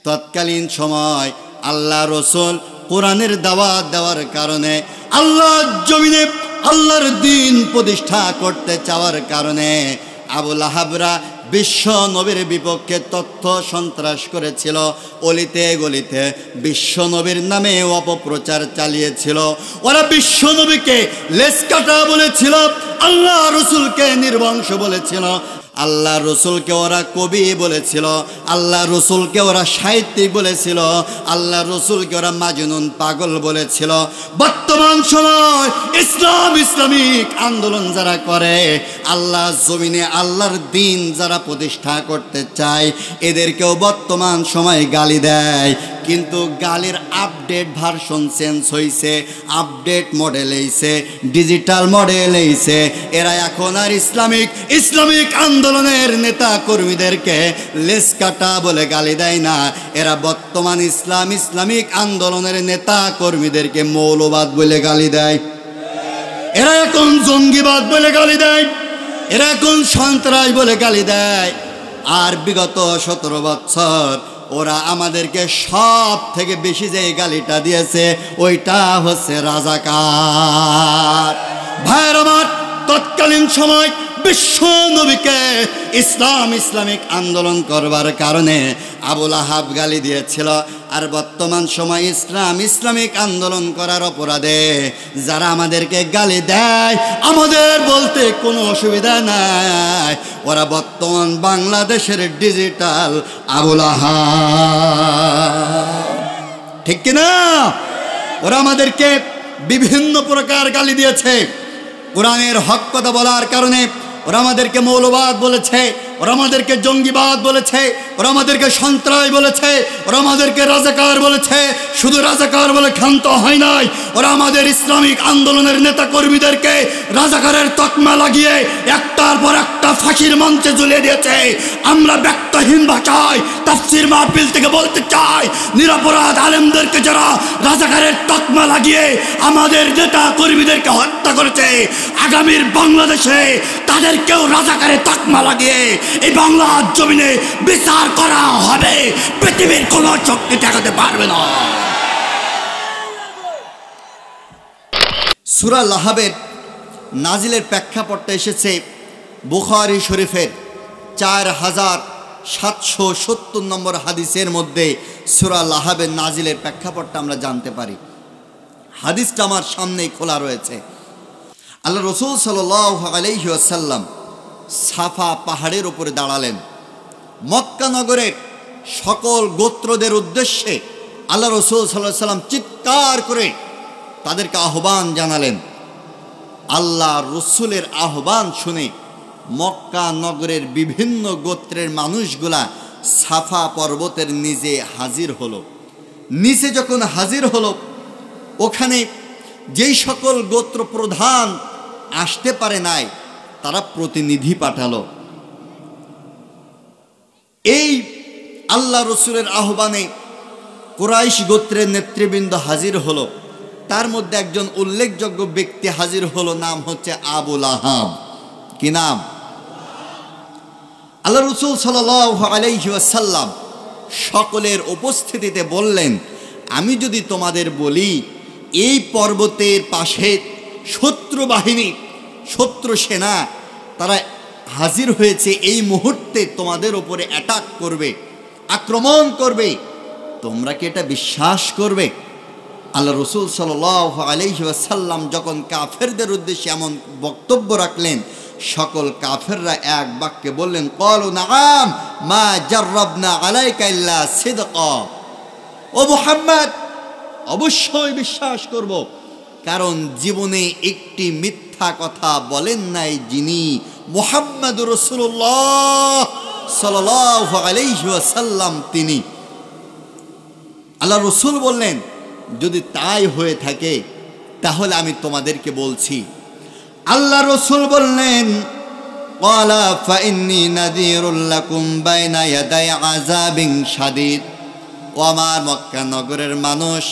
তৎকালীন সময় আল্লাহ রসুল কোরআনের দাওয়াত দেওয়ার কারণে, আল্লাহর জমিনে আল্লাহর দ্বীন প্রতিষ্ঠা করতে চাওয়ার কারণে আবু লাহাবরা বিশ্ব নবীর বিপক্ষে তথ্য সন্ত্রাস করেছিল। অলিতে গলিতে বিশ্ব নবীর নামে অপপ্রচার চালিয়েছিল। ওরা বিশ্ব নবীকে লেসকাটা বলেছিল, আল্লাহ রসুলকে নির্বংশ বলেছিল, আল্লাহ রসুলকে ওরা কবি বলেছিল, আল্লাহ রসুলকে ওরা সাহিত্যিক বলেছিল, আল্লাহ রসুলকে ওরা মাজনুন পাগল বলেছিল। বর্তমান সময় ইসলামিক আন্দোলন যারা করে, আল্লাহ জমিনে আল্লাহর দ্বীন যারা প্রতিষ্ঠা করতে চায়, এদেরকেও বর্তমান সময় গালি দেয়। কিন্তু গালির আপডেট ভার্সন চেঞ্জ হয়েছে, আপডেট মডেল এইছে, ডিজিটাল মডেল এইছে। এরা এখন আর ইসলামিক আন্দোলনের নেতা কর্মীদেরকে লেসকাটা বলে গালি দেয় না। এরা বর্তমান ইসলামিক আন্দোলনের নেতা কর্মীদেরকে মৌলবাদ বলে গালি দেয়। এরা এখন জঙ্গিবাদ বলে গালি দেয়, এরা এখন সন্ত্রাস বলে গালি দেয়। আর বিগত 17 বছর ওরা আমাদেরকে সব থেকে বেশি যে গালিটা দিয়েছে ওইটা হচ্ছে রাজাকার। ভাইয়ের আমার, তৎকালীন সময় বিশ্ব নবীকে ইসলামিক আন্দোলন করবার কারণে আবু লাহাব গালি দিয়েছিল। আর বর্তমান সময় ইসলামিক আন্দোলন করার অপরাধে যারা আমাদেরকে গালি দেয়, আমাদের বলতে কোনো অসুবিধা নাই, ওরা বর্তমান বাংলাদেশের ডিজিটাল আবু লাহাব। ঠিক কিনা? ওরা আমাদেরকে বিভিন্ন প্রকার গালি দিয়েছে। কোরআনের হক কথা বলার কারণে ওরা আমাদেরকে মৌলবাদ বলেছে, ওরা আমাদেরকে জঙ্গিবাদ বলেছে, ওরা আমাদেরকে সন্ত্রাস বলেছে, ওরা আমাদেরকে রাজাকার বলেছে। শুধু রাজাকার বলে ক্ষান্ত হয় নাই, ওরা আমাদের ইসলামিক আন্দোলনের নেতা কর্মীদেরকে রাজাকারের তকমা লাগিয়ে একটার পর একটা ফাঁসির মঞ্চে ঝুলিয়ে দিয়েছে। আমরা ব্যক্তহীন ভাষায় তাফসীর মাহফিল থেকে বলতে চাই, নিরপরাধ আলেমদেরকে যারা রাজাকারের তকমা লাগিয়ে আমাদের নেতা কর্মীদেরকে হত্যা করেছে, আগামীর বাংলাদেশে তাদেরকেও রাজাকারের তকমা লাগিয়ে এই বাংলার জমিনে বিচার করা হবে। পৃথিবীর কোন শক্তি ঠেকাতে পারবে না। সূরা লাহাবের নাজিলের প্রেক্ষাপটটা এসেছে বুখারী শরীফের 4770 নম্বর হাদিসের মধ্যে সূরা লাহাবের নাজিলের প্রেক্ষাপটটা আমরা জানতে পারি। হাদিসটা আমার সামনেই খোলা রয়েছে। আল্লাহ রসুল সাল্লাল্লাহু আলাইহি ওয়াসাল্লাম সাফা পাহাড়ের উপরে দাঁড়ালেন। মক্কা নগরের সকল গোত্রদের উদ্দেশ্যে আল্লাহ রসুল সাল্লাল্লাহু আলাইহি ওয়াসাল্লাম চিৎকার করে তাদেরকে আহ্বান জানালেন। আল্লাহ রসুলের আহ্বান শুনে মক্কা নগরের বিভিন্ন গোত্রের মানুষগুলা সাফা পর্বতের নিচে হাজির হলো। নিচে যখন হাজির হলো, ওখানে যেই সকল গোত্র প্রধান আসতে পারে নাই, তারা প্রতিনিধি পাঠালো। এই আল্লাহ রসুলের আহ্বানে কুরাইশ গোত্রের নেতৃবৃন্দ হাজির হলো। তার মধ্যে একজন উল্লেখযোগ্য ব্যক্তি হাজির হলো, নাম হচ্ছে আবু লাহাব। কি নাম? আল্লাহ রসুল সাল্লাল্লাহু আলাইহি ওয়াসাল্লাম সকলের উপস্থিতিতে বললেন, আমি যদি তোমাদের বলি এই পর্বতের পাশে শত্রু বাহিনী, শত্রু সেনা তারা হাজির হয়েছে, এই মুহূর্তে তোমাদের উপরে অ্যাটাক করবে, আক্রমণ করবে, তোমরা কি এটা বিশ্বাস করবে? আল্লাহ রসুল সাল্লাল্লাহু আলাইহি ওয়াসাল্লাম যখন কাফেরদের উদ্দেশ্যে এমন বক্তব্য রাখলেন, সকল কাফেররা এক বাক্যে বললেন, ক্বালু নাআম মা জাররাবনা আলাইকা ইল্লা সিদকা। ও মুহাম্মদ, অবশ্যই বিশ্বাস করব, কারণ জীবনে একটি মিথ্যা কথা বলেন নাই যিনি, মুহাম্মদুর রাসূলুল্লাহ সাল্লাল্লাহু আলাইহি ওয়াসাল্লাম তিনি। আল্লাহ রসুল বললেন, যদি তাই হয়ে থাকে তাহলে আমি তোমাদেরকে বলছি। আল্লাহ রসুল বললেন, ক্বালা ফাইন্নী নাযীরুল লাকুম বাইনা ইয়াদাই আযাবিন শাদীদ। ও আমার মক্কা নগরের মানুষ,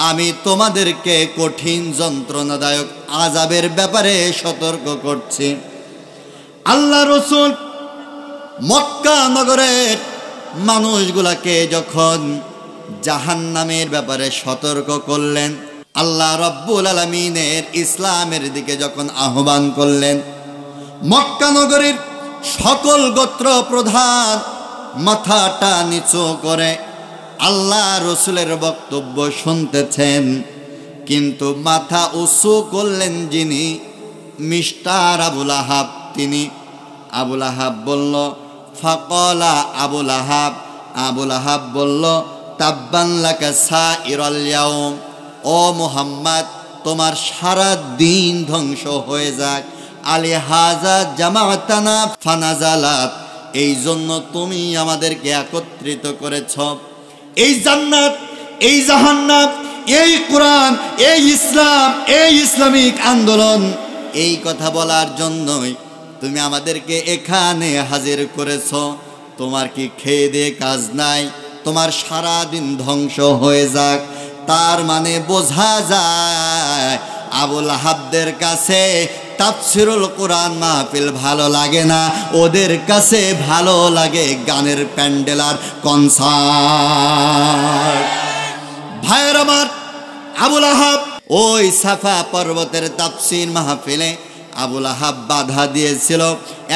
আমি তোমাদেরকে কঠিন যন্ত্রণাদায়ক আযাবের ব্যাপারে সতর্ক করছি। আল্লাহ রসুল মক্কা নগরের মানুষগুলাকে যখন জাহান্নামের ব্যাপারে সতর্ক করলেন, আল্লাহ রাব্বুল আলামিনের ইসলামের দিকে যখন আহ্বান করলেন, মক্কা নগরীর সকল গোত্র প্রধান মাথাটা নিচু করে আল্লাহ রসুলের বক্তব্য শুনতেছেন, কিন্তু মাথা উঁচু করলেন যিনি, মিস্টার আবুল আহাব। তিনি আবুল আহাব বলল, ফাকালা আবুল আহাব, আবুল আহাব বলল, তাব্বান লাকা সাইরাল ইয়াউম, ও মুহাম্মদ তোমার সারা দিন ধ্বংস হয়ে যাক। আলি হাজা জামাতানা ফানাজালাত, এই জন্য তুমি আমাদেরকে একত্রিত করেছ। এই জান্নাত, এই জাহান্নাম, এই কোরআন, এই ইসলাম, এই ইসলামিক আন্দোলন, এই কথা বলার জন্যই তুমি আমাদেরকে এখানে হাজির করেছ। তোমার কি খেয়ে দিয়ে কাজ নাই? তোমার সারা দিন ধ্বংস হয়ে যাক। তার মানে বোঝা যায় আবুল আহাবদের কাছে তাফসিরুল কোরআন মাহফিল ভালো লাগে না, ওদের কাছে ভালো লাগে গানের প্যান্ডেল আর কনসার্ট। ভাইয়ের আমার, আবুল আহাব ওই সাফা পর্বতের তাফসির মাহফিলে আবুল আহাব বাধা দিয়েছিল,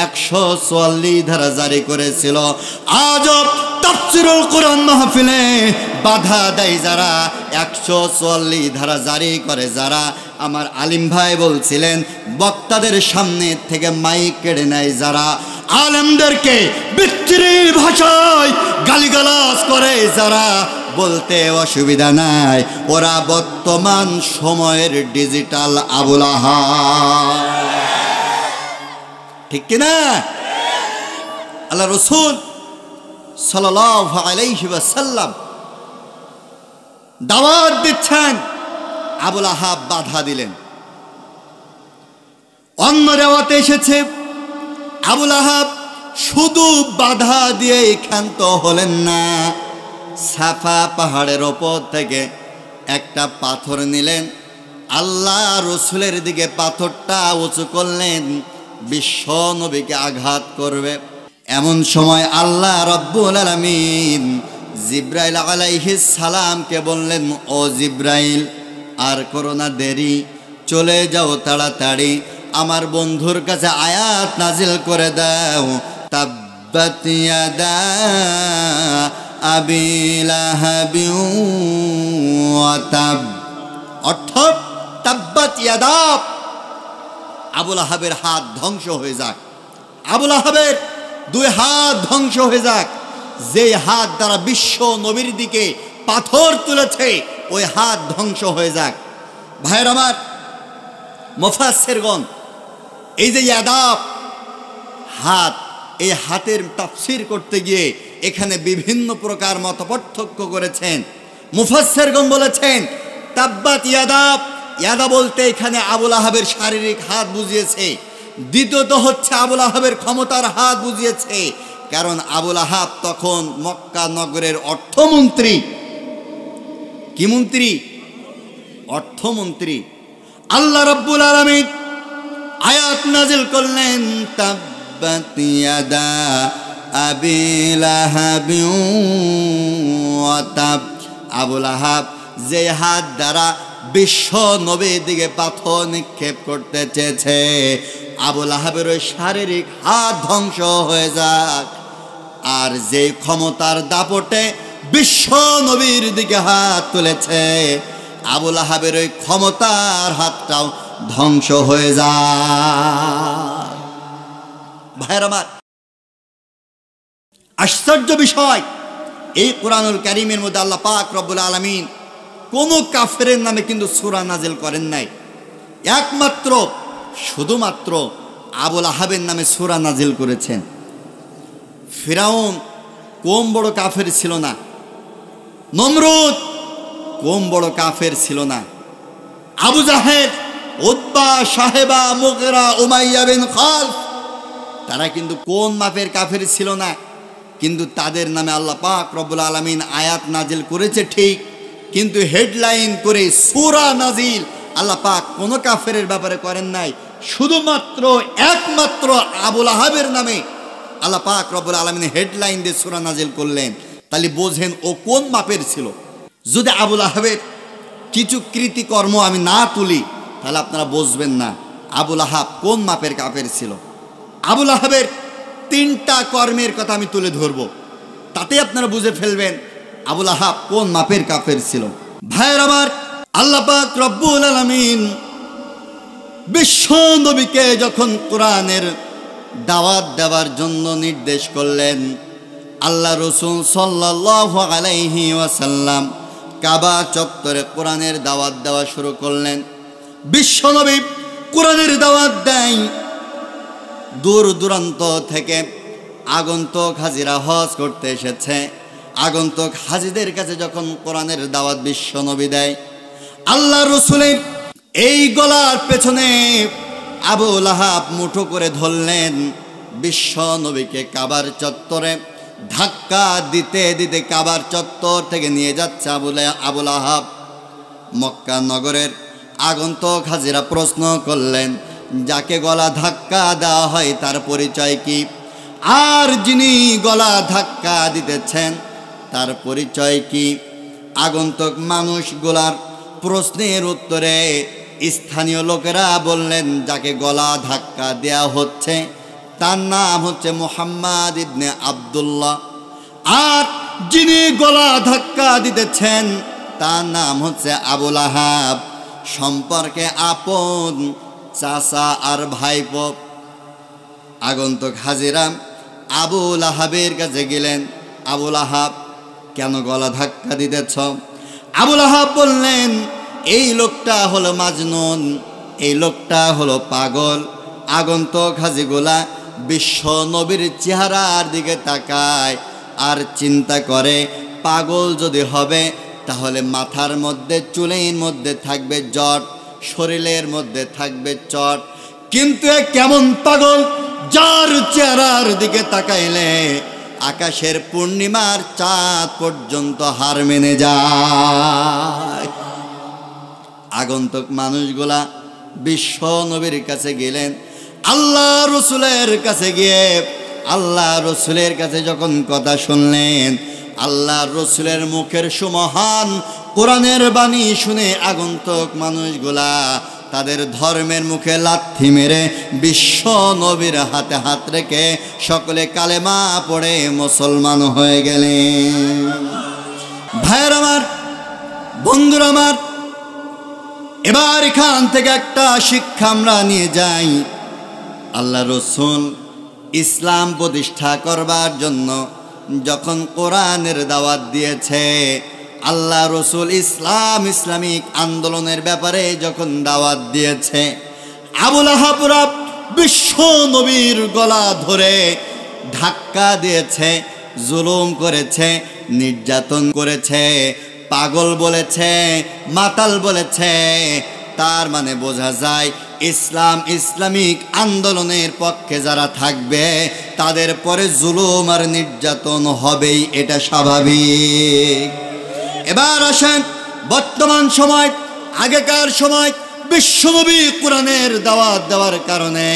144 ধারা জারি করেছিল। আজও তাফসিরুল কোরআন মাহফিলে বাধা দেয় যারা, 144 ধারা জারি করে যারা, আমার আলিম ভাই বলছিলেন বক্তাদের সামনে থেকে মাইক কেড়ে নেয় যারা, আলেমদেরকে বিচ্ছিরি ভাষায় গালিগালাজ করে যারা, বলতে অসুবিধা নাই, ওরা বর্তমান সময়ের ডিজিটাল আবুল আহাব। ঠিক কিনা? আল্লাহ রাসূল সাল্লাল্লাহু আলাইহি ওয়াসাল্লাম দাওয়াত দিচ্ছেন, আবুল আহাব বাধা দিলেন। অন্য রেওয়াতে এসেছে আবুল আহাব শুধু বাধা দিয়ে ক্ষান্ত হলেন না, সাফা পাহাড়ের ওপর থেকে একটা পাথর নিলেন, আল্লাহ রসুলের দিকে পাথরটা উঁচু করলেন, বিশ্ব নবীকে আঘাত করবে। এমন সময় আল্লাহ রব্বুল আলামিন জিব্রাইল আলাইহিস সালামকে বললেন, ও জিব্রাইল, আর করো না দেরি, চলে যাও তাড়াতাড়ি, আমার বন্ধুর কাছে আয়াত নাজিল করে দাও, তাব্বাত ইয়াদা আবি লাহাবি ওয়া তাব। অর্থাৎ তাব্বাত ইয়াদা, আবুল আহাবের হাত ধ্বংস হয়ে যাক, আবুল আহাবের 2 হাত ধ্বংস হয়ে যাক। যে হাত দ্বারা বিশ্ব নবীর দিকে পাথর তুলেছে, ওই হাত ধ্বংস হয়ে যাক। ভাইয়ের আমার, মুফাসসিরগণ এই যে ইয়াদাব হাত, এই হাতের তাফসীর করতে গিয়ে এখানে বিভিন্ন প্রকার মতপার্থক্য করেছেন। মুফাসসিরগণ বলেছেন তাব্বাত ইয়াদাব, ইয়াদা বলতে এখানে আবুল আহাবের শারীরিক হাত বুঝিয়েছে। দ্বিতীয়ত হচ্ছে আবুল আহাবের ক্ষমতার হাত বুঝিয়েছে, কারণ আবুল আহাব তখন মক্কা নগরের অর্থমন্ত্রী। কি মন্ত্রী? অর্থমন্ত্রী। আল্লাহ রাব্বুল আলামিন আয়াত নাজিল করলেন, তাব্বাত ইয়াদা আবি লাহাবি ওয়া তাব। আবুল আহাব যে হাত দ্বারা বিশ্ব নবীর দিকে পাথর নিক্ষেপ করতে চেয়েছে, আবুল আহাবের ওই শারীরিক হাত ধ্বংস হয়ে যাক। আর যে ক্ষমতার দাপটে বিশ্ব নবীর দিকে হাত তুলেছে, আবুল আহাবের ওই ক্ষমতার হাতটাও ধ্বংস হয়ে যায়। ভাইয়ের আমার, আশ্চর্য বিষয়, এই কোরআনুল কারীমের মধ্যে আল্লাহ পাক রব্বুল আলামিন কোন কাফেরের নামে কিন্তু সূরা নাজিল করেন নাই, একমাত্র শুধুমাত্র আবুল আহাবের নামে সূরা নাজিল করেছেন। ফিরাউন কম বড় কাফের ছিল না, নমরুদ কম বড় কাফের ছিল না, আবু জাহেল, উতবা, সাহেবা, মুগিরা, উমাইয়া বিন খালফ, তারা কিন্তু কোন মাপের কাফের ছিল না। কিন্তু তাদের নামে আল্লাহ পাক রব্বুল আলামিন আয়াত নাজিল করেছে ঠিক, কিন্তু হেডলাইন করে সূরা নাজিল আল্লাহ পাক কোন কাফেরের ব্যাপারে করেন নাই, শুধুমাত্র একমাত্র আবুল আহাবের নামে আল্লাহ পাক রব্বুল আলামিন হেডলাইন দিয়ে সূরা নাজিল করলেন, তাহলে বোঝেন ও কোন মাপের ছিল। যদি আবুল আহাবের কিছু কৃতিকর্ম আমি না তুলি তাহলে আপনারা বুঝবেন না আবুল আহাব কোন মাপের কাফের ছিল। আবুল আহাবের 3টা কর্মের কথা আমি তুলে ধরব, তাতে আপনারা বুঝে ফেলবেন আবুল আহাব কোন মাপের কাফের ছিল। ভাইয়ের আমার, আল্লাহ পাক রব্বুল আলামিন বিশ্ব নবীকে যখন কোরআনের দাওয়াত দেওয়ার জন্য নির্দেশ করলেন, আল্লাহ রাসূল সাল্লাল্লাহু আলাইহি ওয়াসাল্লাম কাবা চত্বরে কোরআনের দাওয়াত দেওয়া শুরু করলেন। বিশ্ব নবী কোরআনের দাওয়াত দেয়। দূর দূরান্ত থেকে আগন্তুক হাজিরা হজ করতে এসেছে, আগন্তুক হাজিদের কাছে যখন কোরআনের দাওয়াত বিশ্ব নবী দেয়, আল্লাহ রাসূলের এই গলার পেছনে আবুল আহাব মুঠো করে ধরলেন। বিশ্ব নবীকে কাবার চত্বরে ধাক্কা দিতে দিতে কাবার চত্বর থেকে নিয়ে যাচ্ছে আবুল আহাব। মক্কা নগরের আগন্তুক হাজিরা প্রশ্ন করলেন, যাকে গলা ধাক্কা দেওয়া হয় তার পরিচয় কি? আর যিনি গলা ধাক্কা দিতেছেন তার পরিচয় কি? আগন্তুক মানুষগুলার প্রশ্নের উত্তরে স্থানীয় লোকেরা বললেন, যাকে গলা ধাক্কা দেয়া হচ্ছে তার নাম হচ্ছে মুহাম্মদ ইবনে আব্দুল্লাহ, আর যিনি গলা ধাক্কা দিতেছেন তার নাম হচ্ছে আবুল আহাব, সম্পর্কে আপন চাচা আর ভাইপো। আগন্তুক হাজিরা আবুল আহাবের কাছে গেলেন, আবুল আহাব কেন গলা ধাক্কা দিতেছ? আবুল আহাব বললেন, এই লোকটা হলো মাজনুন, এই লোকটা হলো পাগল। আগন্তুক হাজিগুলা বিশ্ব নবীর চেহারার দিকে তাকায় আর চিন্তা করে, পাগল যদি হবে তাহলে মাথার মধ্যে চুলের মধ্যে থাকবে জট, শরীরের মধ্যে থাকবে চট, কিন্তু এ কেমন পাগল যার চেহারার দিকে তাকাইলে আকাশের পূর্ণিমার চাঁদ পর্যন্ত হার মেনে যায়। আগন্তুক মানুষগুলা বিশ্ব নবীর কাছে গেলেন। আল্লাহ রসুলের কাছে গিয়ে আল্লাহ রসুলের কাছে যখন কথা শুনলেন, আল্লাহ রসুলের মুখের সুমহান কোরআনের বাণী শুনে আগন্তুক মানুষগুলা তাদের ধর্মের মুখে লাথি মেরে বিশ্ব নবীর হাতে হাত রেখে সকলে কালেমা পড়ে মুসলমান হয়ে গেলেন। ভাইয়ের আমার, বন্ধুরা আমার, এবার এখান থেকে একটা শিক্ষা আমরা নিয়ে যাই। আল্লাহ রসুল ইসলাম প্রতিষ্ঠা করবার জন্য যখন কোরআনের দাওয়াত দিয়েছে, আল্লাহ রসুল ইসলামিক আন্দোলনের ব্যাপারে যখন দাওয়াত দিয়েছে, আবুল আহাবরা বিশ্ব নবীর গলা ধরে ধাক্কা দিয়েছে, জুলুম করেছে, নির্যাতন করেছে, পাগল বলেছে, মাতাল বলেছে। তার মানে বোঝা যায় ইসলামিক আন্দোলনের পক্ষে যারা থাকবে তাদের পরে জুলুম আর নির্যাতন হবেই, এটা স্বাভাবিক। এবার আসেন বর্তমান সময়, আগেকার সময় বিশ্বনবী কোরআনের দাওয়াত দেওয়ার কারণে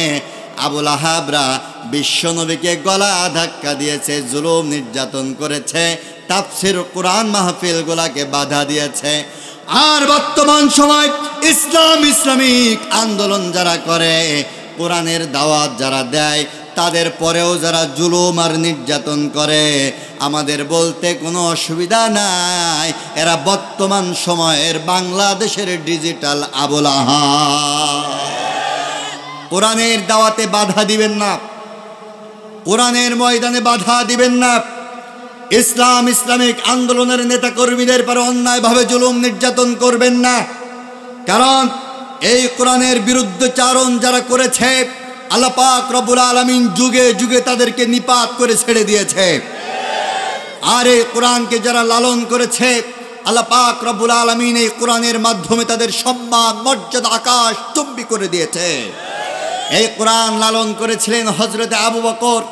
আবুল আহাবরা বিশ্বনবীকে গলা ধাক্কা দিয়েছে, জুলুম নির্যাতন করেছে, তাফসীর কোরআন মাহফিলগুলোকে বাধা দিয়েছে। আর বর্তমান সময় ইসলামিক আন্দোলন যারা করে, কোরআনের দাওয়াত যারা দেয়, তাদের পরেও যারা জুলুম আর নির্যাতন করে, আমাদের বলতে কোনো অসুবিধা নাই, এরা বর্তমান সময়ের বাংলাদেশের ডিজিটাল আবুল আহাব। কোরআনের দাওয়াতে বাধা দিবেন না, কোরআনের ময়দানে বাধা দিবেন না, ইসলামিক আন্দোলনের নেতা কর্মীদের পর অন্যায়ভাবে জুলুম নির্যাতন করবেন না। কারণ এই কোরআনের বিরুদ্ধচারণ যারা করেছে, আল্লাহ পাক রব্বুল আলামিন যুগে যুগে তাদেরকে নিপাত করে ছেড়ে দিয়েছে। আর এই কোরআনকে যারা লালন করেছে, আল্লাহ পাক রব্বুল আলামিন এই কোরআনের মাধ্যমে তাদের সম্মান মর্যাদা আকাশ চুম্বি করে দিয়েছে। এই কোরআন লালন করেছিলেন হযরতে আবু বকর,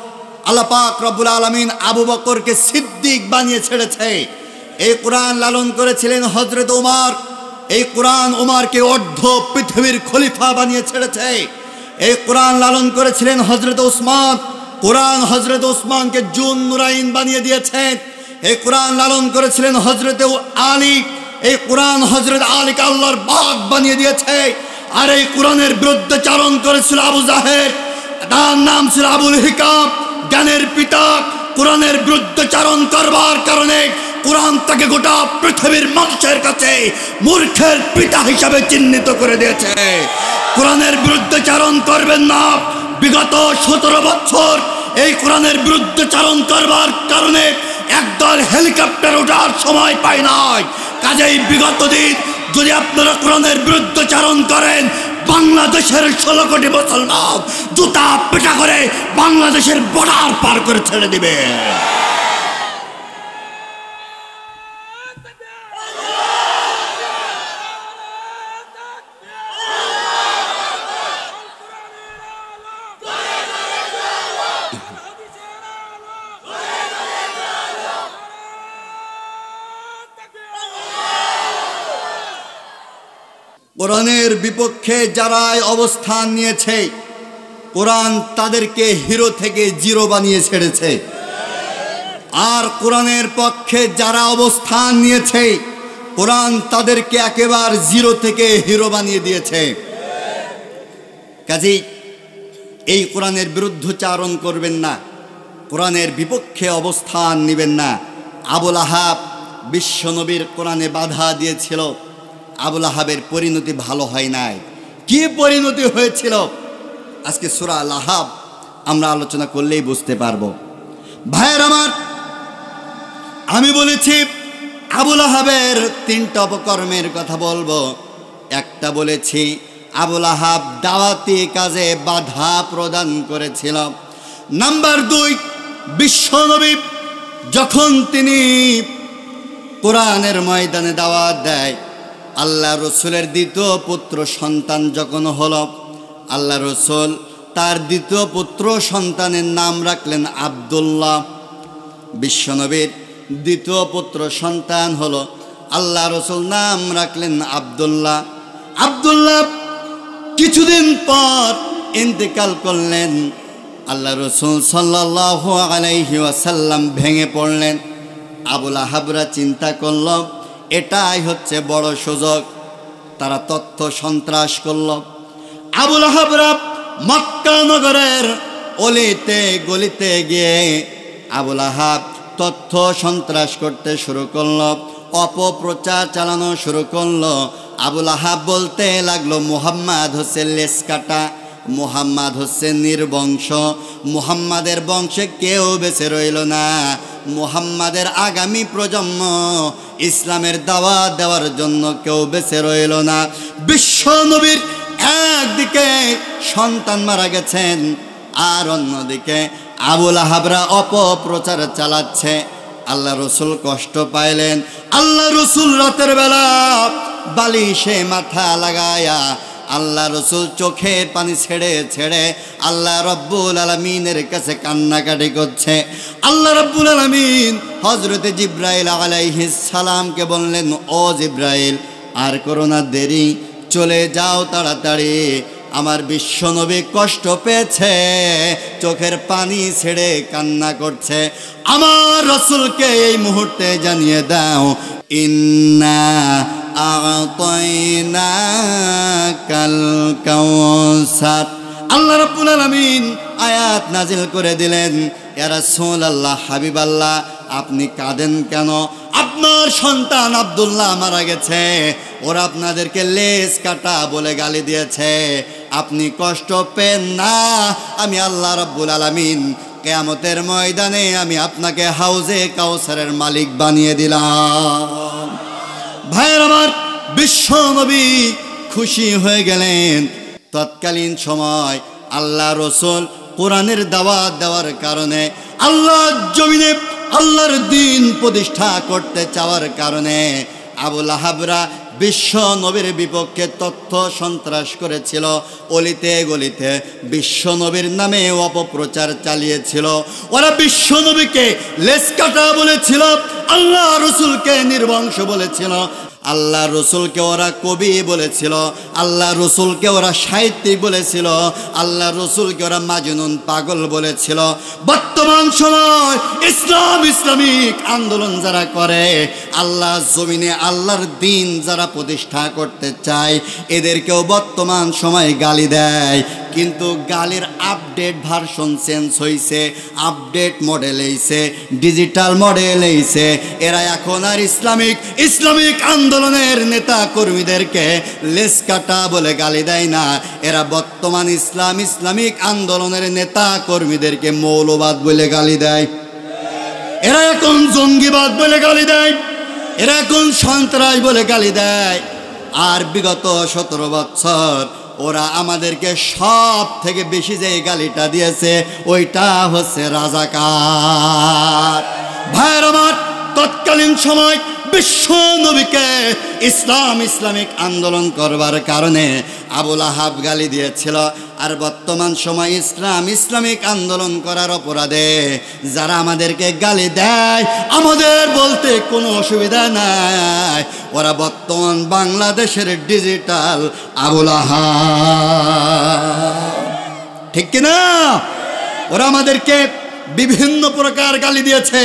আল্লাহ পাক রব্বুল আলামিন আবু বকরকে সিদ্দিক বানিয়ে ছেড়েছে। এই কোরআন লালন করেছিলেন হযরত ওমর, এই কোরআন ওমরকে অর্ধ পৃথিবীর খলিফা বানিয়ে ছেড়েছে। এই কোরআন লালন করেছিলেন হযরত উসমান, কোরআন হযরত ওসমানকে জুন নুরাইন বানিয়ে দিয়েছে। এই কোরআন লালন করেছিলেন হযরত আলী। এই কোরআন হযরত আলীকে আল্লাহর বাগ বানিয়ে দিয়েছে। আর এই কোরআনের বিরুদ্ধে চারণ করেছিল আবু জাহেল, তার নাম ছিল আবুল হিকাম, জ্ঞানের পিতা। কোরআনের বিরুদ্ধে চারণ করবার কারণে কোরআন তাকে গোটা পৃথিবীর মানুষের কাছে মূর্খের পিতা হিসাবে চিহ্নিত করে দিয়েছে। কোরআনের বিরুদ্ধে চারণ করবেন না। বিগত 17 বছর এই কোরআনের বিরুদ্ধে চারণ করবার কারণে একদল হেলিকপ্টার ওঠার সময় পায় নাই। কাজেই বিগত দিন যদি আপনারা কোরআনের বিরুদ্ধে চারণ করেন, বাংলাদেশের 16 কোটি মুসলমান জুতা পেটা করে বাংলাদেশের বর্ডার পার করে ছেড়ে দিবে। কোরআনের বিপক্ষে যারা অবস্থান নিয়েছে, কোরআন তাদেরকে হিরো থেকে জিরো বানিয়ে ছেড়েছে। আর কোরআনের পক্ষে যারা অবস্থান নিয়েছে, কোরআন তাদেরকে একেবারে জিরো থেকে হিরো বানিয়ে দিয়েছে। কাজেই এই কোরআনের বিরুদ্ধচারণ করবেন না, কোরআনের বিপক্ষে অবস্থান নেবেন না। আবুল আহাব বিশ্বনবীর কোরআনে বাধা দিয়েছিল। আবুল আহাবের পরিণতি ভালো হয় নাই। কি পরিণতি হয়েছিল আজকে সূরা আল আহাব আমরা আলোচনা করলেই বুঝতে পারবো। ভাইয়ের আমার, আমি বলেছি আবুল আহাবের 3টা অপকর্মের কথা বলবো। একটা বলেছি আবুল আহাব দাওয়াতি কাজে বাধা প্রদান করেছিল। নাম্বার 2, বিশ্বনবী যখন তিনি কোরআনের ময়দানে দাওয়াত দেয়, আল্লাহ রসুলের দ্বিতীয় পুত্র সন্তান যখন হলো, আল্লাহ রসুল তার দ্বিতীয় পুত্র সন্তানের নাম রাখলেন আব্দুল্লাহ। বিশ্বনবীর দ্বিতীয় পুত্র সন্তান হলো, আল্লাহ রসুল নাম রাখলেন আব্দুল্লাহ। আব্দুল্লাহ কিছুদিন পর ইন্তেকাল করলেন। আল্লাহ রসুল সাল্লাল্লাহু আলাইহি ওয়াসাল্লাম ভেঙে পড়লেন। আবুল আহাবরা চিন্তা করল এটাই হচ্ছে বড় সুযোগ। তারা তথ্য সন্ত্রাস করল। আবুল আহাবরা মক্কা নগরের অলিতে গলিতে গিয়ে আবুল আহাব তথ্য সন্ত্রাস করতে শুরু করল, অপপ্রচার চালানো শুরু করলো। আবুল আহাব বলতে লাগলো মুহাম্মদ হচ্ছে লেস কাটা, মুহাম্মদ হচ্ছে নির্বংশ, মুহাম্মাদের বংশে কেউ বেঁচে রইল না। মুহাম্মাদের আগামী প্রজন্ম ইসলামের দাওয়াত দেওয়ার জন্য কেউ বেঁচে রইল না। বিশ্ব নবীর একদিকে সন্তান মারা গেছেন, আর অন্যদিকে আবুল আহাবরা অপপ্রচার চালাচ্ছে। আল্লাহ রসুল কষ্ট পাইলেন। আল্লাহ রসুল রাতের বেলা বালিশে মাথা লাগায়া আল্লাহ রসুল চোখের পানি ছেড়ে ছেড়ে আল্লাহ রব্বুল আলামিনের কাছে কান্নাকাটি করছে। আল্লাহ রব্বুল আলামিন হযরতে জিব্রাইল আলাইহিস সালামকে বললেন, ও জিব্রাইল, আর করো না দেরি, চলে যাও তাড়াতাড়ি। আমার বিশ্বনবী কষ্ট পেয়েছে, চোখের পানি ছেড়ে কান্না করছে। আমার রাসূলকে এই মুহূর্তে জানিয়ে দাও, ইন্না আ'তাইনাকাল কাউসার। আল্লাহ রাব্বুল আলামিন আয়াত নাজিল করে দিলেন, ইয়া রাসূলুল্লাহ, হাবিবাল্লাহ, আপনি কাঁদেন কেন? আপনার সন্তান আব্দুল্লাহ মারা গেছে, ওরা আপনাদেরকে লেজ কাটা বলে গালি দিয়েছে। আপনি কষ্ট পেন না, আমি আল্লাহ রাব্বুল আলামিন কিয়ামতের ময়দানে আমি আপনাকে হাউজে কাউসারের মালিক বানিয়ে দিলাম। ভাইয়ের আমার, বিশ্ব নবী খুশি হয়ে গেলেন। তৎকালীন সময় আল্লাহ রসুল কোরআনের দাওয়াত দেওয়ার কারণে, আল্লাহর জমিনে আল্লাহর দ্বীন প্রতিষ্ঠা করতে চাওয়ার কারণে আবুল আহাবরা বিশ্ব নবীর বিপক্ষে তথ্য সন্ত্রাস করেছিল। অলিতে গলিতে বিশ্ব নবীর নামে অপপ্রচার চালিয়েছিল। ওরা বিশ্ব নবীকে লেজ কাটা বলেছিল, আল্লাহ রসুলকে নির্বংশ বলেছিল। আল্লাহ রসুলকে ওরা কবি বলেছিল, আল্লাহ রসুলকে ওরা সাহিত্যিক বলেছিল, আল্লাহ রসুলকে ওরা মাজনুন পাগল বলেছিল। বর্তমান সময় ইসলামিক আন্দোলন যারা করে, আল্লাহ জমিনে আল্লাহর দিন যারা প্রতিষ্ঠা করতে চায়, এদেরকেও বর্তমান সময় গালি দেয়। কিন্তু গালির আপডেট ভার্সন চেঞ্জ হয়েছে, আপডেট মডেল এইছে, ডিজিটাল মডেল এইছে। এরা এখন আর ইসলামিক আন্দোলনের নেতা কর্মীদেরকে লেস কাটা বলে গালি দেয় না, এরা বর্তমান ইসলামিক আন্দোলনের নেতা কর্মীদেরকে মৌলবাদ বলে গালি দেয়। এরা এখন জঙ্গিবাদ বলে গালি দেয়, এরা এখন সন্ত্রাস বলে গালি দেয়। আর বিগত 17 বছর ওরা আমাদেরকে সব থেকে বেশি যে গালিটা দিয়েছে ওইটা হচ্ছে রাজাকার। ভাইয়ের আমার, তৎকালীন সময় বিশ্ব নবীকে ইসলামিক আন্দোলন করবার কারণে আবুল আহাব গালি দিয়েছিল। আর বর্তমান সময় ইসলামিক আন্দোলন করার অপরাধে যারা আমাদেরকে গালি দেয়, আমাদের বলতে কোনো অসুবিধা নাই, ওরা বর্তমান বাংলাদেশের ডিজিটাল আবুল আহাব, ঠিক কিনা? ওরা আমাদেরকে বিভিন্ন প্রকার গালি দিয়েছে।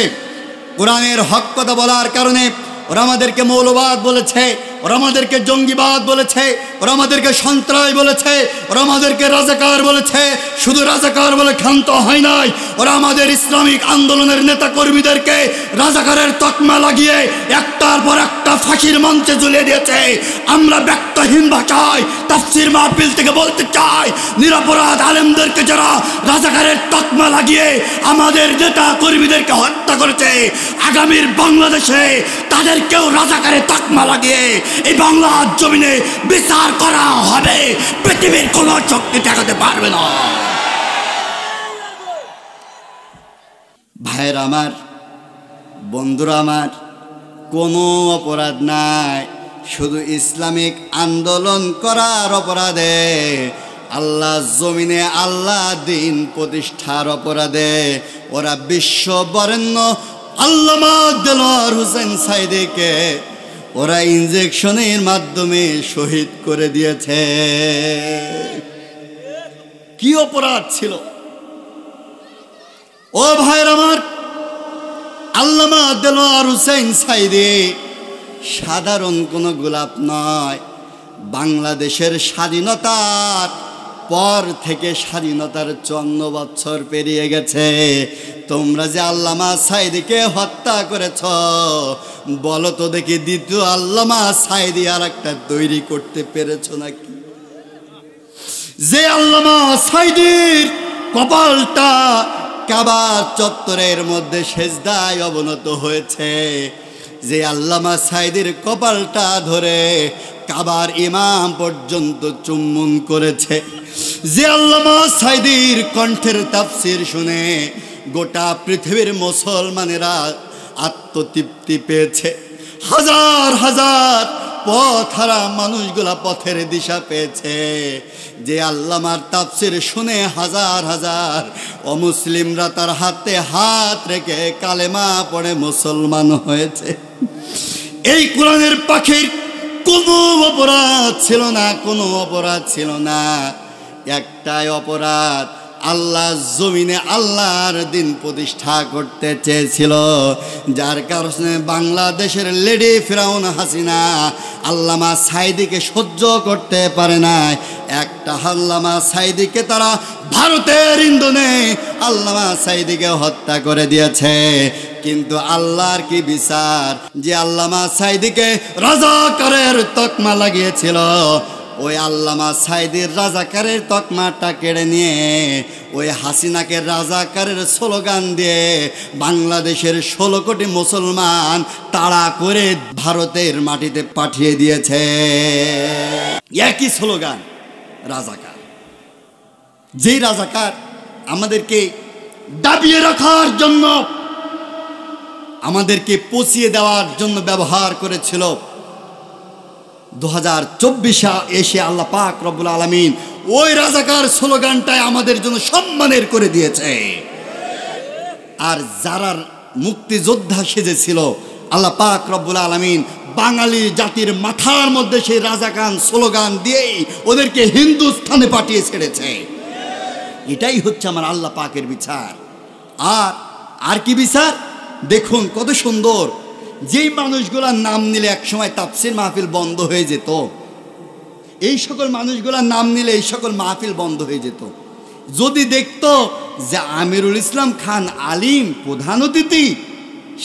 কোরআনের হক কথা বলার কারণে ওরা আমাদেরকে মৌলবাদ বলেছে, ওরা আমাদেরকে জঙ্গিবাদ বলেছে, ওরা আমাদেরকে সন্ত্রাস বলেছে, ওরা আমাদেরকে রাজাকার বলেছে। শুধু রাজাকার বলে ক্ষান্ত হয় নাই, ওরা আমাদের ইসলামিক আন্দোলনের নেতা কর্মীদেরকে রাজাকারের তকমা লাগিয়ে একটার পর একটা ফাঁসির মঞ্চে ঝুলিয়ে দিয়েছে। আমরা ব্যক্তহীন ভাষায় তাফসীর মাহফিল থেকে বলতে চাই, নিরপরাধ আলেমদেরকে যারা রাজাকারের তকমা লাগিয়ে আমাদের নেতা কর্মীদেরকে হত্যা করেছে, আগামীর বাংলাদেশে তাদেরকেও রাজাকারের তকমা লাগিয়ে এই বাংলার জমিনে বিচার করা হবে। পৃথিবীর কোন শক্তি ঠেকাতে পারবে না। ভাইয়েরা আমার, বন্ধুরা আমার, কোনো অপরাধ নাই, শুধু ইসলামিক আন্দোলন করার অপরাধে, আল্লাহ জমিনে আল্লাহ দিন প্রতিষ্ঠার অপরাধে ওরা বিশ্ব বরেণ্য আল্লামা দেলোয়ার হোসেন সাঈদীকে ওরা ইনজেকশনের মাধ্যমে শহীদ করে দিয়েছে। কি অপরাধ ছিল? ও ভাইয়ের আমার, আল্লামা দেলোয়ার হোসেন সাঈদী সাধারণ কোনো গোলাপ নয়। বাংলাদেশের স্বাধীনতার পর থেকে স্বাধীনতার 54 বছর পেরিয়ে গেছে। তোমরা যে আল্লামা সাঈদীকে হত্যা করেছ, বলো তো দেখি দ্বিতীয় আল্লামা সাঈদী আর একটা তৈরি করতে পেরেছ নাকি? যে আল্লামা সাঈদীর কপালটা কাবা চত্বরের মধ্যে সেজদায় অবনত হয়েছে, যে আল্লামা সাঈদীর কপালটা ধরে কাবার ইমাম পর্যন্ত চুম্বন করেছে, যে আল্লামা সাঈদীর কণ্ঠের তাফসীর শুনে গোটা পৃথিবীর মুসলমানেরা আত্মতৃপ্তি পেয়েছে, হাজার হাজার পথহারা মানুষগুলা পথের দিশা পেয়েছে, যে আল্লামার তাফসীর শুনে হাজার হাজার অমুসলিমরা তার হাতে হাত রেখে কালেমা পড়ে মুসলমান হয়েছে। এই কোরআনের পাখির কোনো অপরাধ ছিল না, কোনো অপরাধ ছিল না। একটাই অপরাধ, আল্লাহ জমিনে আল্লাহর দিন প্রতিষ্ঠা করতে চেয়েছিল, যার কারণে বাংলাদেশের লেডি ফিরাউন হাসিনা আল্লামা সাঈদীকে সহ্য করতে পারে না। একটা আল্লামা সাঈদীকে তারা ভারতের ইন্ধনে আল্লামা সাঈদীকে হত্যা করে দিয়েছে। কিন্তু আল্লাহর কি বিচার, যে আল্লামা সাঈদীকে রাজাকারের তকমা লাগিয়েছিল, ওই আল্লামা সাঈদীর রাজাকারের তকমাটা কেড়ে নিয়ে ওই হাসিনাকে রাজাকারের স্লোগান দিয়ে বাংলাদেশের 16 কোটি মুসলমান তাড়া করে ভারতের মাটিতে পাঠিয়ে দিয়েছে। একই স্লোগান, রাজাকার। যেই রাজাকার আমাদেরকে দাবিয়ে রাখার জন্য, আমাদেরকে পচিয়ে দেওয়ার জন্য ব্যবহার করেছিল, 2024 এসে আল্লাহ পাক রব্বুল আলামিন ওই রাজাকার স্লোগানটাই আমাদের জন্য সম্মানের করে দিয়েছে। আর যারা মুক্তিযোদ্ধা সেজেছিল আল্লাহ পাক রব্বুল আলামিন বাঙালি জাতির মাথার মধ্যে সেই রাজাকান স্লোগান দিয়েই ওদেরকে হিন্দুস্থানে পাঠিয়ে ছেড়েছে। এটাই হচ্ছে আমার আল্লাহ পাকের বিচার। আর কি বিচার দেখুন কত সুন্দর। যেই মানুষগুলার নাম নিলে একসময় তাফসির মাহফিল বন্ধ হয়ে যেত, এই সকল মানুষগুলার নাম নিলে এই সকল মাহফিল বন্ধ হয়ে যেত। যদি দেখতো যে আমিরুল ইসলাম খান আলিম প্রধান অতিথি,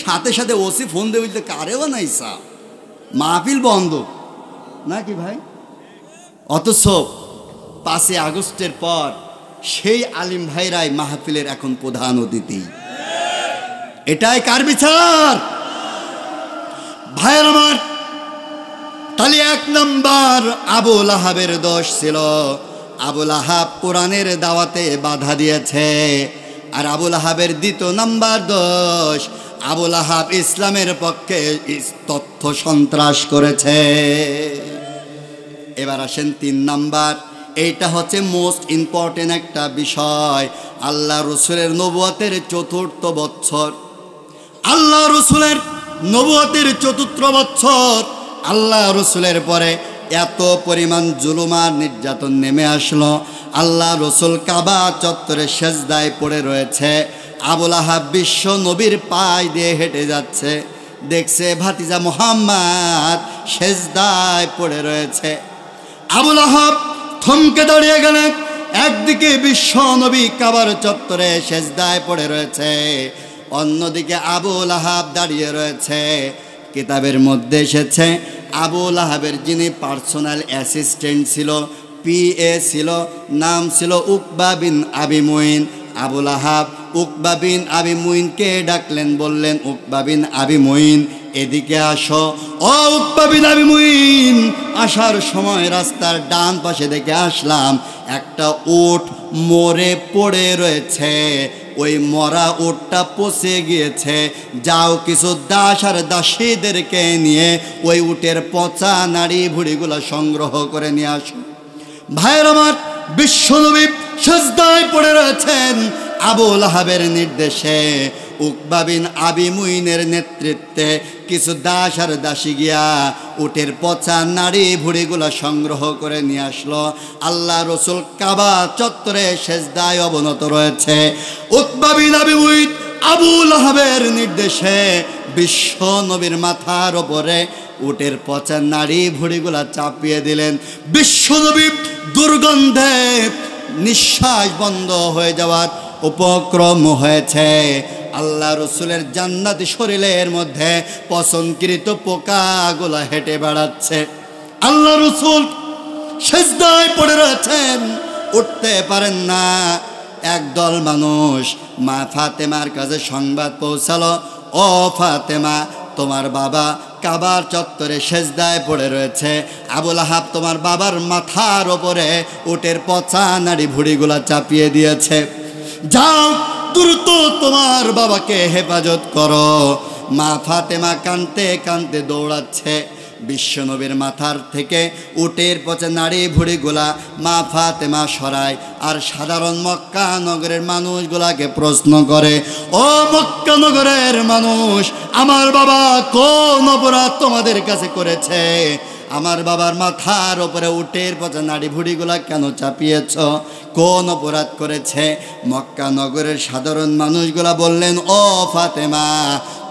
সাথে সাথে ওসি ফোন দিয়ে বলতে কারে বানাইছা, মাহফিল বন্ধ নাকি ভাই। অথচ 5 আগস্টের পর সেই আলিম ভাইরাই মাহফিলের এখন প্রধান অতিথি। এটাই কার বিচার ভাইয়ের আমার? তাহলে 1 নম্বর আবু লাহাবের দোষ ছিল, আবু লাহাব কোরআনের দাওয়াতে বাধা দিয়েছে। আর আবু লাহাবের 2 নম্বর দোষ, আবু লাহাব ইসলামের পক্ষে তথ্য সন্ত্রাস করেছে। এবার আসেন 3 নম্বর, এইটা হচ্ছে মোস্ট ইম্পর্টেন্ট একটা বিষয়। আল্লাহ রসুলের নবুয়তের 4র্থ বছর, আল্লাহ রসুলের নবুয়তের 4র্থ বছর, আল্লাহ রসুলের পরে এত পরিমাণ জুলুম আর নির্যাতন নেমে আসলো। আল্লাহ রসুল কাবা চত্বরে সেজদায় পড়ে রয়েছে। আবু লাহাব বিশ্ব নবীর পায়ে দিয়ে হেঁটে যাচ্ছে, দেখছে ভাতিজা মুহাম্মদ সেজদায় পড়ে রয়েছে। আবু লাহাব থমকে দাঁড়িয়ে গেলেন। একদিকে বিশ্ব নবী কাবার চত্বরে সেজদায় পড়ে রয়েছে, অন্যদিকে আবু লাহাব দাঁড়িয়ে রয়েছে। কিতাবের মধ্যে এসেছে আবু লাহাবের যিনি পার্সোনাল অ্যাসিস্ট্যান্ট ছিল, পিএ ছিল, নাম ছিল উকবা বিন আবি মুইন। আবু লাহাব উকবা বিন আবি মুইনকে ডাকলেন, বললেন উকবা বিন আবি মুইন এদিকে আসো। ও উকবা বিন আবি মুইন, আসার সময় রাস্তার ডান পাশে দেখে আসলাম একটা উট মরে পড়ে রয়েছে, ওই মরা উটটা পচে গিয়েছে। যাও কিছু দাস আর দাসীদেরকে নিয়ে ওই উটের পচা নাড়ি ভুড়িগুলো সংগ্রহ করে নিয়ে আসো। ভাইয়ের আমার, বিশ্বনবী সেজদায় পড়ে রয়েছেন। আবু লাহাবের নির্দেশে উকবা বিন আবি মুইনের নেতৃত্বে কিছু দাস আর দাসী গিয়া উটের পচা নাড়ি ভুড়িগুলো সংগ্রহ করে নিয়ে আসলো। আল্লাহ রসুল কাবা চত্বরে সেজদায় অবনত রয়েছে। উকবা বিন আবি মুইন আবু লাহাবের নির্দেশে বিশ্ব নবীর মাথার ওপরে উটের পচা নাড়ি ভুড়িগুলা চাপিয়ে দিলেন। বিশ্ব নবী দুর্গন্ধে নিঃশ্বাস বন্ধ হয়ে যাওয়ার উপক্রম হয়েছে। আল্লাহ রসুলের জান্নাতি শরীরের মধ্যে পছন্দকৃত পোকাগুলা হেঁটে বেড়াচ্ছে। আল্লাহ রসুল সেজদায় পড়ে রয়েছেন, উঠতে পারেন না। একদল মানুষ মা ফাতেমার কাছে সংবাদ পৌঁছালো, ও ফাতেমা, তোমার বাবা কাবার চত্বরে সেজদায় পড়ে রয়েছে। আবু লাহাব তোমার বাবার মাথার ওপরে উটের পচা নাড়ি ভুড়িগুলা চাপিয়ে দিয়েছে। যাও দ্রুত তোমার বাবাকে হেফাজত করো। মা ফাতেমা কাঁদতে কাঁদতে দৌড়াচ্ছে। বিশ্বনবীর মাথার থেকে উটের পচা নাড়ি ভুড়িগুলা মা ফাতেমা সরায়। আর সাধারণ মক্কা নগরের মানুষগুলাকে প্রশ্ন করে, ও মক্কা নগরের মানুষ, আমার বাবা কোন অপরাধ তোমাদের কাছে করেছে? আমার বাবার মাথার ওপরে উটের পচা নাড়ি ভুড়িগুলা কেন চাপিয়েছ? কোন অপরাধ করেছে? মক্কা নগরের সাধারণ মানুষগুলা বললেন, ও ফাতেমা,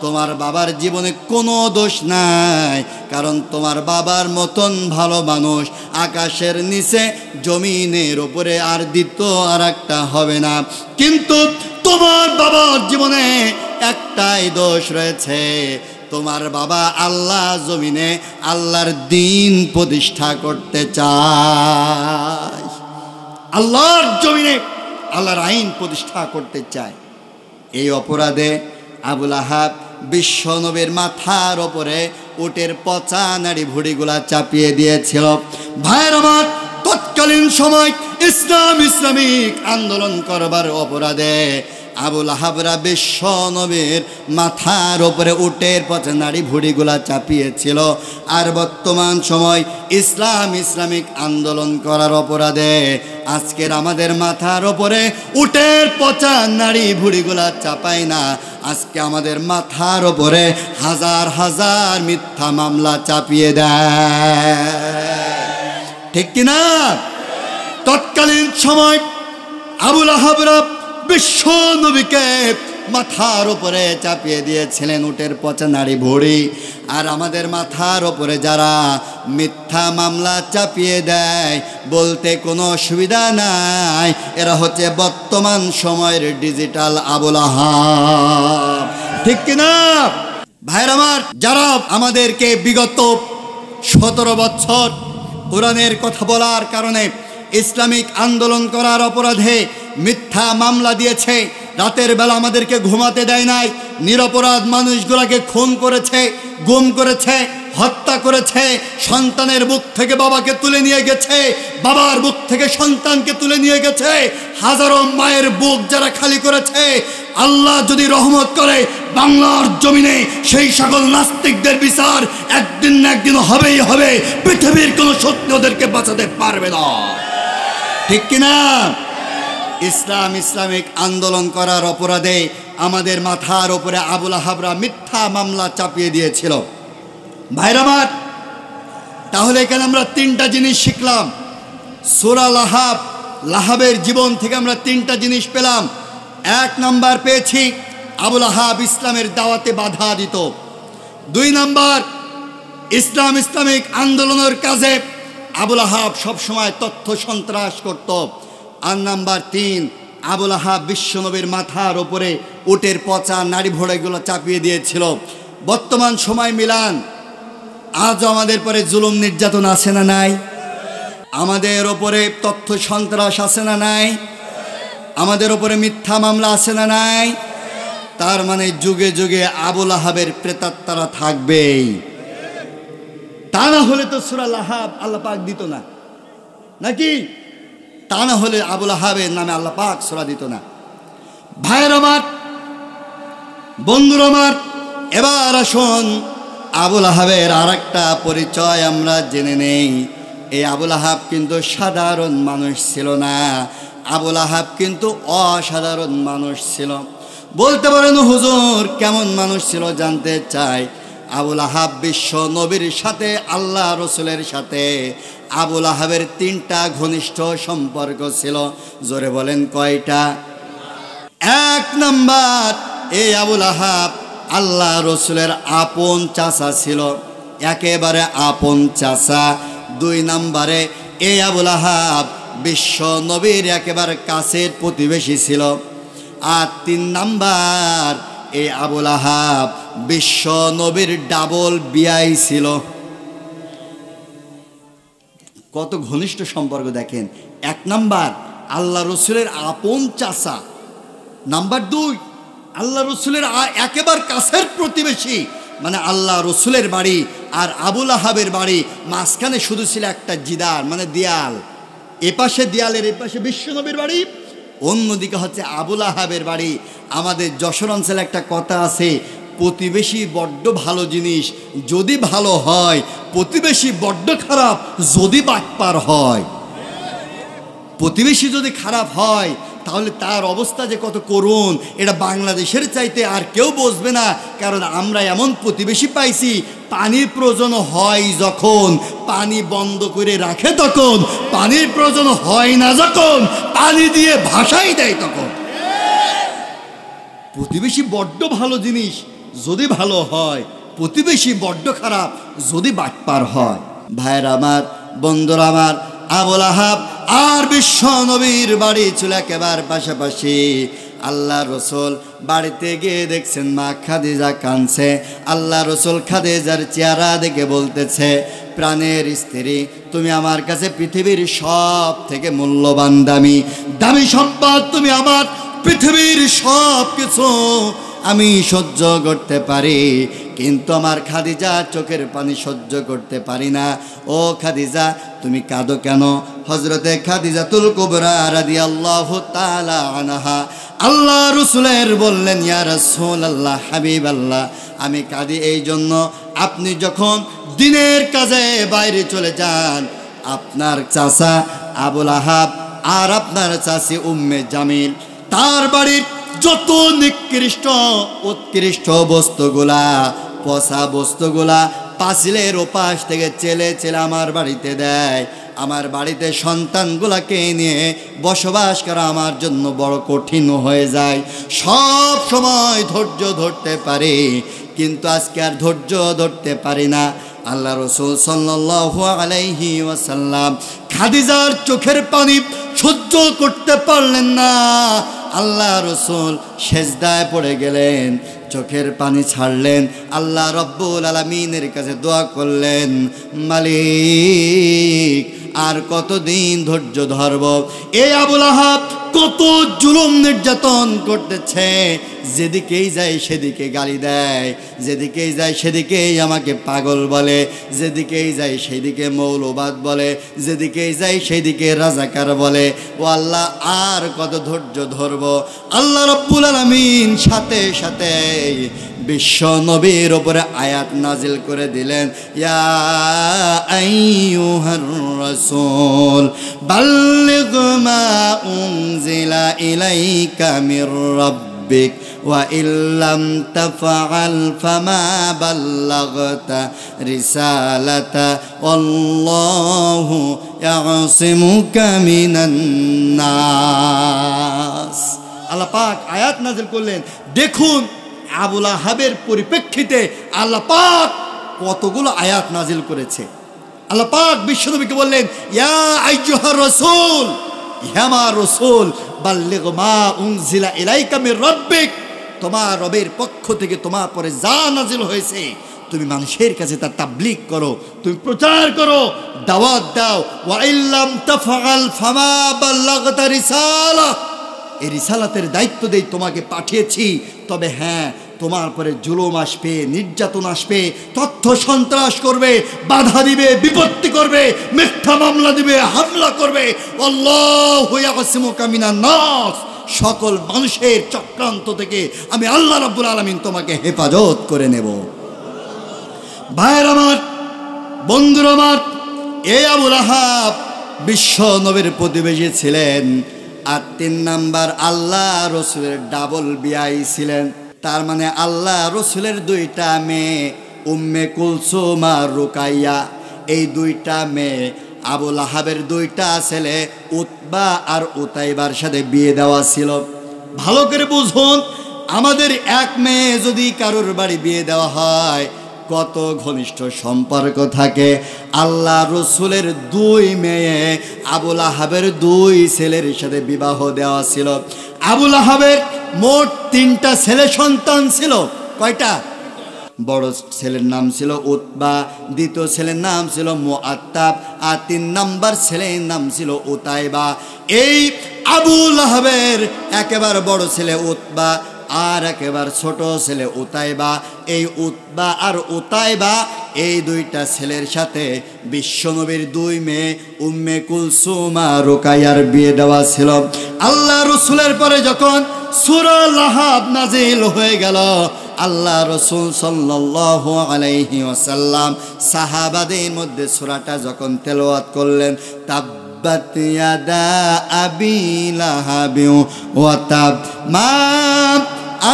তোমার বাবার জীবনে কোনো দোষ নাই, কারণ তোমার বাবার মতন ভালো মানুষ আকাশের নিচে জমিনের উপরে আর দ্বিতীয় আর একটা হবে না। কিন্তু তোমার বাবার জীবনে একটাই দোষ রয়েছে, তোমার বাবা আল্লাহ জমিনে আল্লাহর দ্বীন প্রতিষ্ঠা করতে চায়, আল্লাহর জমিনে আল্লাহর আইন প্রতিষ্ঠা করতে চায়। এই অপরাধে আবু লাহাব বিশ্ব নবীর মাথার ওপরে উটের পচা নাড়ি ভুড়িগুলা চাপিয়ে দিয়েছিল। ভাইয়ের আমার, তৎকালীন সময় ইসলামিক আন্দোলন করবার অপরাধে আবু লাহাবরা বিশ্ব নবীর মাথার ওপরে উটের পচা নাড়ি ভুড়িগুলা চাপিয়েছিল। আর বর্তমান সময় ইসলামিক আন্দোলন করার অপরাধে আজকের আমাদের মাথার ওপরে উটের পচা নাড়ি ভুড়িগুলা চাপাই না, আজকে আমাদের মাথার ওপরে হাজার হাজার মিথ্যা মামলা চাপিয়ে দেয়, ঠিক কিনা? তৎকালীন সময় আবু লাহাবরা বিশ্ব নবীকে মাথার উপরে চাপিয়ে দিয়েছিলেন উটের পচা নাড়ি ভুড়ি। আর আমাদের মাথার ওপরে যারা মিথ্যা মামলা চাপিয়ে দেয়, বলতে কোনো অসুবিধা নাই, এরা হচ্ছে বর্তমান সময়ের ডিজিটাল আবু লাহাব, ঠিক কিনা? ভাইরা আমার, যারা আমাদেরকে বিগত 17 বছর কোরআনের কথা বলার কারণে, ইসলামিক আন্দোলন করার অপরাধে মিথ্যা মামলা দিয়েছে, রাতের বেলা আমাদেরকে ঘুমাতে দেয় নাই, নিরপরাধ মানুষগুলোকে খুন করেছে, গুম করেছে, হত্যা করেছে, সন্তানের বুক থেকে বাবাকে তুলে নিয়ে গেছে, বাবার বুক থেকে সন্তানকে তুলে নিয়ে গেছে, হাজারো মায়ের বুক যারা খালি করেছে, আল্লাহ যদি রহমত করে বাংলার জমিনে সেই সকল নাস্তিকদের বিচার একদিন না একদিন হবেই হবে। পৃথিবীর কোনো শক্তি ওদেরকে বাঁচাতে পারবে না, ঠিক কিনা? ইসলামিক আন্দোলন করার অপরাধে আমাদের মাথার ওপরে আবু লাহাবরা মিথ্যা মামলা চাপিয়ে দিয়েছিল। ভাইরা আমার, তাহলে এখানে আমরা 3টা জিনিস শিখলাম। সূরা লাহাব, লাহাবের জীবন থেকে আমরা 3টা জিনিস পেলাম। 1 নাম্বার পেয়েছি, আবু লাহাব ইসলামের দাওয়াতে বাধা দিত। 2 নাম্বার, ইসলামিক আন্দোলনের কাজে আবু লাহাব সবসময় তথ্য সন্ত্রাস করত। আর নাম্বার 3, আবু লাহাব বিশ্বনবীর মাথার ওপরে উটের পচা নাড়ি ভোড়াগুলো চাপিয়ে দিয়েছিল। বর্তমান সময় মিলান, আজও আমাদের পরে জুলুম নির্যাতন আছে না নাই? আমাদের ওপরে তথ্য সন্ত্রাস আছে না নাই? আমাদের ওপরে মিথ্যা মামলা আছে না নাই? তার মানে যুগে যুগে আবু লাহাবের প্রেতাত্মারা থাকবেই। তা না হলে তো সূরা লাহাব আল্লাহ পাক দিত না, নাকি? তা না হলে আবু লাহাবের নামে আল্লাহ পাক সূরা দিত না। ভাইয়ের আমার, বন্ধুর আমার, এবার আসুন আবু লাহাবের আরেকটা পরিচয় আমরা জেনে নেই। এই আবু লাহাব কিন্তু সাধারণ মানুষ ছিল না, আবু লাহাব কিন্তু অসাধারণ মানুষ ছিল। বলতে পারেন হুজুর কেমন মানুষ ছিল জানতে চাই? আবু লাহাব বিশ্ব নবীর সাথে, আল্লাহ রসুলের সাথে আবু লাহাবের 3টা ঘনিষ্ঠ সম্পর্ক ছিল। জোরে বলেন কয়টা? 1 নাম্বার, এই আবু লাহাব আল্লাহ রসুলের আপন চাচা ছিল, একেবারে আপন চাচা। 2 নাম্বারে, এই আবু লাহাব বিশ্ব নবীর একেবারে কাছের প্রতিবেশী ছিল। আর 3 নাম্বার, এই আবু লাহাব বিশ্ব নবীর ডাবল বিয়াই ছিল। কত ঘনিষ্ঠ সম্পর্ক দেখেন। 1 নাম্বার, আল্লাহ রসুলের আপন চাচা। নাম্বার 2, আল্লাহ রসুলের একেবারে কাছের প্রতিবেশী। মানে আল্লাহ রসুলের বাড়ি আর আবু লাহাবের বাড়ি মাঝখানে শুধু ছিল একটা জিদার, মানে দেয়াল। এপাশে দেয়ালের এপাশে বিশ্বনবীর বাড়ি, অন্যদিকে হচ্ছে আবু লাহাবের বাড়ি। আমাদের যশোর অঞ্চলে একটা কথা আছে, প্রতিবেশী বড্ড ভালো জিনিস যদি ভালো হয়, প্রতিবেশী বড্ড খারাপ যদি বাটপার হয়। প্রতিবেশী যদি খারাপ হয় তাহলে তার অবস্থা যে কত করুণ, এটা বাংলাদেশের চাইতে আর কেউ বুঝবে না। কারণ আমরা এমন প্রতিবেশী পাইছি, পানির প্রয়োজন হয় যখন পানি বন্ধ করে রাখে, তখন পানির প্রয়োজন হয় না যখন পানি দিয়ে ভাসাই দেয় তখন। প্রতিবেশী বড্ড ভালো জিনিস যদি ভালো হয়, প্রতিবেশী বড্ড খারাপ যদি বাটপার হয়। ভাইয়ের আমার, বন্ধুরা আমার, আবু লাহাব আর বিশ্ব নবীর বাড়ি ছিল একেবারে পাশাপাশি। আল্লাহ রসুল বাড়িতে গিয়ে দেখছেন মা খাদিজা কাঁদছে। আল্লাহ রসুল খাদিজার চেহারা দেখে বলতেছে, প্রাণের স্ত্রী, তুমি আমার কাছে পৃথিবীর সব থেকে মূল্যবান দামি সম্পদ, তুমি আমার পৃথিবীর সব কিছু আমি সহ্য করতে পারি, কিন্তু আমার খাদিজা চোখের পানি সহ্য করতে পারি না। ও খাদিজা, তুমি কাঁদো কেন? হযরতে খাদিজাতুল কুবরা রাদিয়াল্লাহু তাআলা আনহা আল্লাহ রাসূলের বললেন, ইয়া রাসূলুল্লাহ, হাবিবাল্লাহ, আমি কাঁদি এই জন্য, আপনি যখন দিনের কাজে বাইরে চলে যান, আপনার চাচা আবু লাহাব আর আপনার চাচি উম্মে জামিল, তার বাড়ির যত নিকৃষ্ট উৎকৃষ্ট বস্তুগুলা, পচা বস্তুগুলা পাঁচিলের ওপাশ থেকে চেলে চেলে আমার বাড়িতে দেয়। আমার বাড়িতে সন্তানগুলাকে নিয়ে বসবাস করা আমার জন্য বড় কঠিন হয়ে যায়। সব সময় ধৈর্য ধরতে পারি, কিন্তু আজকে আর ধৈর্য ধরতে পারি না। আল্লাহ রসুল সাল্লাল্লাহু আলাইহি ওয়াসাল্লাম খাদিজার চোখের পানি সহ্য করতে পারলেন না। আল্লাহ রসুল সেজদায় পড়ে গেলেন, চোখের পানি ছাড়লেন, আল্লাহ রব্বুল আলামিনের কাছে দোয়া করলেন, মালিক আর কতদিন ধৈর্য ধরব? এই আবুল আহাব কত জুলুম নির্যাতন করতেছে, যেদিকেই যায় সেদিকে গালি দেয়, যেদিকেই যায় সেদিকেই আমাকে পাগল বলে, যেদিকেই যায় সেদিকে মৌলবাদ বলে, যেদিকেই যায় সেদিকে রাজাকার বলে। ও আল্লাহ আর কত ধৈর্য ধরব? আল্লাহ রব্বুল আলামিন সাথে সাথে বিশ্ব নবীর উপরে আয়াত নাজিল করে দিলেন, ইয়া আইয়ুহার রাসূল বাল্লিগ মা উনজিলা ইলাইকা মির রাব্বিক ওয়া ইল্লাম তাফআল ফামা বাল্লাগতা রিসালাতা আল্লাহু ইয়াসিমুকা মিনান নাস। আল্লাহ পাক আয়াত নাজিল করলেন। দেখুন আবুল আহাবের পরিপ্রেক্ষিতে আল্লাহ পাক কতগুলো আয়াত নাজিল করেছে। আল্লাহ পাক বিশ্বনবীকে বললেন, ইয়া আইয়ুহার রাসূল, হে আমার রাসূল, বাল্লিগ মা উনজিলা ইলাইকা মির রাব্বিক, তোমার রবের পক্ষ থেকে তোমার পরে যা নাজিল হয়েছে তুমি মানুষের কাছে তার তাবলীগ করো, তুমি প্রচার করো, দাওয়াত দাও। ওয়া ইল্লাম তাফআল ফামা বাল্লাগতা রিসালা, এই রিসালাতের দায়িত্ব দেই তোমাকে পাঠিয়েছি, তবে হ্যাঁ তোমার পরে জুলুম আসবে, নির্যাতন আসবে, তথ্য সন্ত্রাস করবে, বাধা দিবে, বিপত্তি করবে, মিথ্যা মামলা দিবে, হামলা করবে। আল্লাহু ইয়াসিমুকা মিনান নাস, সকল মানুষের চক্রান্ত থেকে আমি আল্লাহ রাব্বুল আলামিন তোমাকে হেফাজত করে নেব। ভাইয়ের আমার, বন্ধুরা আমার, এই আবুল আহাব বিশ্ব নবীর প্রতিবেশী ছিলেন, আর 3 নাম্বার আল্লাহ রসুলের ডাবল বিয়াই ছিলেন। তার মানে আল্লাহ রসুলের 2টা মেয়ে উম্মে কুলসুম আর রুকাইয়া, এই 2টা মেয়ে আবুল আহাবের 2টা ছেলে উতবা আর উতাইবার সাথে বিয়ে দেওয়া ছিল। ভালো করে বুঝুন, আমাদের এক মেয়ে যদি কারোর বাড়ি বিয়ে দেওয়া হয় কত ঘনিষ্ঠ সম্পর্ক থাকে। আল্লাহ রসুলের 2 মেয়ে আবুল আহাবের 2 ছেলের সাথে বিবাহ দেওয়া ছিল। আবুল আহাবের মোট 3টা ছেলে সন্তান ছিল। কয়টা? বড় ছেলের নাম ছিল উতবা, দ্বিতীয় ছেলের নাম ছিল মুআত্তাব, আর 3 নাম্বার ছেলের নাম ছিল উতাইবা। এই আবুল আহাবের একেবারে বড় ছেলে উতবা আর একেবারে ছোট ছেলে উতাইবা। এই উতবা আর উতাইবা এই 2টা ছেলের সাথে বিশ্বনবীর 2 মেয়ে উম্মে কুলসুম আর রুকাইয়ার বিয়ে দেওয়া ছিল। আল্লাহ রসুলের পরে যখন সূরা লাহাব নাজিল হয়ে গেল, আল্লাহ রসুল সাল্লাল্লাহু আলাইহি ওয়াসাল্লাম সাহাবাদের মধ্যে সূরাটা যখন তেলাওয়াত করলেন, তাব্বাত ইয়াদা আবি লাহাবি ওয়া তাব মা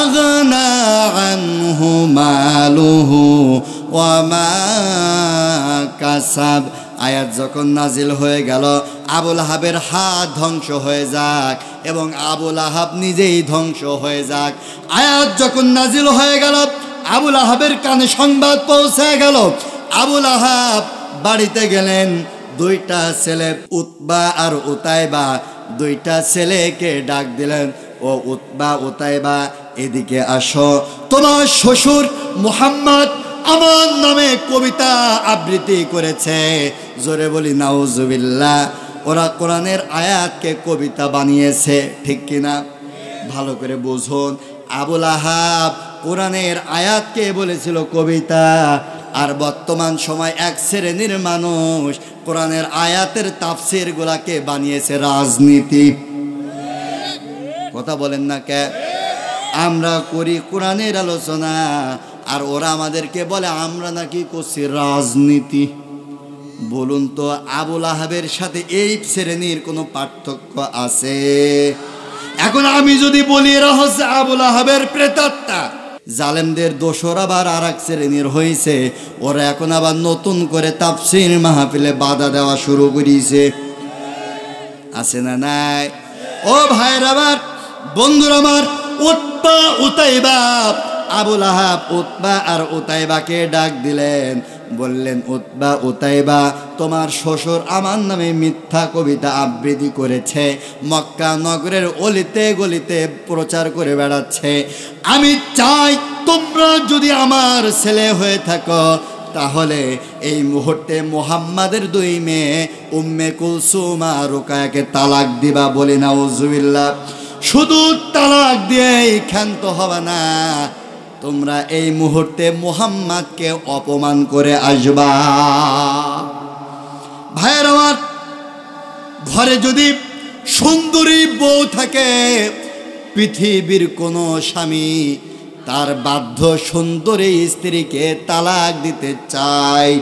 আগনা আনহু মালুহু ওয়া মা কাসাব, আয়াত যখন নাজিল হয়ে গেল, আবুল আহাবের হাত ধ্বংস হয়ে যাক এবং আবুল আহাব নিজেই ধ্বংস হয়ে যাক। আয়াত যখন নাজিল হয়ে গেল, আবুল আহাবের কানে সংবাদ পৌঁছে গেল। আবুল আহাব বাড়িতে গেলেন, 2টা ছেলে উতবা আর উতাইবা, 2টা ছেলেকে ডাক দিলেন, ও উতবা উতাইবা এদিকে আসো, তোমার শ্বশুর মুহাম্মদ আমার নামে কবিতা আবৃত্তি করেছে। জোরে বলি নাউজুবিল্লাহ। ওরা কোরআনের আয়াতকে কবিতা বানিয়েছে, ঠিক কিনা? ভালো করে বুঝুন, আবুল আহাব কোরআনের আয়াতকে বলেছিল কবিতা, আর বর্তমান সময় এক শ্রেণীর মানুষ কোরআনের আয়াতের তাফসির গুলাকে বানিয়েছে রাজনীতি। কথা বলেন না কে? আমরা করি কোরআনের আলোচনা, আর ওরা আমাদেরকে বলে আমরা নাকি করছি রাজনীতি। বলুন তো আবুল আহাবের সাথে এই শ্রেণীর কোনো পার্থক্য আছে? এখন আমি যদি বলি এরা হচ্ছে আবুল আহাবের প্রেতাত্মা, জালেমদের দোসর আবার আর এক শ্রেণীর হয়েছে, ওরা এখন আবার নতুন করে তাফসীর মাহফিলে বাধা দেওয়া শুরু করেছে। আছে না নাই? ও ভাইরা আমার, বন্ধুরা আমার, উতবা উতাইবা, আবুল আহাব উতবা আর উতাইবাকে ডাক দিলেন, বললেন উতবা উতাইবা, তোমার শ্বশুর আমার নামে মিথ্যা কবিতা আবৃত্তি করেছে, মক্কা নগরের অলিতে গলিতে প্রচার করে বেড়াচ্ছে। আমি চাই তোমরা যদি আমার ছেলে হয়ে থাকো তাহলে এই মুহূর্তে মুহাম্মাদের দুই মেয়ে উম্মে কুলসুম আর রুকায়াকে তালাক দিবা। বলি নাউজুবিল্লাহ। শুধু তালাক দিয়েই ক্ষান্ত হবে না, তোমরা এই মুহূর্তে মুহাম্মাদকে অপমান করে আসবা। ভাইয়ের আমার, ঘরে যদি সুন্দরী বউ থাকে, পৃথিবীর কোনো স্বামী তার বাধ্য সুন্দরী স্ত্রীকে তালাক দিতে চায়।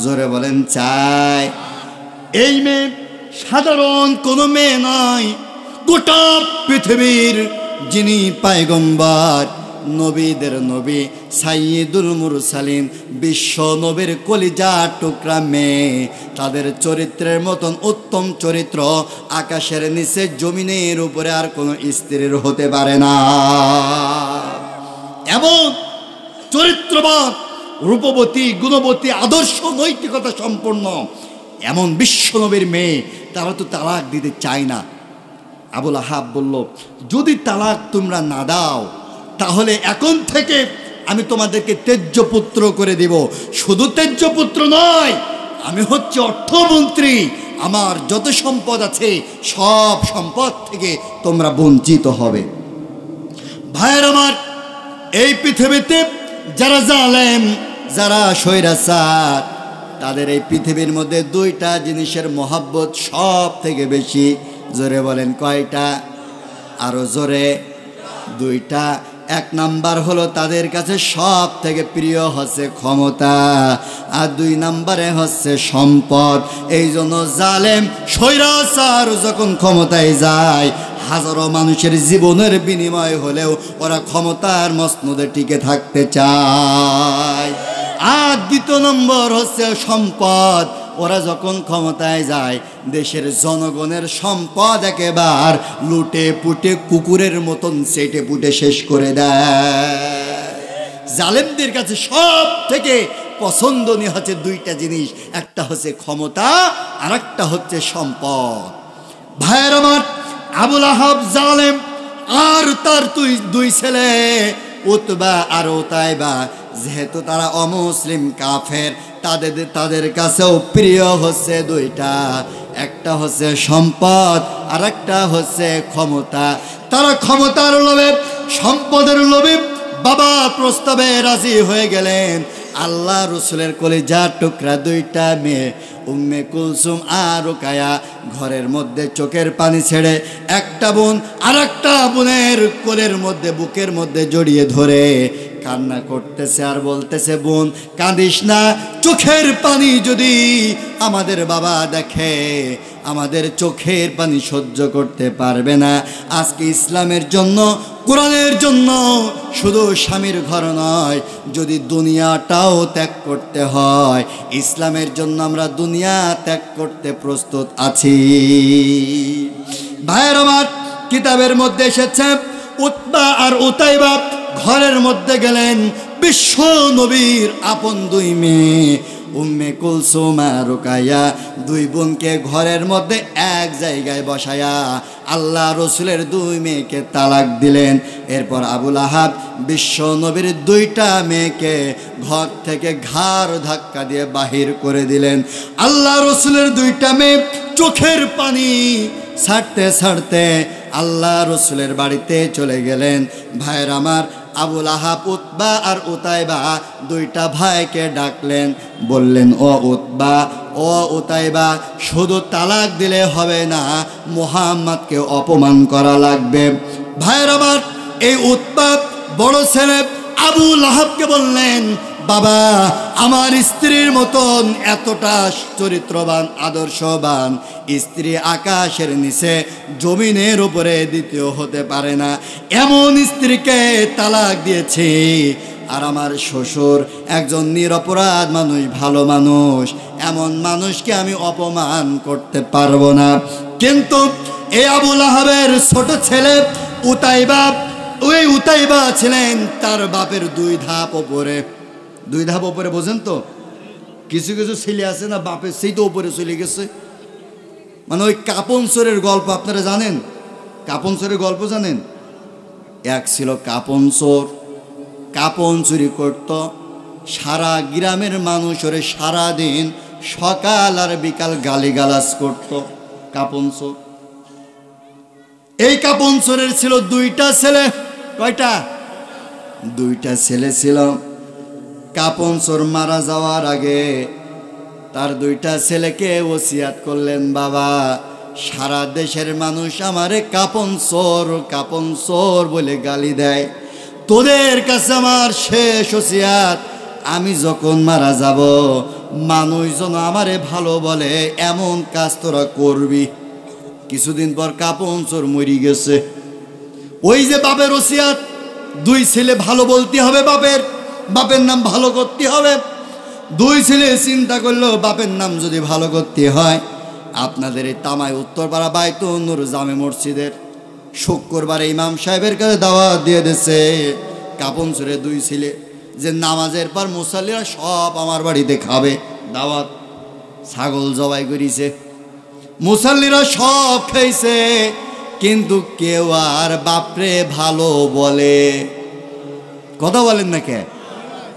জোরে বলেন চায়? এই মেয়ে সাধারণ কোনো মেয়ে নয়, গোটা পৃথিবীর যিনি পয়গম্বর, নবীদের নবী, সাইয়্যিদুল মুরসালিন, বিশ্ব নবীর কলিজার টুকরা মেয়ে, তাদের চরিত্রের মতন উত্তম চরিত্র আকাশের নিচে জমিনের উপরে আর কোনো স্ত্রীর হতে পারে না। এমন চরিত্রবান, রূপবতী, গুণবতী, আদর্শ নৈতিকতা সম্পন্ন এমন বিশ্ব নবীর মেয়ে, তারা তো তালাক দিতে চায় না। আবুল আহাব বলল, যদি তালাক তোমরা না দাও তাহলে এখন থেকে আমি তোমাদেরকে তেজ্য পুত্র করে দিব। শুধু তেজ্য পুত্র নয়, আমি হচ্ছে অর্থমন্ত্রী, আমার যত সম্পদ আছে সব সম্পদ থেকে তোমরা বঞ্চিত হবে। ভাইয়ের আমার, এই পৃথিবীতে যারা জালেম, যারা স্বৈরাচার, তাদের এই পৃথিবীর মধ্যে দুইটা জিনিসের মহব্বত সব থেকে বেশি। জোরে বলেন কয়টা? আরো জোরে। দুইটা। এক নাম্বার হলো তাদের কাছে সব থেকে প্রিয় হচ্ছে ক্ষমতা, আর দুই নাম্বারে হচ্ছে সম্পদ। এই জন্য জালেম স্বৈরাচার যখন ক্ষমতায় যায়, হাজারো মানুষের জীবনের বিনিময় হলেও ওরা ক্ষমতার মসনদে টিকে থাকতে চায়। আর দ্বিতীয় নম্বর হচ্ছে সম্পদ। ওরা যখন ক্ষমতায় যায়, দেশের জনগণের সম্পদ একেবারে লুটে পুটে কুকুরের মতন চেটে পুটে শেষ করে দেয়। জালেমদের কাছে সব থেকে পছন্দনীয় হচ্ছে দুইটা জিনিস, একটা হচ্ছে ক্ষমতা আর একটা হচ্ছে সম্পদ। ভাইয়ের আমার, আবুল আহাব জালেম আর তার দুই ছেলে উতবা আর উতাইবা, যেহেতু তারা অমুসলিম কাফের, তাদের কাছেও প্রিয় হচ্ছে দুইটা, একটা হচ্ছে সম্পদ আর একটা হচ্ছে ক্ষমতা। তারা ক্ষমতার লোভে, সম্পদের লোভে বাবা প্রস্তাবে রাজি হয়ে গেলেন। আল্লাহ রসুলের কলিজার টুকরা দুইটা মেয়ে উম্মে কুলসুম আর রুকায়া ঘরের মধ্যে চোখের পানি ছেড়ে একটা বোন আর একটা বোনের কোলের মধ্যে, বুকের মধ্যে জড়িয়ে ধরে কান্না করতেছে আর বলতেছে, বোন কাঁদিস না, চোখের পানি যদি আমাদের বাবা দেখে, আমাদের চোখের পানি সহ্য করতে পারবে না। আজকে ইসলামের জন্য, কোরআনের জন্য শুধু স্বামীর ঘর নয়, যদি দুনিয়াটাও ত্যাগ করতে হয়, ইসলামের জন্য আমরা দুনিয়া ত্যাগ করতে প্রস্তুত আছি। ভাইয়ের আমার, কিতাবের মধ্যে এসেছে উতবা আর উতাইবা ঘরের মধ্যে গেলেন, বিশ্ব নবীর আপন দুই মেয়ে উম্মে কুলসুম আর রুকায়া দুই বোনকে ঘরের মধ্যে এক জায়গায় বসায়া আল্লাহ রসুলের দুই মেয়েকে তালাক দিলেন। এরপর আবুল আহাব বিশ্ব নবীর দুইটা মেয়েকে ঘর থেকে ঘাড় ধাক্কা দিয়ে বাহির করে দিলেন। আল্লাহ রসুলের দুইটা মেয়ে চোখের পানি ছাড়তে ছাড়তে আল্লাহ রসুলের বাড়িতে চলে গেলেন। ভাইয়ের আমার, আবুল আহাব উতবা আর উতাইবা দুইটা ভাইকে ডাকলেন, বললেন, ও উতবা, ও উতাইবা, শুধু তালাক দিলে হবে না, মুহাম্মদকে অপমান করা লাগবে। ভাইয়ের আমার, এই উতবা বড় ছেলে আবুল আহাবকে বললেন, বাবা আমার স্ত্রীর মতন এতটা চরিত্রবান আদর্শবান স্ত্রী আকাশের নিচে জমিনের উপরে দ্বিতীয় হতে পারে না, এমন স্ত্রীকে তালাক দিয়েছি। আর আমার শ্বশুর একজন নিরপরাধ মানুষ, ভালো মানুষ, এমন মানুষকে আমি অপমান করতে পারবো না। কিন্তু এই আবু লাহাবের ছোট ছেলে উতাইবা, ওই উতাইবা ছিলেন তার বাপের 2 ধাপ ওপরে। 2 ধাপ ওপরে বোঝেন তো? কিছু কিছু ছেলে আছে না বাপের সেই তো ওপরে চলে গেছে। মানে ওই কাপন চোরের গল্প আপনারা জানেন? কাপন চোরের গল্প জানেন? এক ছিল কাপন চোর, কাপন চুরি করত, সারা গ্রামের মানুষ ওরে সারাদিন সকাল আর বিকাল গালিগালাজ করত। কাপন চোর। এই কাপন চোরের ছিল 2টা ছেলে। কয়টা? 2টা ছেলে ছিল। কাপন চোর মারা যাওয়ার আগে তার 2টা ছেলেকে ওসিয়াত করলেন, বাবা সারা দেশের মানুষ আমারে কাপন চোর বলে গালি দেয়, তোদের কাছে আমার শেষ ওসিয়াত, আমি যখন মারা যাব মানুষজন আমারে ভালো বলে এমন কাজ তোরা করবি। কিছুদিন পর কাপন চোর মরি গেছে। ওই যে বাপের ওসিয়াত, 2 ছেলে ভালো বলতে হবে, বাপের নাম ভালো করতে হবে। 2 ছেলে চিন্তা করলো বাপের নাম যদি ভালো করতে হয়, আপনাদের এই তামাই উত্তরপাড়া বাইতুন নূর জামে মসজিদের শুক্রবারে ইমাম সাহেবের কাছে দাওয়াত দিয়ে দিয়েছে কাপন চোরের 2 ছেলে, যে নামাজের পর মুসাল্লিরা সব আমার বাড়িতে খাবে। দাওয়াত, ছাগল জবাই করেছে, মুসাল্লিরা সব খাইছে, কিন্তু কেউ আর বাপরে ভালো বলে, কথা বলেন না কে?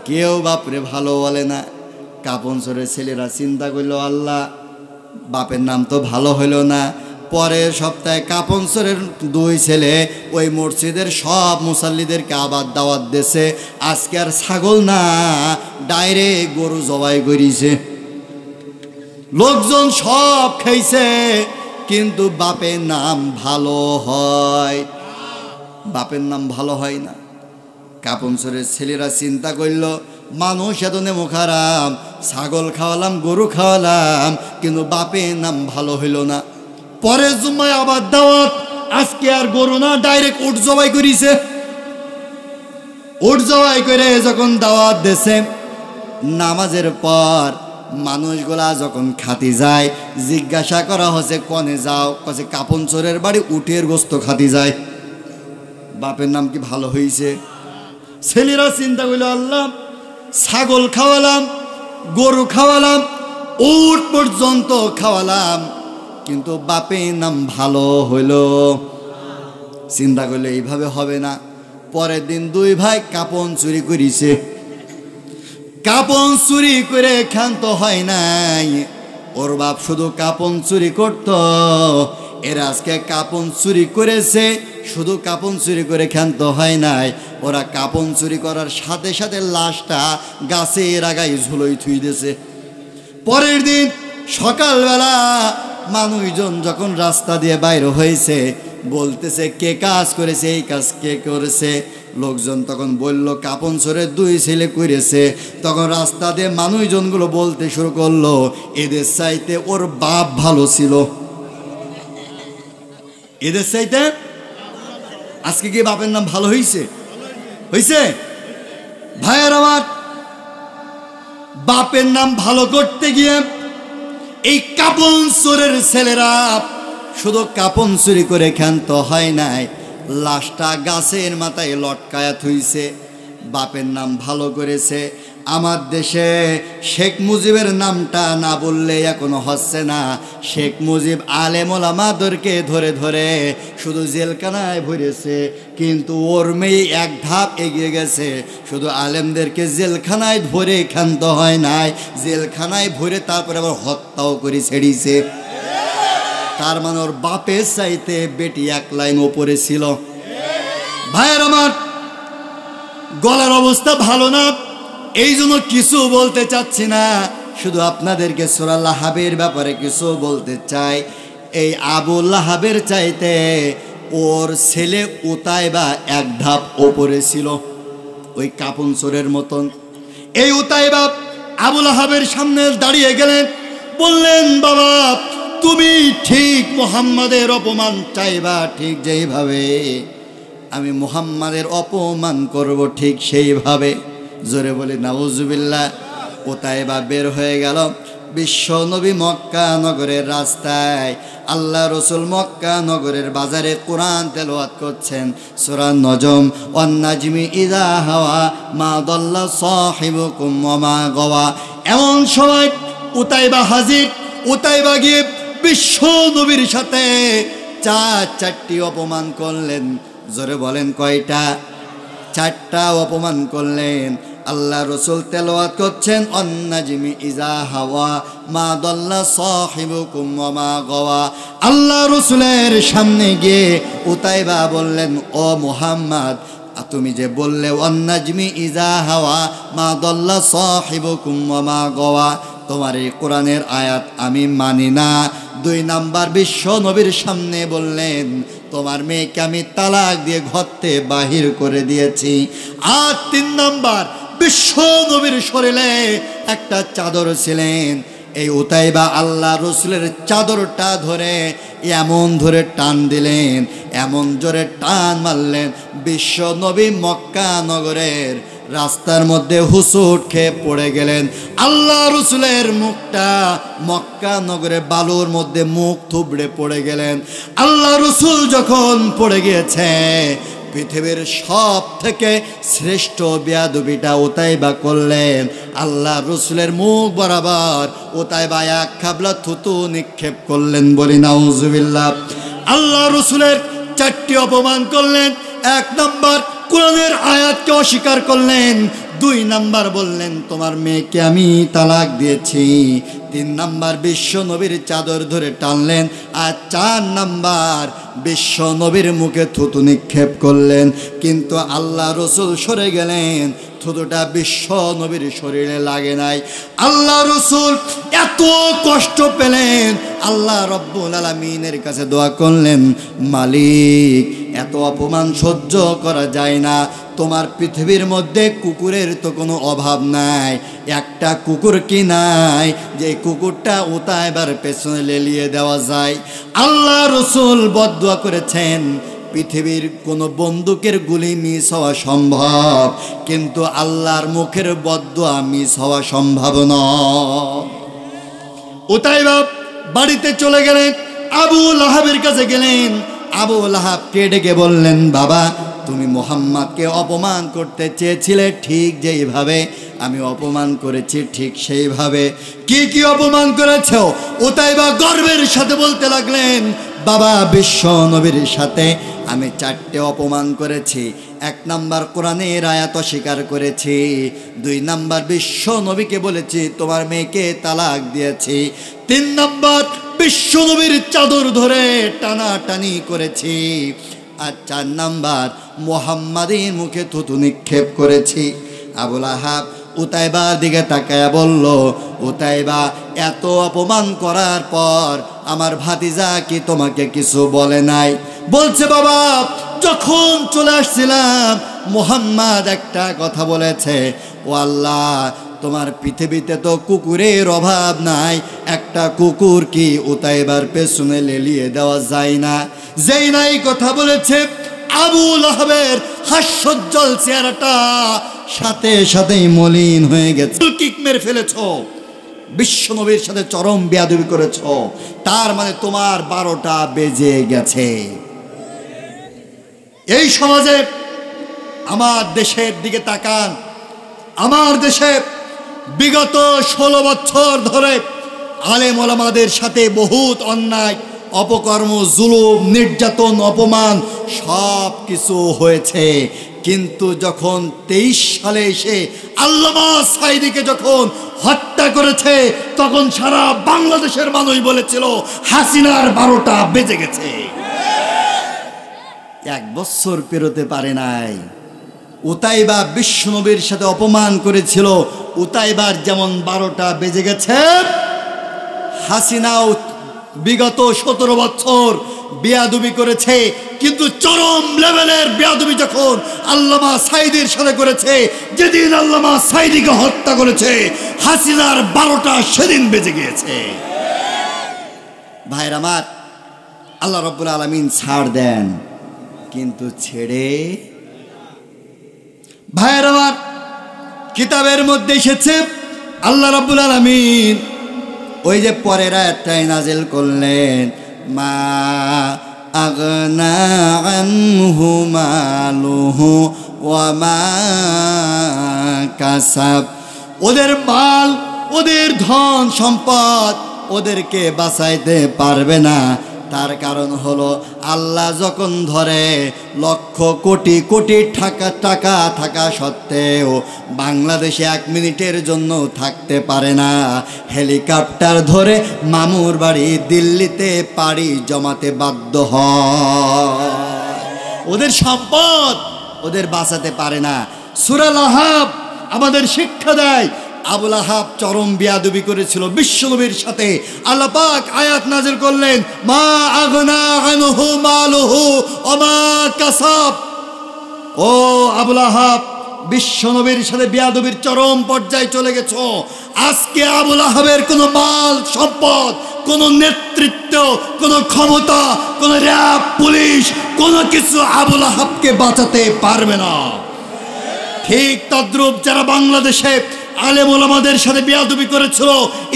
কেউ বাপরে ভালো বলে না। কাপন চোরের ছেলেরা চিন্তা করলো, আল্লাহ বাপের নাম তো ভালো হইল না। পরের সপ্তাহে কাপন চোরের 2 ছেলে ওই মসজিদের সব মুসাল্লিদেরকে আবার দাওয়াত দিয়েছে, আজকে আর ছাগল না ডাইরেক্ট গরু জবাই করিছে। লোকজন সব খাইছে, কিন্তু বাপের নাম ভালো হয়, বাপের নাম ভালো হয় না। কাপন চোরের ছেলেরা চিন্তা করল, মানুষ এত নেমো খারাপ, ছাগল খাওয়ালাম, গরু খাওয়ালাম, কিন্তু বাপের নাম ভালো হইল না। পরের জুম্মায় আবার দাওয়াত, আজকে আর গরু না ডাইরেক্ট উট জবাই করিছে। উট জবাই করে যখন দাওয়াত দেছে, নামাজের পর মানুষগুলা যখন খাতি যায়, জিজ্ঞাসা করা হচ্ছে কনে যাও, কাছে কাপন চোরের বাড়ি, উটের গোস্ত খাতি যায়। বাপের নাম কি ভালো হয়েছে? ছেলেরা চিন্তা করল, আল্লাহ ছাগল খাওয়ালাম, গরু খাওয়ালাম, উট পর্যন্ত খাওয়ালাম, কিন্তু বাপের নাম ভালো হইল। চিন্তা করলে এইভাবে হবে না। পরের দিন 2 ভাই কাপন চুরি করিছে। কাপন চুরি করে ক্ষান্ত হয় নাই, ওর বাপ শুধু কাপন চুরি করত, এরা আজকে কাপন চুরি করেছে, শুধু কাপন চুরি করে ক্ষান্ত হয় নাই, ওরা কাপন চুরি করার সাথে সাথে লাশটা গাছের আগায় ঝুলোই থুই দিয়েছে। পরের দিন সকালবেলা মানুষজন যখন রাস্তা দিয়ে বাইরে হয়েছে, বলতেছে কে কাজ করেছে, এই কাজ কে করেছে। লোকজন তখন বলল কাপন চোরের 2 ছেলে করেছে। তখন রাস্তা দিয়ে মানুষজনগুলো বলতে শুরু করলো, এদের চাইতে ওর বাপ ভালো ছিল, এদের চাইতে। আজকে কি বাপের নাম ভালো হয়েছে? হয়েছে? ভাইয়ের আমার, বাপের নাম ভালো করতে গিয়ে এই কাপন চোরের ছেলেরা শুধু কাপন চুরি করে ক্ষান্ত হয় নাই, লাশটা গাছের মাথায় লটকায়া থুইছে। বাপের নাম ভালো করেছে। আমার দেশে শেখ মুজিবের নামটা না বললে এখনো হচ্ছে না। শেখ মুজিব আলেম ওলামাদেরকে ধরে ধরে শুধু জেলখানায় ভরেছে, কিন্তু ওর মেয়ে 1 ধাপ এগিয়ে গেছে, শুধু আলেমদেরকে জেলখানায় ধরে ক্ষান্ত হয় নাই, জেলখানায় ভরে তারপরে আবার হত্যাও করে ছেড়িছে। তার মানে ওর বাপের চাইতে বেটি 1 লাইন ওপরে ছিল। ভাইয়ের আমার, গলার অবস্থা ভালো না, এই জন্য কিছু বলতে চাচ্ছি না, শুধু আপনাদেরকে সূরা লাহাবের ব্যাপারে কিছু বলতে চাই। এই আবু লাহাবের চাইতে ওর ছেলে উতাইবা 1 ধাপ ওপরে ছিল, ওই কাপন চোরের মতন। এই উতাইবা আবু লাহাবের সামনে দাঁড়িয়ে গেলেন, বললেন, বাবা তুমি ঠিক মুহাম্মাদের অপমান চাইবা, ঠিক যেইভাবে আমি মুহাম্মাদের অপমান করব ঠিক সেইভাবে। জোরে বলি নাউজুবিল্লাহ। উতাইবা বের হয়ে গেল। বিশ্ব নবী মক্কা নগরের রাস্তায়, আল্লাহ রসুল মক্কা নগরের বাজারে কোরআন তেলাওয়াত করছেন, সূরা নজম, ওয়ান নাজমি ইযা হাওয়া মা দাল্লা সাহিবুকুম ওয়া মা গাওয়া। এমন সময় উতাইবা হাজির। উতাইবা গিয়ে বিশ্ব নবীর সাথে চারটি অপমান করলেন। জোরে বলেন কয়টা? চারটা অপমান করলেন। আল্লাহ রসুল তেলাওয়াত করছেন, ওয়ান নাজমি ইযা হাওয়া মা দাল্লা সাহিবুকুম ওয়া মা গাওয়া। আল্লাহ রসুলের সামনে গিয়ে উতাইবা বললেন, ও মুহাম্মদ, তুমি যে বললে ওয়ান নাজমি ইযা হাওয়া মা দাল্লা সাহিবুকুম ওয়া মা গাওয়া, তোমার এই কোরআনের আয়াত আমি মানি না। 2 নাম্বার বিশ্ব নবীর সামনে বললেন, তোমার মেয়েকে আমি তালাক দিয়ে ঘরতে বাহির করে দিয়েছি। আর 3 নাম্বার, বিশ্ব নবীর শরীরে একটা চাদর ছিলেন। এই উতাইবা আল্লাহ রসুলের চাদরটা ধরে এমন ধরে টান দিলেন, এমন জোরে টান মারলেন, বিশ্ব নবী মক্কা নগরের রাস্তার মধ্যে হুসুট খেয়ে পড়ে গেলেন। আল্লাহ রসুলের মুখটা মক্কা নগরে বালুর মধ্যে মুখ থুবড়ে পড়ে গেলেন। আল্লাহ রসুল যখন পড়ে গিয়েছে, পৃথিবীর সব থেকে শ্রেষ্ঠ বেয়াদবিটা উতাইবা করলেন। আল্লাহ রসুলের মুখ বরাবর উতাইবা এক খাবলা থুতু নিক্ষেপ করলেন। বলি নাউজুবিল্লাহ। আল্লাহ রসুলের 4টি অপমান করলেন। 1 নাম্বার, কোরআনের আয়াতকে অস্বীকার করলেন। 2 নাম্বার বললেন, তোমার মেয়েকে আমি তালাক দিয়েছি। 3 নাম্বার, বিশ্ব নবীর চাদর ধরে টানলেন। আর 4 নাম্বার, বিশ্ব নবীর মুখে থুতু নিক্ষেপ করলেন। কিন্তু আল্লাহ রসুল সরে গেলেন, থুতুটা বিশ্ব নবীর শরীরে লাগে নাই। আল্লাহ রসুল এত কষ্ট পেলেন, আল্লাহ রব্বুল আলামিনের কাছে দোয়া করলেন, মালিক এত অপমান সহ্য করা যায় না। তোমার পৃথিবীর মধ্যে কুকুরের তো কোনো অভাব নাই, একটা কুকুর কি নাই যে কুকুরটা উতাইবার পেছনে লেলিয়ে দেওয়া যায়। আল্লাহ রসুল বদদুয়া করেছেন, পৃথিবীর কোনো বন্দুকের গুলি মিস হওয়া সম্ভব, কিন্তু আল্লাহর মুখের বদদুয়া মিস হওয়া সম্ভব নয়। উতাইবা বাড়িতে চলে গেলেন, আবু লাহাবের কাছে গেলেন। আবু লাহাবকে ডেকে বললেন, বাবা তুমি মুহাম্মদকে অপমান করতে চেয়েছিলে, ঠিক যেইভাবে আমি অপমান করেছি ঠিক সেইভাবে। কি কি অপমান করেছো? উতাইবা গর্বের সাথে বলতে লাগলেন, বাবা বিশ্ব নবীর সাথে আমি 4টে অপমান করেছি। 1 নাম্বার, কোরআনের আয়াত অস্বীকার করেছি। 2 নাম্বার, বিশ্ব নবীকে বলেছি তোমার মেয়েকে তালাক দিয়েছি। 3 নাম্বার, বিশ্ব নবীর চাদর ধরে টানাটানি করেছি। আর 4 নাম্বার, মুহাম্মাদের মুখে থুতু নিক্ষেপ করেছি। আবু লাহাব উতাইবার দিকে তাকায়া বলল, উতাইবা এত অপমান করার পর আমার ভাতিজা কি তোমাকে কিছু বলে নাই? বলছে, বাবা যখন চলে আসছিলাম মুহাম্মদ একটা কথা বলেছে, ও আল্লাহ তোমার পৃথিবীতে তো কুকুরের অভাব নাই, একটা কুকুর কি উতাইবার পেছনে লেলিয়ে দেওয়া যায় না? যেই নাই কথা বলেছে, আবু লাহাবের হাস্যোজ্জ্বল চেহারাটা সাথে সাথেই মলিন হয়ে গেছে। কিক মেরে ফেলেছ, বিশ্ব নবীর সাথে চরম বেয়াদবি করেছ, তার মানে তোমার 12টা বেজে গেছে। এই সমাজে আমার দেশের দিকে তাকান। আমার দেশে বিগত 16 বছর ধরে আলেম ওলামাদের সাথে বহুত অন্যায়, অপকর্ম, জুলুম, নির্যাতন, অপমান সব কিছু হয়েছে। কিন্তু যখন 23 সালে এসে আল্লামা সাঈদীকে যখন হত্যা করেছে, তখন সারা বাংলাদেশের মানুষ বলেছিল হাসিনার 12টা বেজে গেছে। 1 বছর পেরোতে পারে নাই। উতাইবা বিশ্ব নবীর সাথে অপমান করেছিল, উতাইবার যেমন 12টা বেজে গেছে, হাসিনাও বিগত 17 বছর বেয়াদবি করেছে, কিন্তু চরম লেভেলের বেয়াদবি যখন আল্লামা সাঈদীর সাথে করেছে, যেদিন আল্লামা সাঈদীকে হত্যা করেছে হাসিনার 12টা সেদিন বেজে গিয়েছে। ভাইরা আমার, আল্লাহ রাব্বুল আলামিন ছাড় দেন কিন্তু ছেড়ে। ভাইরা আমার, কিতাবের মধ্যে এসেছে আল্লাহ রাব্বুল আলামিন ওই যে পরের আয়াতটাই নাজিল করলেন, মা আগনা আনহু মালুহু ওয়া মা কাসাব। ওদের মাল, ওদের ধন সম্পদ ওদেরকে বাঁচাইতে পারবে না। তার কারণ হলো আল্লাহ যখন ধরে লক্ষ কোটি কোটি টাকা থাকা সত্ত্বেও বাংলাদেশে 1 মিনিটের জন্য থাকতে পারে না। হেলিকপ্টার ধরে মামুর বাড়ি দিল্লিতে পাড়ি জমাতে বাধ্য হয়। ওদের সম্পদ ওদের বাঁচাতে পারে না। সূরা লাহাব আমাদের শিক্ষা দেয়, আবু লাহাব চরম বেয়াদবি করেছিল বিশ্বনবীর সাথে। আল্লাহ পাক আয়াত নাযিল করলেন, মা আগনা আনহু মালুহু ওয়া মা কাসাব। ও আবু লাহাব, বিশ্বনবীর সাথে বেয়াদবির চরম পর্যায়ে চলে গেছো। আজকে আবু লাহাবের কোনো মাল সম্পদ, কোনো নেতৃত্ব, কোনো ক্ষমতা, কোনো র‍্যাব, পুলিশ, কোনো কিছু আবু লাহাবকে বাঁচাতে পারবে না। ঠিক তদ্রূপ যারা বাংলাদেশে আলেম ওলামাদের সাথে বেয়াদবি করেছিল,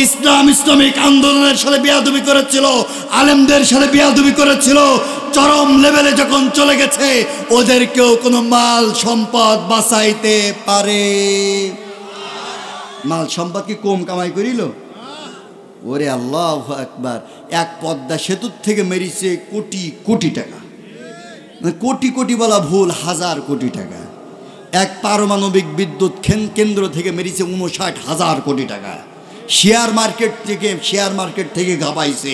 ইসলামিক আন্দোলনের সাথে বেয়াদবি করেছিল, আলেমদের সাথে বেয়াদবি করেছিল, চরম লেভেলে যখন চলে গেছে ওদেরকেও কোনো মাল সম্পদ বাঁচাইতে পারে। মাল সম্পদ কি কম কামাই করিল? ওরে আল্লাহু আকবার, এক পদ্মা সেতুর থেকে মেরিছে কোটি কোটি টাকা, কোটি কোটি বলা ভুল, 1000 কোটি টাকা। এক পারমাণবিক বিদ্যুৎ কেন্দ্র থেকে মেরেছে 59,000 কোটি টাকা। শেয়ার মার্কেট থেকে গাবাইছে।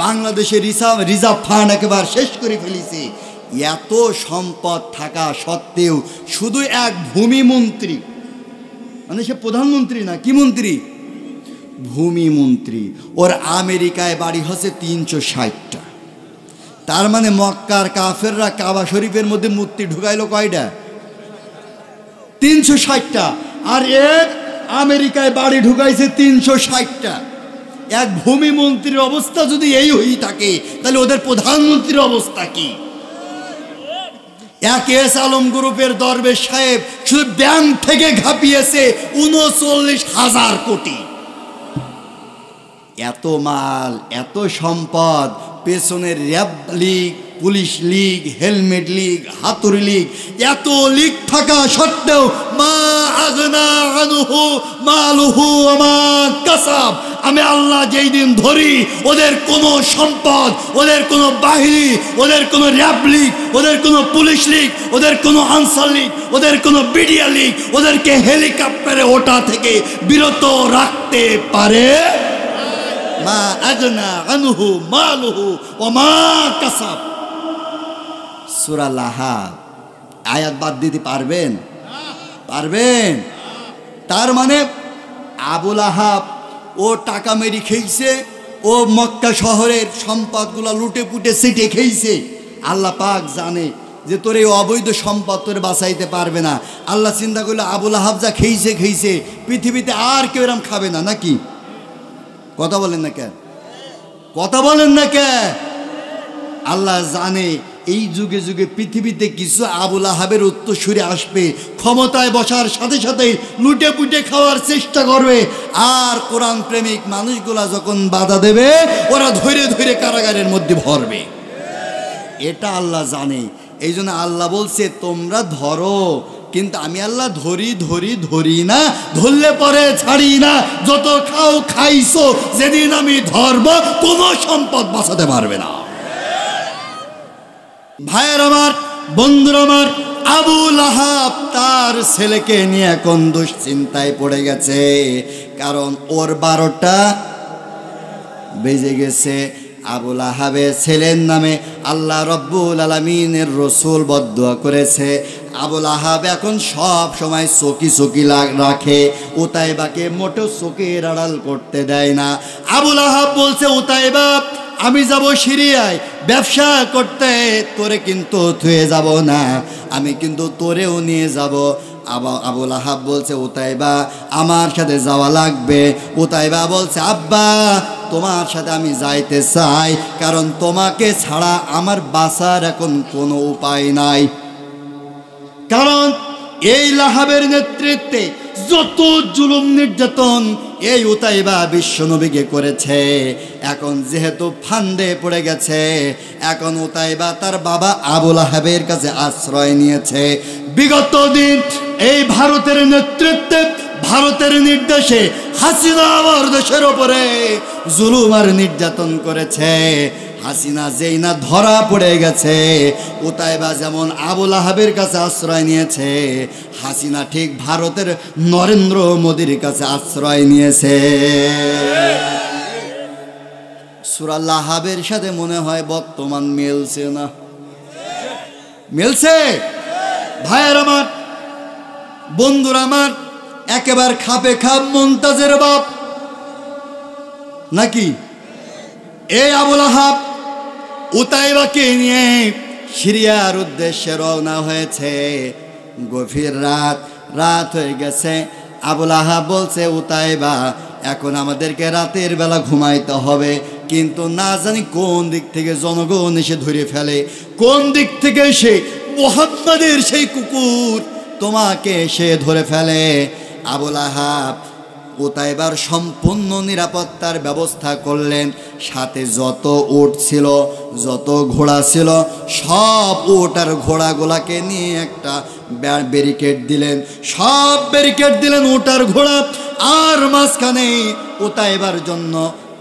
বাংলাদেশের রিজার্ভ ফান্ড একেবারে শেষ করে ফেলেছে। এত সম্পদ থাকা সত্ত্বেও শুধু এক ভূমি মন্ত্রী, মানে সে প্রধানমন্ত্রী না, কি মন্ত্রী? ভূমি মন্ত্রী। ওর আমেরিকায় বাড়ি হচ্ছে 360টা। তার মানে মক্কার কাফেররা কাবা শরীফের মধ্যে মূর্তি ঢুকাইলো কয়টা? 360টা। আর এক আমেরিকায় বাড়ি ঢুকাইছে 360টা। এক ভূমি মন্ত্রীর অবস্থা যদি এই হই থাকে, তাহলে ওদের প্রধানমন্ত্রীর অবস্থা কি? এক এস আলম গ্রুপের দরবেশ সাহেব শুধু ব্যাংক থেকে ঘাপিয়েছে 39,000 কোটি। এত মাল, এত সম্পদ, পেছনের RAB League, police League, helmet League, হাতুড়ি লীগ, এত লীগ থাকা সত্ত্বেও মা আগনা আনহু মালুহু ওয়া মা কাসাব। আমি আল্লাহ যেই দিন ধরি ওদের কোনো সম্পদ, ওদের কোনো বাহিনী, ওদের কোনো র‍্যাব লীগ, ওদের কোনো পুলিশ লীগ, ওদের কোনো আনসার লীগ, ওদের কোনো বিডিআর লীগ ওদেরকে হেলিকপ্টারে ওঠা থেকে বিরত রাখতে পারে। মা আগনা আনহু মালুহু ওয়া মা কাসাব। সূরা লাহাব আয়াত বাদ দিতে পারবেন? পারবেন? তার মানে আবু লাহাব ও টাকা মেরি খেয়েছে, ও মক্কা শহরের সম্পদগুলো লুটে পুটে সিটে খেয়েছে। আল্লাহ পাক জানে যে তোর এই অবৈধ সম্পদ তোর বাঁচাইতে পারবে না। আল্লাহ চিন্তা করলে আবু লাহাব যা খেয়েছে পৃথিবীতে আর কেউ এরম খাবে না, নাকি? কথা বলেন না কেন? কথা বলেন না কেন? আল্লাহ জানে এই যুগে যুগে পৃথিবীতে কিছু আবু লাহাবের উত্তরসূরি আসবে, ক্ষমতায় বসার সাথে সাথে লুটে পুটে খাওয়ার চেষ্টা করবে। আর কোরআন প্রেমিক মানুষগুলা যখন বাধা দেবে, ওরা ধরে ধরে কারাগারের মধ্যে ভরবে। এটা আল্লাহ জানে। এই জন্য আল্লাহ বলছে তোমরা ধরো, কিন্তু আমি আল্লাহ ধরি না, ধরলে পরে ছাড়ি না। যত খাও খাইছো, যেদিন আমি ধরব কোনো সম্পদ বাঁচাতে পারবে না। ভাইয়ের আমার, বন্ধুর আমার, আবু লাহাব তার ছেলেকে নিয়ে এখন দুশ্চিন্তায় পড়ে গেছে, কারণ ওর 12টা বেজে গেছে। আবু লাহাবের ছেলের নামে আল্লাহ রব্বুল আলামিনের রাসূল বদদুয়া করেছে। আবু লাহাব এখন সব সময় চকি রাখে, উতাইবাকে মোটেও চোখের আড়াল করতে দেয় না। আবু লাহাব বলছে, উতাইবা আমি যাব সিরিয়ায় ব্যবসা করতে, তোরে কিন্তু থুয়ে যাব না, আমি কিন্তু তোরেও নিয়ে যাব। আবু লাহাব বলছে উতাইবা আমার সাথে যাওয়া লাগবে। উতাইবা বলছে আব্বা তোমার সাথে আমি যাইতে চাই, কারণ তোমাকে ছাড়া আমার বাঁচার এখন কোনো উপায় নাই। কারণ এই লাহাবের নেতৃত্বে যত জুলুম নির্যাতন এই উতাইবা বিশ্বনবীকে করেছে, এখন যেহেতু ফান্দে পড়ে গেছে, এখন উতাইবা তার বাবা আবু লাহাবের কাছে আশ্রয় নিয়েছে। বিগত দিন এই ভারতের নেতৃত্বে, ভারতের নির্দেশে হাসিনা আমার দেশের ওপরে জুলুম আর নির্যাতন করেছে। হাসিনা যেই না ধরা পড়ে গেছে, উতাইবা যেমন আবু লাহাবের কাছে আশ্রয় নিয়েছে, হাসিনা ঠিক ভারতের নরেন্দ্র মোদীর কাছে আশ্রয় নিয়েছে। সূরা লাহাবের সাথে মনে হয় বর্তমান মিলছে না? মিলছে? ভাইয়ের আমার, বন্ধুরা আমার, একেবারে খাপে খাপ মুনতাজের বাপ নাকি এই আবু লাহাব উতাইবাকে নিয়ে সিরিয়ার উদ্দেশ্যে রওনা হয়েছে। গভীর রাত হয়ে গেছে। আবু লাহাব বলছে উতাইবা এখন আমাদেরকে রাতের বেলা ঘুমাইতে হবে, কিন্তু না জানি কোন দিক থেকে জনগণ এসে ধরে ফেলে, কোন দিক থেকে এসে মুহাম্মাদের সেই কুকুর তোমাকে সে ধরে ফেলে। আবু লাহাব উতাইবার সম্পূর্ণ নিরাপত্তার ব্যবস্থা করলেন। সাথে যত উট ছিল, যত ঘোড়া ছিল, সব উট আর ঘোড়াগুলাকে নিয়ে একটা ব্যারিকেড দিলেন, সব ব্যারিকেড দিলেন উট আর ঘোড়া, আর মাঝখানে উতাইবার জন্য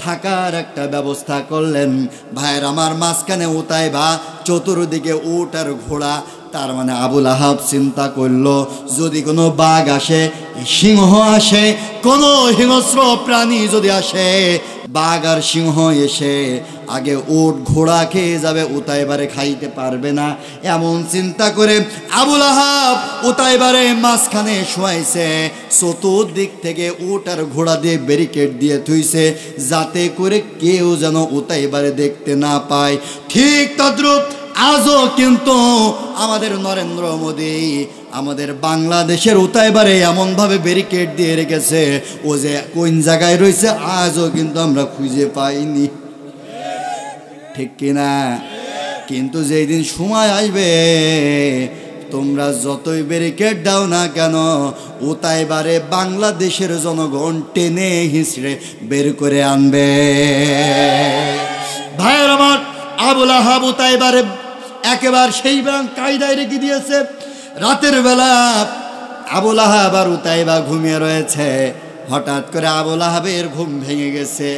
থাকার একটা ব্যবস্থা করলেন। ভাইয়ের আমার, মাঝখানে উতাইবা, চতুর্দিকে উট আর ঘোড়া। তার মানে আবু লাহাব চিন্তা করলো যদি কোনো বাঘ আসে, সিংহ আসে, কোনো হিংস্র প্রাণী যদি আসে, বাঘ আর সিংহ এসে আগে উট ঘোড়া খেয়ে যাবে, উতাইবারে খাইতে পারবে না। এমন চিন্তা করে আবু লাহাব উতাইবারে মাঝখানে শোয়াইছে, চতুর্দিক থেকে উট আর ঘোড়া দিয়ে ব্যারিকেড দিয়ে থুইছে, যাতে করে কেউ যেন উতাইবারে দেখতে না পায়। ঠিক তদ্রূপ আজও কিন্তু আমাদের নরেন্দ্র মোদী আমাদের বাংলাদেশের উতাইবারে এমনভাবে ব্যারিকেড দিয়ে রেখেছে, ও যে কোন জায়গায় রয়েছে আজও কিন্তু আমরা খুঁজে পাইনি, ঠিক কিনা? কিন্তু যেই দিন সময় আসবে, তোমরা যতই ব্যারিকেড দাও না কেন, উতাইবারে বাংলাদেশের জনগণ টেনে হিঁচড়ে বের করে আনবে। ভাইয়ের আমার, আবু লাহাব উতাইবারে একেবারে সেই কায়দায় রেখে দিয়েছে। রাতের বেলা আবু লাহাব আর উতাইবা ঘুমিয়ে রয়েছে। হঠাৎ করে আবু লাহাবের ঘুম ভেঙে গেছে,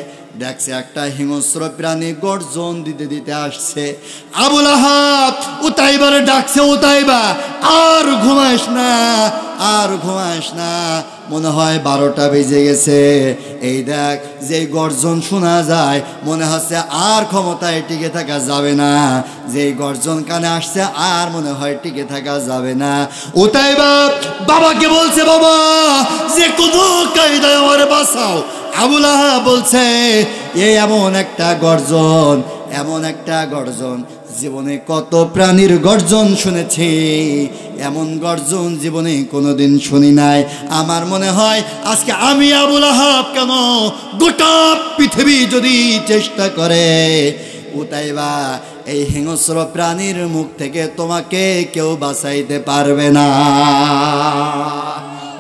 দেখছে একটা হিংস্র প্রাণী গর্জন দিতে দিতে আসছে। আবু লাহাব উতাইবারে ডাকছে, উতাইবা আর ঘুমাস না, আর ঘুমাস না, মনে হয় 12টা বেজে গেছে। এই দেখ যে গর্জন শোনা যায়, মনে হচ্ছে আর ক্ষমতায় টিকে থাকা যাবে না। যেই গর্জন কানে আসছে আর মনে হয় টিকে থাকা যাবে না। উতাইবা বাবাকে বলছে, বাবা যে কোনো কায়দায় আমার বাঁচাও। আবু লাহাব বলছে এই এমন একটা গর্জন, এমন একটা গর্জন, জীবনে কত প্রাণীর গর্জন শুনেছি, এমন গর্জন জীবনে কোনোদিন শুনি নাই। আমার মনে হয় আজকে আমি আবু লাহাব কেন, গোটা পৃথিবী যদি চেষ্টা করে, উতাইবা এই হিংস্র প্রাণীর মুখ থেকে তোমাকে কেউ বাঁচাইতে পারবে না।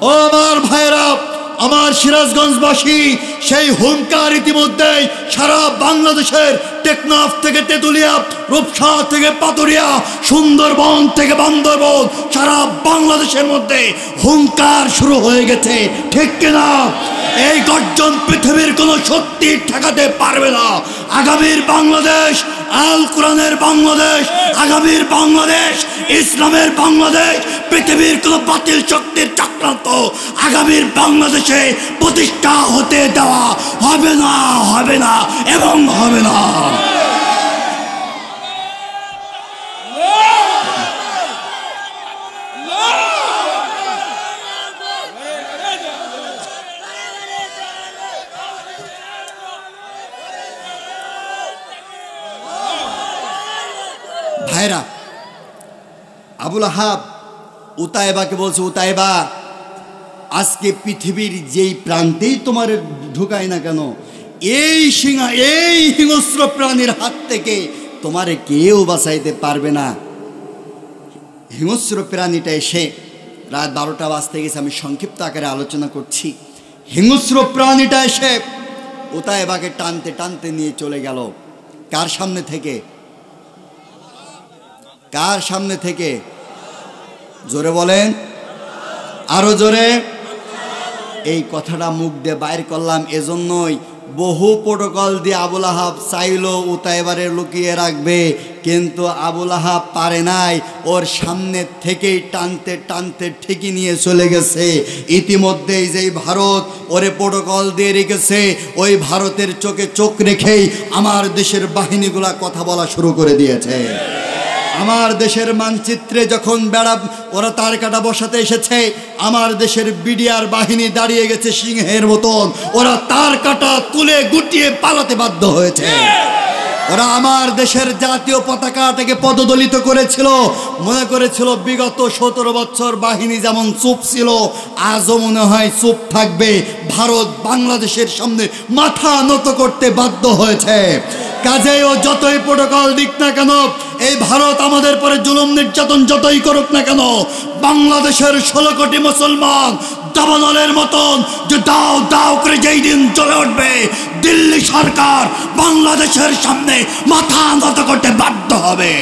ও আমার ভাইরা, আমার সিরাজগঞ্জবাসী, সেই হুঙ্কার ইতিমধ্যেই সারা বাংলাদেশের টেকনাফ থেকে তেতুলিয়া, রূপসা থেকে পাতুরিয়া, সুন্দরবন থেকে বান্দরবন, সারা বাংলাদেশের মধ্যে হুঙ্কার শুরু হয়ে গেছে, ঠিক কিনা? এই গর্জন পৃথিবীর কোনো শক্তি ঠেকাতে পারবে না। আগামীর বাংলাদেশ আল কোরআনের বাংলাদেশ, আগামীর বাংলাদেশ ইসলামের বাংলাদেশ, পৃথিবীর কোনো বাতিল শক্তির চক্রান্ত আগামীর বাংলাদেশে প্রতিষ্ঠা হতে দেওয়া হবে না, হবে না এবং হবে না। ভাইরা, আবুল আহাব উতাইবাকে বলছে, উতাইবা, আজকে পৃথিবীর যেই প্রান্তেই তোমার ঢুকায় না কেন, এই হিংস্র প্রাণীর হাত থেকে তোমারে কেউ বাঁচাইতে পারবে না। হিংস্র প্রাণীটা এসে রাত 12টা বাজতে গেছে, আমি সংক্ষিপ্ত আকারে আলোচনা করছি। হিংস্র প্রাণীটা এসে উতাইবাকে টানতে টানতে নিয়ে চলে গেল। কার সামনে থেকে? কার সামনে থেকে? জোরে বলেন, আরো জোরে। এই কথাটা মুখ দিয়ে বাইর করলাম এজন্যই, বহু প্রোটোকল দিয়ে আবুল আহাব চাইলো উতাইবারে লুকিয়ে রাখবে, কিন্তু আবুল আহাব পারে নাই। ওর সামনে থেকেই টানতে টানতে ঠিকই নিয়ে চলে গেছে। ইতিমধ্যেই যেই ভারত ওরে প্রোটোকল দিয়ে রেখেছে, ওই ভারতের চোখে চোখ রেখেই আমার দেশের বাহিনীগুলা কথা বলা শুরু করে দিয়েছে। আমার দেশের মানচিত্রে যখন ওরা তার কাটা বসাতে এসেছে, আমার দেশের বিডিআর বাহিনী দাঁড়িয়ে গেছে সিংহের মতন। ওরা তার কাটা তুলে গুটিয়ে পালাতে বাধ্য হয়েছে। ওরা আমার দেশের জাতীয় পতাকাটাকে পদদলিত করেছিল, মনে করেছিল বিগত 17 বছর বাহিনী যেমন চুপ ছিল, আজও মনে হয় চুপ থাকবে। ভারত বাংলাদেশের সামনে মাথা নত করতে বাধ্য হয়েছে। কাজেই ও যতই প্রোটোকল দিক না কেন, এই ভারত আমাদের পরে জুলুম নির্যাতন যতই করুক না কেন, বাংলাদেশের 16 কোটি মুসলমান দাবানলের মতন যে দাও দাও করে যেই দিন চলে উঠবে, দিল্লি সরকার বাংলাদেশের সামনে মাথা নত করতে বাধ্য হবে।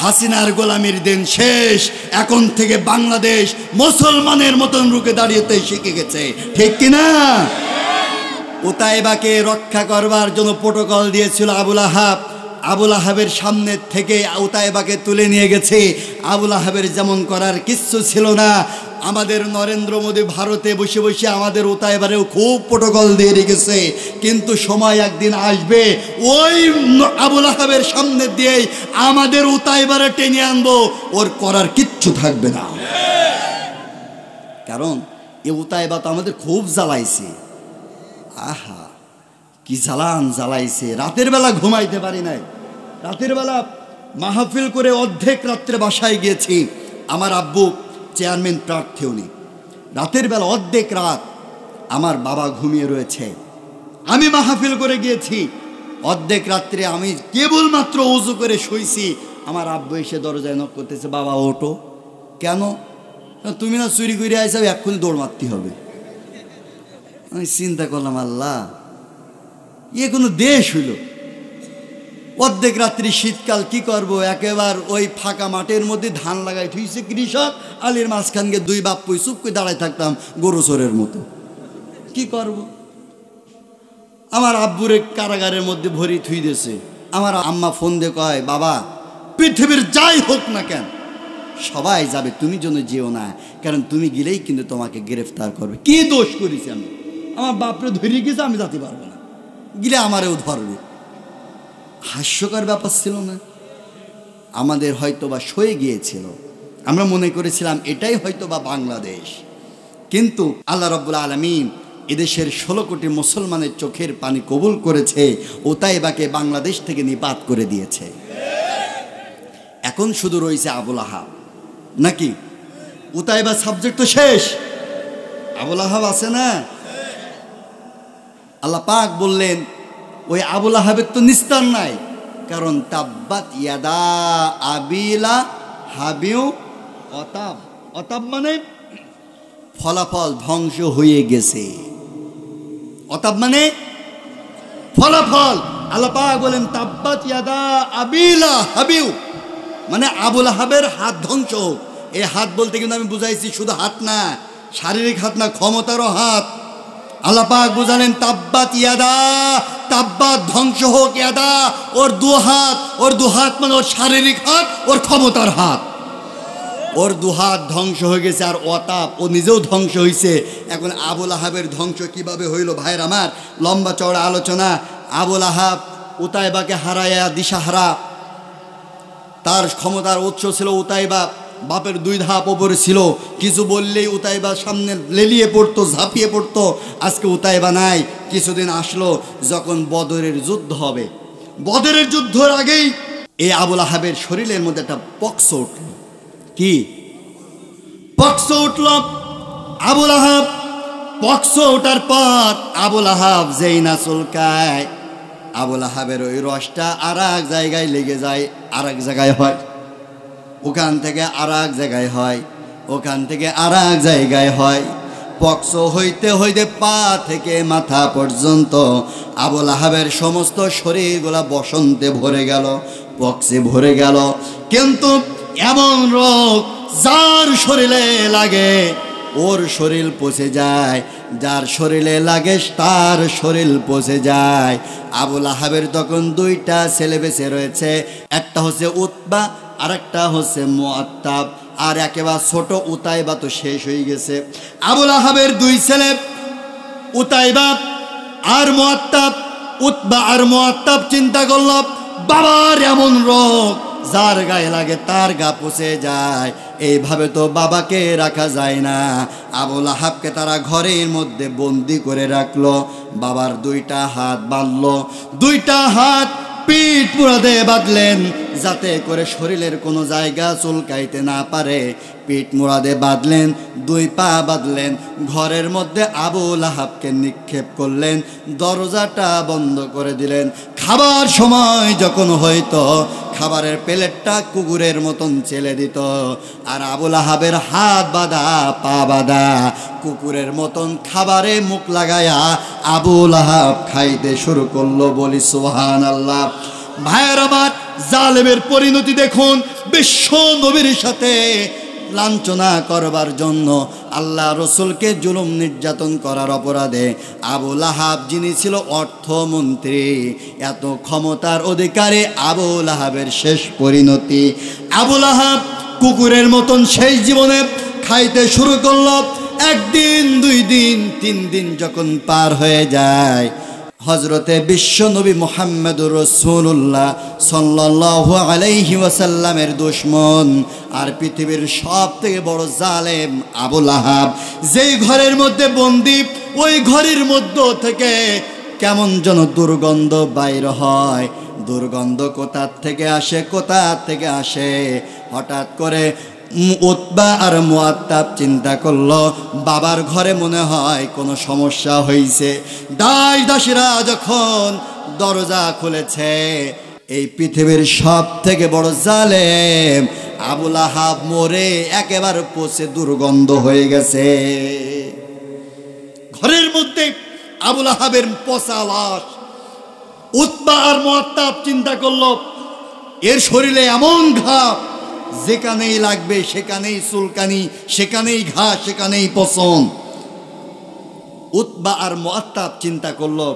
হাসিনার গোলামির দিন শেষ। এখন থেকে বাংলাদেশ মুসলমানের মতন রুখে দাঁড়িয়েতে শিখে গেছে, ঠিক কিনা? উতাইবাকে রক্ষা করবার জন্য প্রোটোকল দিয়েছিল আবুল আহাব। আবুল আহাবের সামনে থেকে উতাইবাকে তুলে নিয়ে গেছে। আবুল আহাবের যেমন করার কিচ্ছু ছিল না। আমাদের নরেন্দ্র মোদী ভারতে বসে বসে আমাদের উতাইবারেও খুব প্রোটোকল দিয়ে রেখেছে, কিন্তু সময় একদিন আসবে ওই আবুল আহাবের সামনে দিয়েই আমাদের উতাইবারে টেনে আনবো, ওর করার কিচ্ছু থাকবে না। কারণ এ উতাইবা তো আমাদের খুব জ্বালাইছে। আহা, কি জ্বালাইছে। রাতের বেলা ঘুমাইতে পারি নাই। রাতের বেলা মাহফিল করে অর্ধেক রাত্রে বাসায় গিয়েছি। আমার আব্বু চেয়ারম্যান প্রার্থী, উনি রাতের বেলা অর্ধেক রাত আমার বাবা ঘুমিয়ে রয়েছে। আমি মাহফিল করে গিয়েছি। অর্ধেক রাত্রে আমি কেবলমাত্র উজু করে শুইছি, আমার আব্বু এসে দরজায় নক করতেছে, বাবা ওঠো। কেন? তুমি না চুরি করে আইসাবে, এক্ষুনি দৌড় মারতে হবে। আমি চিন্তা করলাম, আল্লাহ, এ কোনো দেশ হইল? অর্ধেক রাত্রি শীতকাল, কি করব? একেবারে ওই ফাঁকা মাঠের মধ্যে ধান লাগাই থুইছে কৃষক, আলির মাঝখানকে দুই বাপ্পুই চুপ করে দাঁড়ায় থাকতাম গরু চোরের মতো। কি করব? আমার আব্বুরে কারাগারের মধ্যে ভরি থুই দিয়েছে। আমার আম্মা ফোন দিয়ে কয়, বাবা, পৃথিবীর যাই হোক না কেন সবাই যাবে, তুমি যেন যেও না, কারণ তুমি গেলেই কিন্তু তোমাকে গ্রেফতার করবে। কি দোষ করেছি আমি? আমার বাপরে ধরে গেছে, আমি যেতে পারবো না, গেলে আমারেও ধরবে। হাস্যকর ব্যাপার ছিল না? আমাদের হয়তো বা সয়ে গিয়েছিল, আমরা মনে করেছিলাম এটাই হয়তো বা বাংলাদেশ। কিন্তু আল্লাহ রাব্বুল আলামিন এদেশের 16 কোটি মুসলমানের চোখের পানি কবুল করেছে, উতাইবাকে বাংলাদেশ থেকে নিপাত করে দিয়েছে। এখন শুধু রয়েছে আবুল আহাব। নাকি উতাইবা সাবজেক্ট তো শেষ, আবুল আহাব আছে না? আল্লাহ পাক বললেন, ওই আবুল আহাবের তো নিস্তার নাই, কারণ তাব্বাত ইয়াদা আবিলা হাবিউ অতাব। অতাব মানে ফলাফল ধ্বংস হয়ে গেছে। অতাব মানে ফলাফল। আল্লাহ পাক বলেন তাব্বাত ইয়াদা আবিলা হাবিউ, মানে আবুল আহাবের হাত ধ্বংস হোক। এই হাত বলতে কিন্তু আমি বুঝাইছি শুধু হাত না, শারীরিক হাত না, ক্ষমতারও হাত। আল্লাহ পাক বুঝালেন তাব্বাত ইয়াদা, তাব্বাত ধ্বংস হোক ইয়াদা, ওর দু হাত। ওর দু হাত মানে ওর শারীরিক হাত, ওর ক্ষমতার হাত। ওর দু হাত ধ্বংস হয়ে গেছে। আর অতাপ, ও নিজেও ধ্বংস হয়েছে। এখন আবুল আহাবের ধ্বংস কিভাবে হইল? ভাইয়ের আমার, লম্বা চওড়া আলোচনা। আবুল আহাব উতাইবাকে হারায়া দিশাহারা। তার ক্ষমতার উৎস ছিল উতাইবা, বাপের 2 ধাপ ওপরে ছিল। কিছু বললেই উতাইবা সামনে লেলিয়ে পড়তো, ঝাঁপিয়ে পড়তো। আজকে উতাইবা নাই। কিছুদিন আসলো যখন বদরের যুদ্ধ হবে। বদরের যুদ্ধের আগেই এই আবুল আহাবের শরীরের মধ্যে একটা পক্স উঠল। কি পক্স উঠল? আবুল আহাব পক্স ওঠার পর আবুল আহাব যেই না চুলকায়, আবুল আহাবের ওই রসটা আর এক জায়গায় লেগে যায়, আর এক জায়গায় হয়, ওখান থেকে আর এক জায়গায় হয়, ওখান থেকে আর এক জায়গায় হয়। পক্স হইতে হইতে পা থেকে মাথা পর্যন্ত আবুল আহাবের সমস্ত শরীরগুলা বসন্তে ভরে গেল, পক্সে ভরে গেল। কিন্তু এমন রোগ যার শরীরে লাগে ওর শরীর পচে যায়, যার শরীরে লাগে তার শরীর পচে যায়। আবুল আহাবের তখন দুইটা ছেলে বেঁচে রয়েছে, একটা হচ্ছে উতবা আর একটা হচ্ছে মুআত্তাব। আর একেবারে ছোট উতাইবা তো শেষ হয়ে গেছে। আবুল আহাবের দুই ছেলে উতাইবা আর মুআত্তাব, উতবা আর মুআত্তাব চিন্তা করল বাবার এমন রোগ যার গায়ে লাগে তার গা পচে যায়, এইভাবে তো বাবাকে রাখা যায় না। আবুল আহাবকে তারা ঘরের মধ্যে বন্দি করে রাখলো। বাবার দুইটা হাত বাঁধলো, দুইটা হাত পিঠ পুরাতে বাঁধলেন যাতে করে শরীরের কোনো জায়গা চুলকাইতে না পারে। পিঠ মুড়াদে বাঁধলেন, দুই পা বাঁধলেন, ঘরের মধ্যে আবুল আহাবকে নিক্ষেপ করলেন, দরজাটা বন্ধ করে দিলেন। খাবার সময় যখন হয়তো খাবারের প্লেটটা কুকুরের মতন চেলে দিত, আর আবুল আহাবের হাত বাঁধা পা বাঁধা কুকুরের মতন খাবারে মুখ লাগায়া আবুল আহাব খাইতে শুরু করলো। বলি সুবহানাল্লাহ। ভাইয়ের আমার, জালেমের পরিণতি দেখুন। বিশ্ব নবীর সাথে লাঞ্ছনা করবার জন্য আল্লাহ রসুলকে জুলুম নির্যাতন করার অপরাধে আবুল আহাব যিনি ছিল অর্থমন্ত্রী, এত ক্ষমতার অধিকারী আবুল আহাবের শেষ পরিণতি। আবুল আহাব কুকুরের মতন শেষ জীবনে খাইতে শুরু করল। একদিন, দুই দিন, তিন দিন যখন পার হয়ে যায়, হজরতে বিশ্ব নবী মুহাম্মদুর রাসূলুল্লাহ সাল্লাল্লাহু আলাইহি ওয়াসাল্লামের দুশমন আর পৃথিবীর সব থেকে বড় জালেম আবুল আহাব যেই ঘরের মধ্যে বন্দী, ওই ঘরের মধ্য থেকে কেমন যেন দুর্গন্ধ বাইর হয়। দুর্গন্ধ কোথা থেকে আসে, কোথা থেকে আসে? হঠাৎ করে উতবা আর মুআত্তাব চিন্তা করলো বাবার ঘরে মনে হয় কোনো সমস্যা হয়েছে। দাস দাসীরা যখন দরজা খুলেছে, এই পৃথিবীর সব থেকে বড় জালেম আবুল আহাব মরে একেবারে পচে দুর্গন্ধ হয়ে গেছে। ঘরের মধ্যে আবুল আহাবের পচা লাশ। উতবা আর মুআত্তাব চিন্তা করলো এর শরীরে এমন ঘা, যেখানেই লাগবে সেখানেই চুলকানি, সেখানেই ঘা, সেখানেই পচন। উতবা আর মুআত্তাব চিন্তা করলো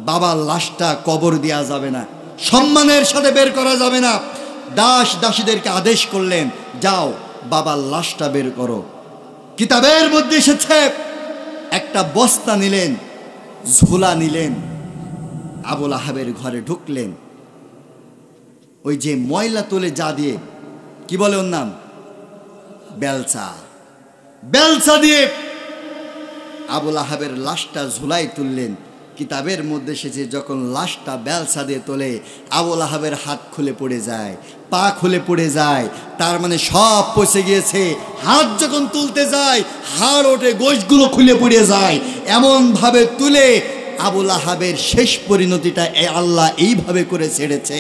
বাবার লাশটা কবর দেওয়া যাবে না, সম্মানের সাথে বের করা যাবে না। দাস দাসীদেরকে আদেশ করলেন, যাও বাবার লাশটা বের করো। কিতাবের মধ্যে এসেছে একটা বস্তা নিলেন, ঝোলা নিলেন, আবুল আহাবের ঘরে ঢুকলেন। ওই যে ময়লা তোলে যা দিয়ে, কি বলে ওর নাম, বেলচা, বেলচা দিয়ে আবুল আহাবের লাশটা ঝুলাই তুললেন। কিতাবের মধ্যে এসেছে যখন লাশটা বেলচা দিয়ে তোলে, আবুল আহাবের হাত খুলে পড়ে যায়, পা খুলে পড়ে যায়, তার মানে সব পচে গিয়েছে। হাত যখন তুলতে যায় হাড় ওঠে, গোশগুলো খুলে পড়ে যায়। এমনভাবে তুলে আবুল আহাবের শেষ পরিণতিটা আল্লাহ এইভাবে করে ছেড়েছে।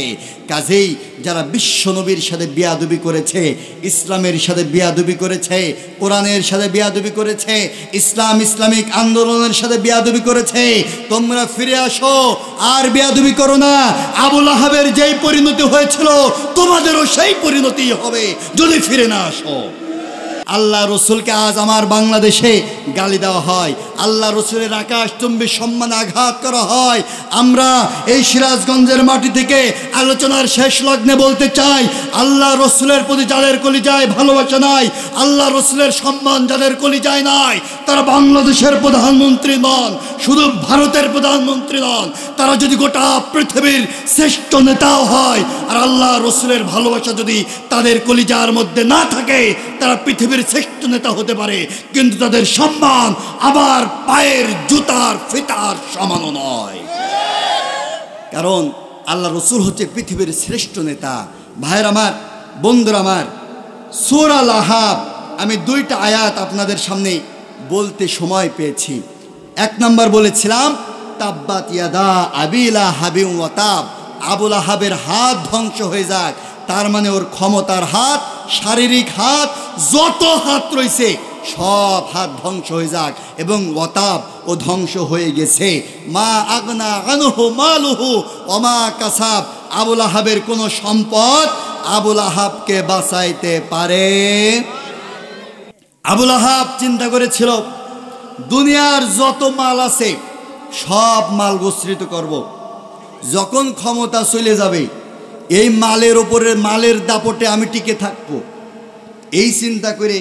কাজেই যারা বিশ্ব নবীর সাথে বেয়াদবি করেছে, ইসলামের সাথে বেয়াদবি করেছে, কোরআনের সাথে বেয়াদবি করেছে, ইসলামিক আন্দোলনের সাথে বেয়াদবি করেছে, তোমরা ফিরে আসো, আর বেয়াদবি করো না। আবুল আহাবের যেই পরিণতি হয়েছিল তোমাদেরও সেই পরিণতি হবে যদি ফিরে না আসো। আল্লাহ রসুলকে আজ আমার বাংলাদেশে গালি দেওয়া হয়, আল্লাহ রসুলের আকাশচুম্বী সম্মানে আঘাত করা হয়। আমরা এই সিরাজগঞ্জের মাটি থেকে আলোচনার শেষ লগ্নে বলতে চাই, আল্লাহ রসুলের প্রতি যাদের কলিজায় ভালোবাসা নাই, আল্লাহ রসুলের সম্মান যাদের কলিজায় নাই, তারা বাংলাদেশের প্রধানমন্ত্রী নন, শুধু ভারতের প্রধানমন্ত্রী নন, তারা যদি গোটা পৃথিবীর শ্রেষ্ঠ নেতাও হয়, আর আল্লাহ রসুলের ভালোবাসা যদি তাদের কলিজার মধ্যে না থাকে, তারা পৃথিবীর শ্রেষ্ঠ নেতা হতে পারে, কিন্তু তাদের সম্মান আবার পায়ের জুতার ফিতার সমানও নয়। কারণ আল্লাহ রসুল হচ্ছে পৃথিবীর শ্রেষ্ঠ নেতা। ভাইয়ের আমার, বন্ধুরা আমার, সূরা লাহাব আমি 2টা আয়াত আপনাদের সামনে বলতে সময় পেয়েছি। 1 নাম্বার বলেছিলাম তাব্বাত ইয়াদা আবি লাহাবিন ওয়া তাব, আবু লাহাবের হাত ধ্বংস হয়ে যাক। তার মানে ওর ক্ষমতার হাত, শারীরিক হাত, যত হাত রয়েছে সব হাত ধ্বংস হয়ে যাক। এবং ওয়াতাব, ও ধ্বংস হয়ে গেছে। মা আগনা আনহু মালুহু ওমা কাসাব, আবু লাহাবের কোনো সম্পদ আবু লাহাবকে বাঁচাইতে পারে। আবু লাহাব চিন্তা করেছিল দুনিয়ার যত মাল আছে সব মাল গোচ্ছিত করব, যখন ক্ষমতা চলে যাবে এই মালের ওপরে, মালের দাপটে আমি টিকে থাকব। এই চিন্তা করে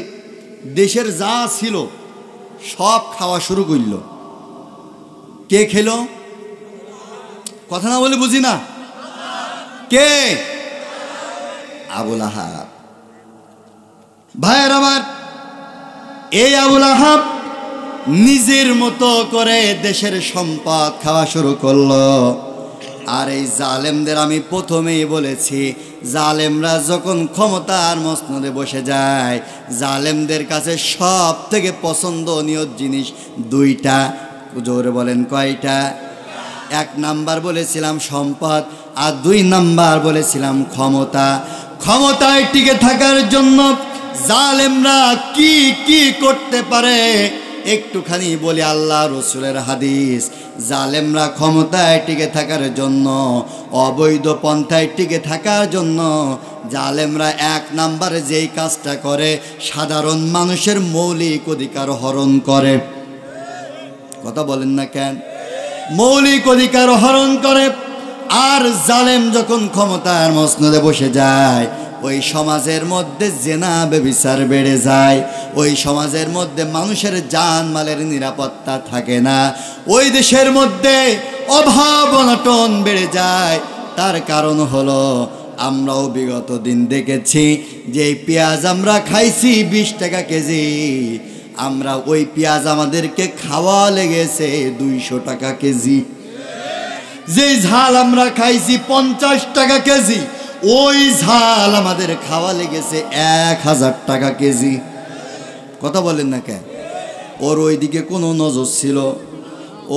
দেশের যা ছিল সব খাওয়া শুরু করল। কে খেল? কথা না বলে বুঝি না। কে? আবু লাহাব। ভাইয়ের আমার, এই আবু লাহাব নিজের মতো করে দেশের সম্পদ খাওয়া শুরু করলো। আর এই জালেমদের আমি প্রথমেই বলেছি, জালেমরা যখন ক্ষমতার মসনদে বসে যায়, জালেমদের কাছে সব থেকে পছন্দনীয় জিনিস 2টা। জোরে বলেন কয়টা? 1 নাম্বার বলেছিলাম সম্পদ, আর 2 নাম্বার বলেছিলাম ক্ষমতা। ক্ষমতায় টিকে থাকার জন্য জালেমরা কি কি করতে পারে একটুখানি বলি। আল্লাহ রসুলের হাদিস, জালেমরা ক্ষমতায় টিকে থাকার জন্য, অবৈধ পন্থায় টিকে থাকার জন্য জালেমরা 1 নাম্বারে যেই কাজটা করে, সাধারণ মানুষের মৌলিক অধিকার হরণ করে। কথা বলেন না কেন? মৌলিক অধিকার হরণ করে। আর জালেম যখন ক্ষমতার মসনদে বসে যায়, ওই সমাজের মধ্যে জেনা ব্যভিচার বেড়ে যায়, ওই সমাজের মধ্যে মানুষের জানমালের নিরাপত্তা থাকে না, ওই দেশের মধ্যে অভাব অনটন বেড়ে যায়। তার কারণ হলো, আমরাও বিগত দিন দেখেছি যে পেঁয়াজ আমরা খাইছি 20 টাকা কেজি, আমরা ওই পেঁয়াজ আমাদেরকে খাওয়া লেগেছে 200 টাকা কেজি। যে ঝাল আমরা খাইছি 50 টাকা কেজি, ওই ঝাল আমাদের খাওয়া লেগেছে 1000 টাকা কেজি। কথা বলেন না কেন? ওর ওইদিকে কোনো নজর ছিল?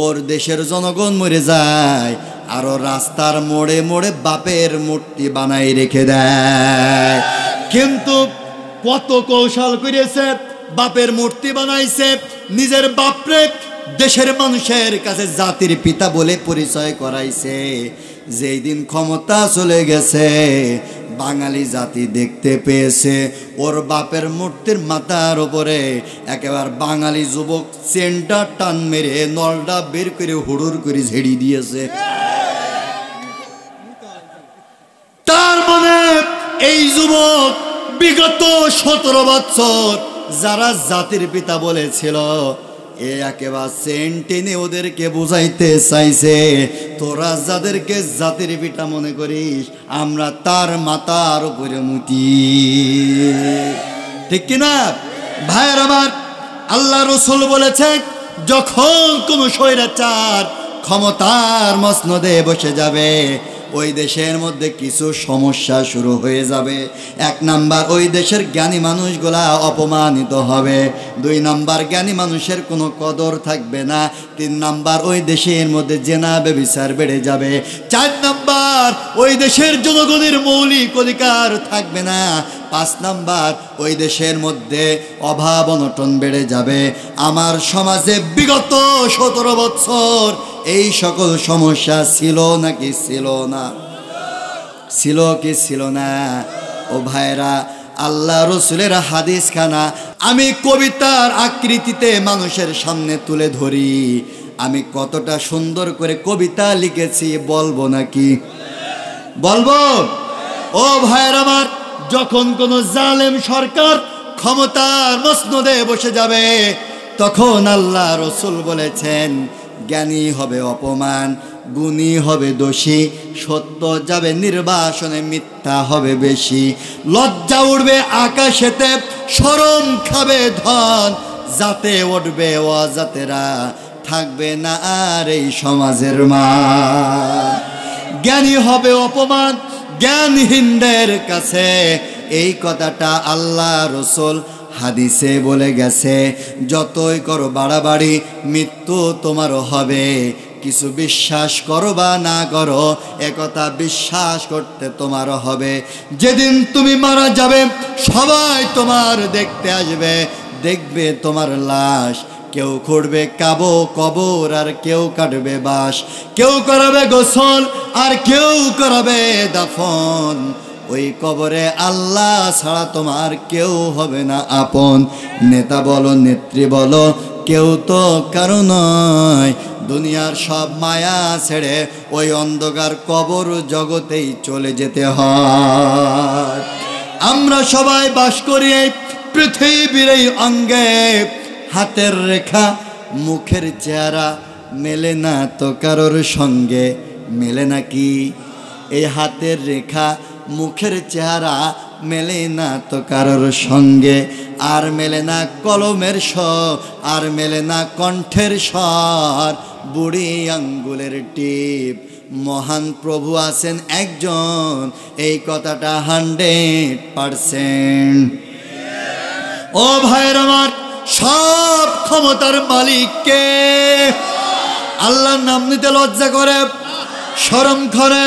ওর দেশের জনগণ মরে যায়, আরো রাস্তার মোড়ে মোড়ে বাপের মূর্তি বানাই রেখে দেয়। কিন্তু কত কৌশল করেছে, বাপের মূর্তি বানাইছে, নিজের বাপরে দেশের মানুষের কাছে জাতির পিতা বলে পরিচয় করাইছে। যেই দিন ক্ষমতা চলে গেছে, বাঙালি জাতি দেখতে পেয়েছে ওর বাপের মূর্তির মাথার উপরে একেবারে বাঙালি যুবক চেনটা টান মেরে নলটা বের করে হুড়ুর করে ঝেড়ি দিয়েছে। তার মানে এই যুবক বিগত 17 বছর যারা জাতির পিতা বলেছিল, এ একেবারে চেন টেনে ওদেরকে বুঝাইতে চাইছে, তোরা যাদেরকে জাতির পিতা মনে করিস, আমরা তার মাথার উপরে মুতি। ঠিক কিনা ভাইয়ের আমার? আল্লাহ রসুল বলেছে, যখন কোন স্বৈরাচার ক্ষমতার মসনদে বসে যাবে, ওই দেশের মধ্যে কিছু সমস্যা শুরু হয়ে যাবে। 1 নাম্বার, ওই দেশের জ্ঞানী মানুষগুলা অপমানিত হবে। 2 নাম্বার, জ্ঞানী মানুষের কোনো কদর থাকবে না। 3 নাম্বার, ওই দেশের মধ্যে জেনা ব্যভিচার বেড়ে যাবে। 4 নাম্বার, ওই দেশের জনগণের মৌলিক অধিকার থাকবে না। 5 নাম্বার, ওই দেশের মধ্যে অভাব অনটন বেড়ে যাবে। আমার সমাজে বিগত 17 বছর এই সকল সমস্যা ছিল নাকি ছিল না? ছিল কি ছিল না? ও ভাইরা, আল্লাহ রসুলের হাদিস খানা আমি কবিতার আকৃতিতে মানুষের সামনে তুলে ধরি। আমি কতটা সুন্দর করে কবিতা লিখেছি বলবো নাকি? বলবো? ও ভাইয়ের আমার, যখন কোন জালেম সরকার ক্ষমতার মসনদে বসে যাবে, তখন আল্লাহ রসুল বলেছেন, জ্ঞানী হবে অপমান, গুণী হবে দোষী, সত্য যাবে নির্বাসনে, মিথ্যা হবে বেশি, লজ্জা উঠবে আকাশেতে, শরম খাবে ধন, যাতে উঠবে অজাতেরা, থাকবে না আর এই সমাজের মান। জ্ঞানী হবে অপমান, জ্ঞানহীনদের কাছে এই কথাটা আল্লাহ রসুল হাদিসে বলে গেছে, যতই করো বাড়াবাড়ি মৃত্যু তোমারও হবে। কিছু বিশ্বাস করো বা না করো, একথা বিশ্বাস করতে তোমারও হবে। যেদিন তুমি মারা যাবে সবাই তোমার দেখতে আসবে, দেখবে তোমার লাশ। কেউ খুঁড়বে কাবো কবর, আর কেউ কাটবে বাঁশ। কেউ করাবে গোসল, আর কেউ করাবে দাফন। ওই কবরে আল্লাহ ছাড়া তোমার কেউ হবে না আপন। নেতা বলো নেত্রী বলো, কেউ তো কারো নয়। দুনিয়ার সব মায়া ছেড়ে ওই অন্ধকার কবর জগতেই চলে যেতে হয়। আমরা সবাই বাস করি এই পৃথিবীর এই অঙ্গে। হাতের রেখা মুখের চেহারা মেলে না তো কারোর সঙ্গে, মেলে নাকি? এই হাতের রেখা মুখের চেহারা মেলে না তো কারোর সঙ্গে। আর মেলে না কলমের স্বর, আর মেলে না কণ্ঠের স্বর, বুড়ি আঙ্গুলের টিপ। মহান প্রভু আছেন একজন, এই কথাটা 100%। ও ভাইয়ের আমার, সব ক্ষমতার মালিককে। আল্লাহর নাম নিতে লজ্জা করে, শরম করে।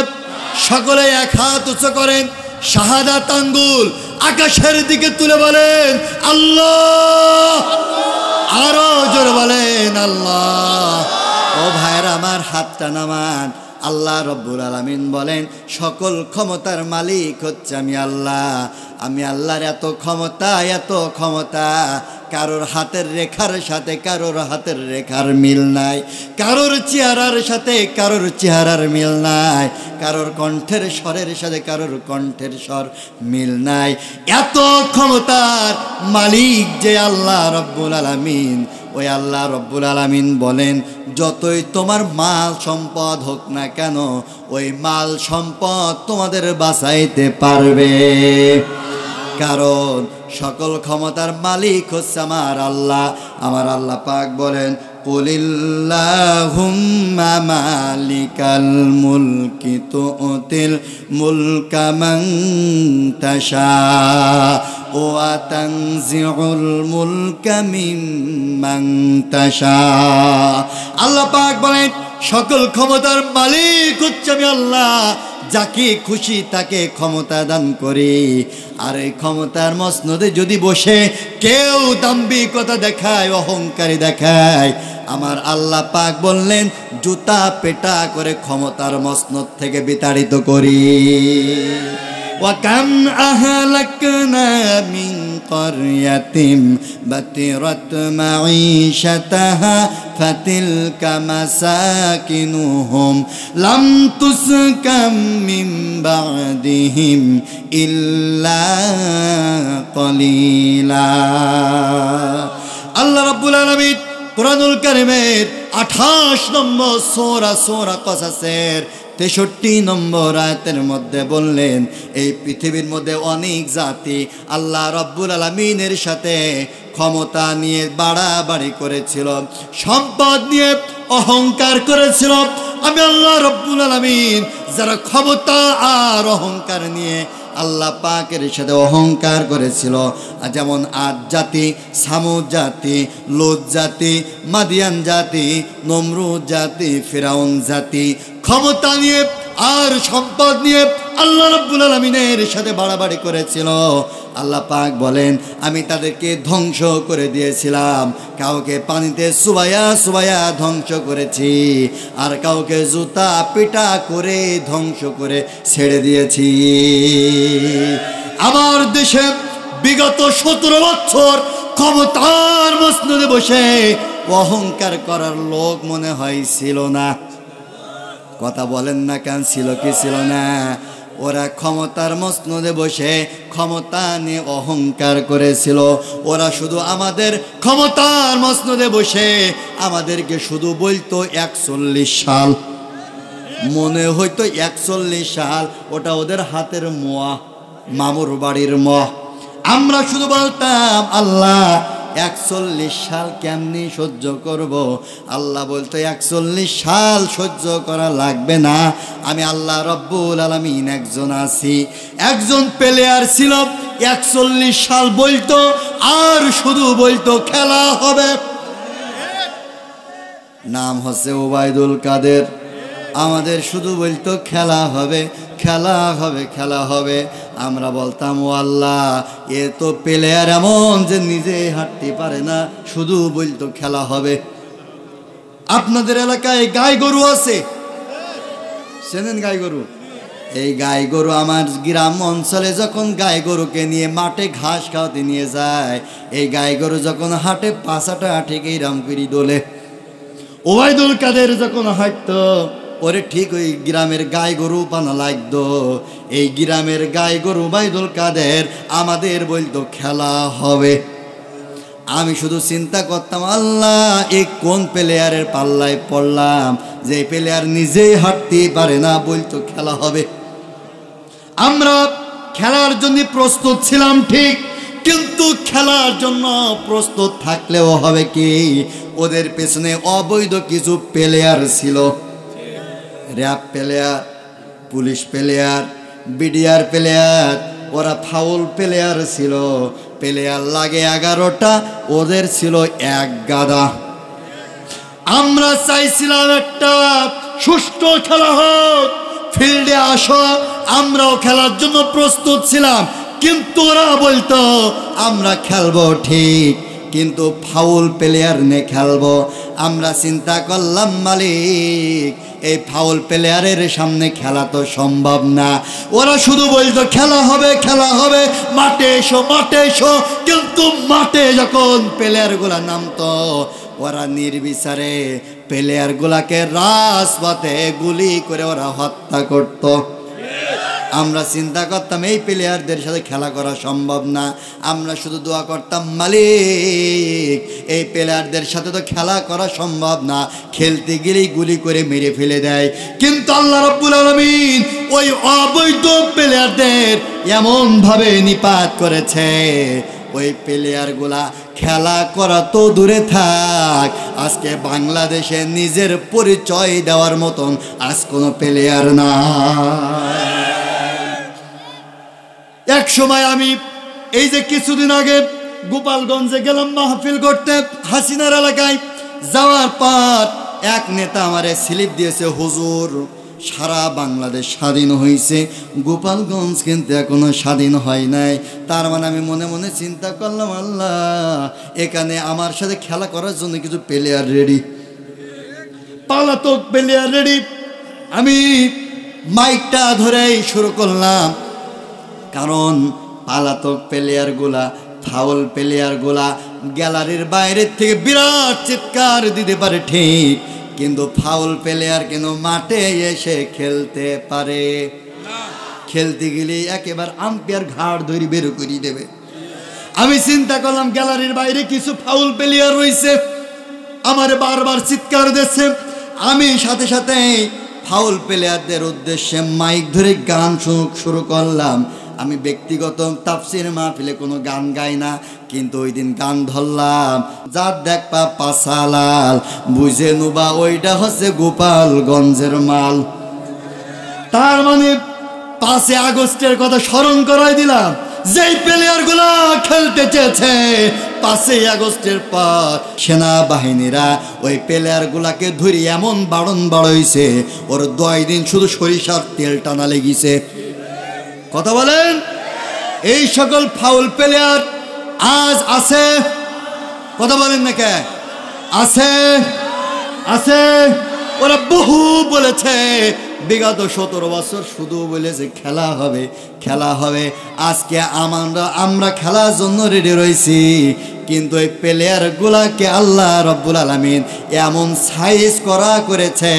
সকলে এক হাত উঁচু করেন, শাহাদাত আঙ্গুল আকাশের দিকে তুলে বলেন আল্লাহ। আরো জোরে বলেন আল্লাহ। ও ভাইয়ের আমার, হাতটা নামান। আল্লাহ রব্বুল আলামিন বলেন, সকল ক্ষমতার মালিক হচ্ছে আমি আল্লাহ। আমি আল্লাহর এত ক্ষমতা, এত ক্ষমতা, কারোর হাতের রেখার সাথে কারোর হাতের রেখার মিল নাই, কারোর চেহারার সাথে কারোর চেহারার মিল নাই, কারোর কণ্ঠের স্বরের সাথে কারোর কণ্ঠের স্বর মিল নাই। এত ক্ষমতার মালিক যে আল্লাহ রব্বুল আলামিন, ওই আল্লাহ রব্বুল আলামিন বলেন, যতই তোমার মাল সম্পদ হোক না কেন, ওই মাল সম্পদ তোমাদের বাঁচাইতে পারবে। কারণ সকল ক্ষমতার মালিক হচ্ছে আমার আল্লাহ। আমার আল্লাহ পাক বলেন, কুলিল্লাহুম্মা মালিকাল মুলকি তুতিল মুলকা মান তাশা ওয়া তানজিউল মুলকা মিম্মান তাশা। আল্লাহ পাক বলেন, সকল ক্ষমতার মালিক হচ্ছে আমি আল্লাহ। যাকে খুশি তাকে ক্ষমতা দান করি। আর এই ক্ষমতার মসনদে যদি বসে কেউ দাম্ভিকতা দেখায়, অহংকারী দেখায়, আমার আল্লাহ পাক বললেন, জুতা পেটা করে ক্ষমতার মসনদ থেকে বিতাড়িত করি। وكم أهلكنا من قرية بطرت معيشتها فتلك مساكنهم لم تسكن من بعدهم إلا قليلا। আল্লাহ রাব্বুল আলামিন কুরআনুল কারীমের 28 নম্বর সূরা কসাসের 63 নম্বর আয়াতের মধ্যে বললেন, এই পৃথিবীর মধ্যে অনেক জাতি আল্লাহ রাব্বুল আলামিনের সাথে ক্ষমতা নিয়ে বাড়াবাড়ি করেছিল, সম্পদ নিয়ে অহংকার করেছিল। আমি আল্লাহ রাব্বুল আলামিন যারা ক্ষমতা আর অহংকার নিয়ে আল্লাহ পাকের সাথে অহংকার করেছিল, যেমন আদ জাতি, সামুদ জাতি, লূত জাতি, মাদিয়ান জাতি, নমরুদ জাতি, ফিরাউন জাতি, ক্ষমতা নিয়ে আর সম্পদ নিয়ে আল্লাহ রাব্বুল আলামিনের সাথে বাড়াবাড়ি করেছিল। আল্লাহ পাক বলেন, আমি তাদেরকে ধ্বংস করে দিয়েছিলাম। কাউকে পানিতে চুবাইয়া চুবাইয়া ধ্বংস করেছি, আর কাউকে জুতা পিটা করে ধ্বংস করে ছেড়ে দিয়েছি। আমার দেশে বিগত 17 বছর ক্ষমতার মসনদে বসে অহংকার করার লোক মনে হয় ছিল না। কথা বলেন না কেন, ছিল কি ছিল না? ওরা ক্ষমতার মসনদে বসে ক্ষমতা নিয়ে অহংকার করেছিল। ওরা শুধু আমাদের ক্ষমতার মসনদে বসে আমাদেরকে শুধু বলতো 41 সাল, মনে হইতো 41 সাল, ওটা ওদের হাতের মোয়া, মামুর বাড়ির মোয়া। আমরা শুধু বলতাম, আল্লাহ 41 সাল কেমনি সহ্য করব? আল্লাহ বলতো 41 সাল সহ্য করা লাগবে না, আমি আল্লাহ রব্বুল আলামিন একজন আছি। একজন প্লেয়ার ছিল 41 সাল বলতো, আর শুধু বলতো খেলা হবে। নাম হচ্ছে ওবায়দুল কাদের। আমাদের শুধু বলতো খেলা হবে, খেলা হবে, খেলা হবে। আমরা বলতাম ও আল্লাহ, এ তো প্লেয়ার এমন যে নিজে হাঁটতে পারে না, শুধু বলতো খেলা হবে। আপনাদের এলাকায় গাই গরু আছে, চেনেন গাই গরু? এই গাই গরু আমার গ্রাম অঞ্চলে যখন গাই গরুকে নিয়ে মাঠে ঘাস খাওয়াতে নিয়ে যায়, এই গাই গরু যখন হাঁটে পাছাটা ঠিক এইরকম করে দোলে। ওবায়দুল কাদের যখন হাঁটতো, ওরে ঠিক ওই গ্রামের গাই গরু পানা লাগতো। এই গ্রামের গাই গরু ওবায়দুল কাদের আমাদের বলতো খেলা হবে। আমি শুধু চিন্তা করতাম, আল্লাহ এই কোন প্লেয়ারের পাল্লায় পড়লাম যে প্লেয়ার নিজেই হাঁটতে পারে না, বলতো খেলা হবে। আমরা খেলার জন্য প্রস্তুত ছিলাম ঠিক, কিন্তু খেলার জন্য প্রস্তুত থাকলেও হবে কি, ওদের পেছনে অবৈধ কিছু প্লেয়ার ছিল। RAB player, police player, BDR player, ওরা ফাউল প্লেয়ার ছিল। প্লেয়ার লাগে 11টা, ওদের ছিল 1 গাদা। আমরা চাইছিলাম একটা সুষ্ঠু খেলা হোক, ফিল্ডে আসো, আমরাও খেলার জন্য প্রস্তুত ছিলাম। কিন্তু ওরা বলতো আমরা খেলবো ঠিক, কিন্তু ফাউল প্লেয়ার নিয়ে খেলবো। আমরা চিন্তা করলাম মালিক, এই ফাউল প্লেয়ারের সামনে খেলা তো সম্ভব না। ওরা শুধু বলতো খেলা হবে, খেলা হবে, মাঠে এসো, মাঠে এসো। কিন্তু মাঠে যখন প্লেয়ারগুলা নামতো, ওরা নির্বিচারে প্লেয়ারগুলাকে রাজপথে গুলি করে ওরা হত্যা করত। আমরা চিন্তা করতাম এই প্লেয়ারদের সাথে খেলা করা সম্ভব না। আমরা শুধু দোয়া করতাম মালিক, এই প্লেয়ারদের সাথে তো খেলা করা সম্ভব না, খেলতে গেলেই গুলি করে মেরে ফেলে দেয়। কিন্তু আল্লাহ রাব্বুল আলামিন ওই অবৈধ প্লেয়ারদের এমনভাবে নিপাত করেছে, ওই প্লেয়ারগুলা খেলা করা তো দূরে থাক, আজকে বাংলাদেশে নিজের পরিচয় দেওয়ার মতন আজ কোনো প্লেয়ার না। এক সময় আমি এই যে কিছুদিন আগে গোপালগঞ্জে গেলাম মাহফিল করতে, হাসিনার এলাকায় যাওয়ার পর এক নেতা আমারে স্লিপ দিয়েছে, হুজুর সারা বাংলাদেশ স্বাধীন হয়েছে, গোপালগঞ্জ কিন্তু এখনো স্বাধীন হয় নাই। তার মানে আমি মনে মনে চিন্তা করলাম, আল্লাহ এখানে আমার সাথে খেলা করার জন্য কিছু প্লেয়ার রেডি, পালাতক প্লেয়ার রেডি। আমি মাইকটা ধরেই শুরু করলাম, কারণ পালাতক প্লেয়ারগুলা, ফাউল প্লেয়ারগুলা গ্যালারির বাইরের থেকে বিরাট চিৎকার দিতে পারে ঠিক, কিন্তু ফাউল প্লেয়ার কেন মাঠে এসে খেলতে পারে? খেলতে গেলে একেবারে আম্পায়ার ঘাড় ধরে বের করে দেবে। আমি চিন্তা করলাম গ্যালারির বাইরে কিছু ফাউল প্লেয়ার রয়েছে, আমার বারবার চিৎকার দিচ্ছে। আমি সাথে সাথে ফাউল প্লেয়ারদের উদ্দেশ্যে মাইক ধরে গান শুরু করলাম। আমি ব্যক্তিগত তাফসির মাহফিলে কোনো গান গাই না, কিন্তু ওই দিন গান ধরলাম, যার দেখবা পাশালাল বুঝে নুবা ওইটা হচ্ছে গোপালগঞ্জের মাল। তার মানে 5 আগস্টের কথা স্মরণ করাই দিলাম, যেই প্লেয়ারগুলা খেলতে চেয়েছে 5 আগস্টের পর সেনাবাহিনীরা ওই প্লেয়ারগুলাকে ধরে এমন বাড়ন বাড়াইছে, ওর 2 দিন শুধু সরিষার তেল টানা লেগেছে। কথা বলেন, এই সকল ফাউল প্লেয়ার আজ আছে? কথা বলেন না কে? আছে, আছে। ওরা বহু বলেছে, বিগত 17 বছর শুধু বলেছে খেলা হবে, খেলা হবে। আজকে আমরা খেলার জন্য রেডি রয়েছি, কিন্তু এই প্লেয়ারগুলাকে আল্লাহ রব্বুল আলামিন এমন সাইজ করেছে,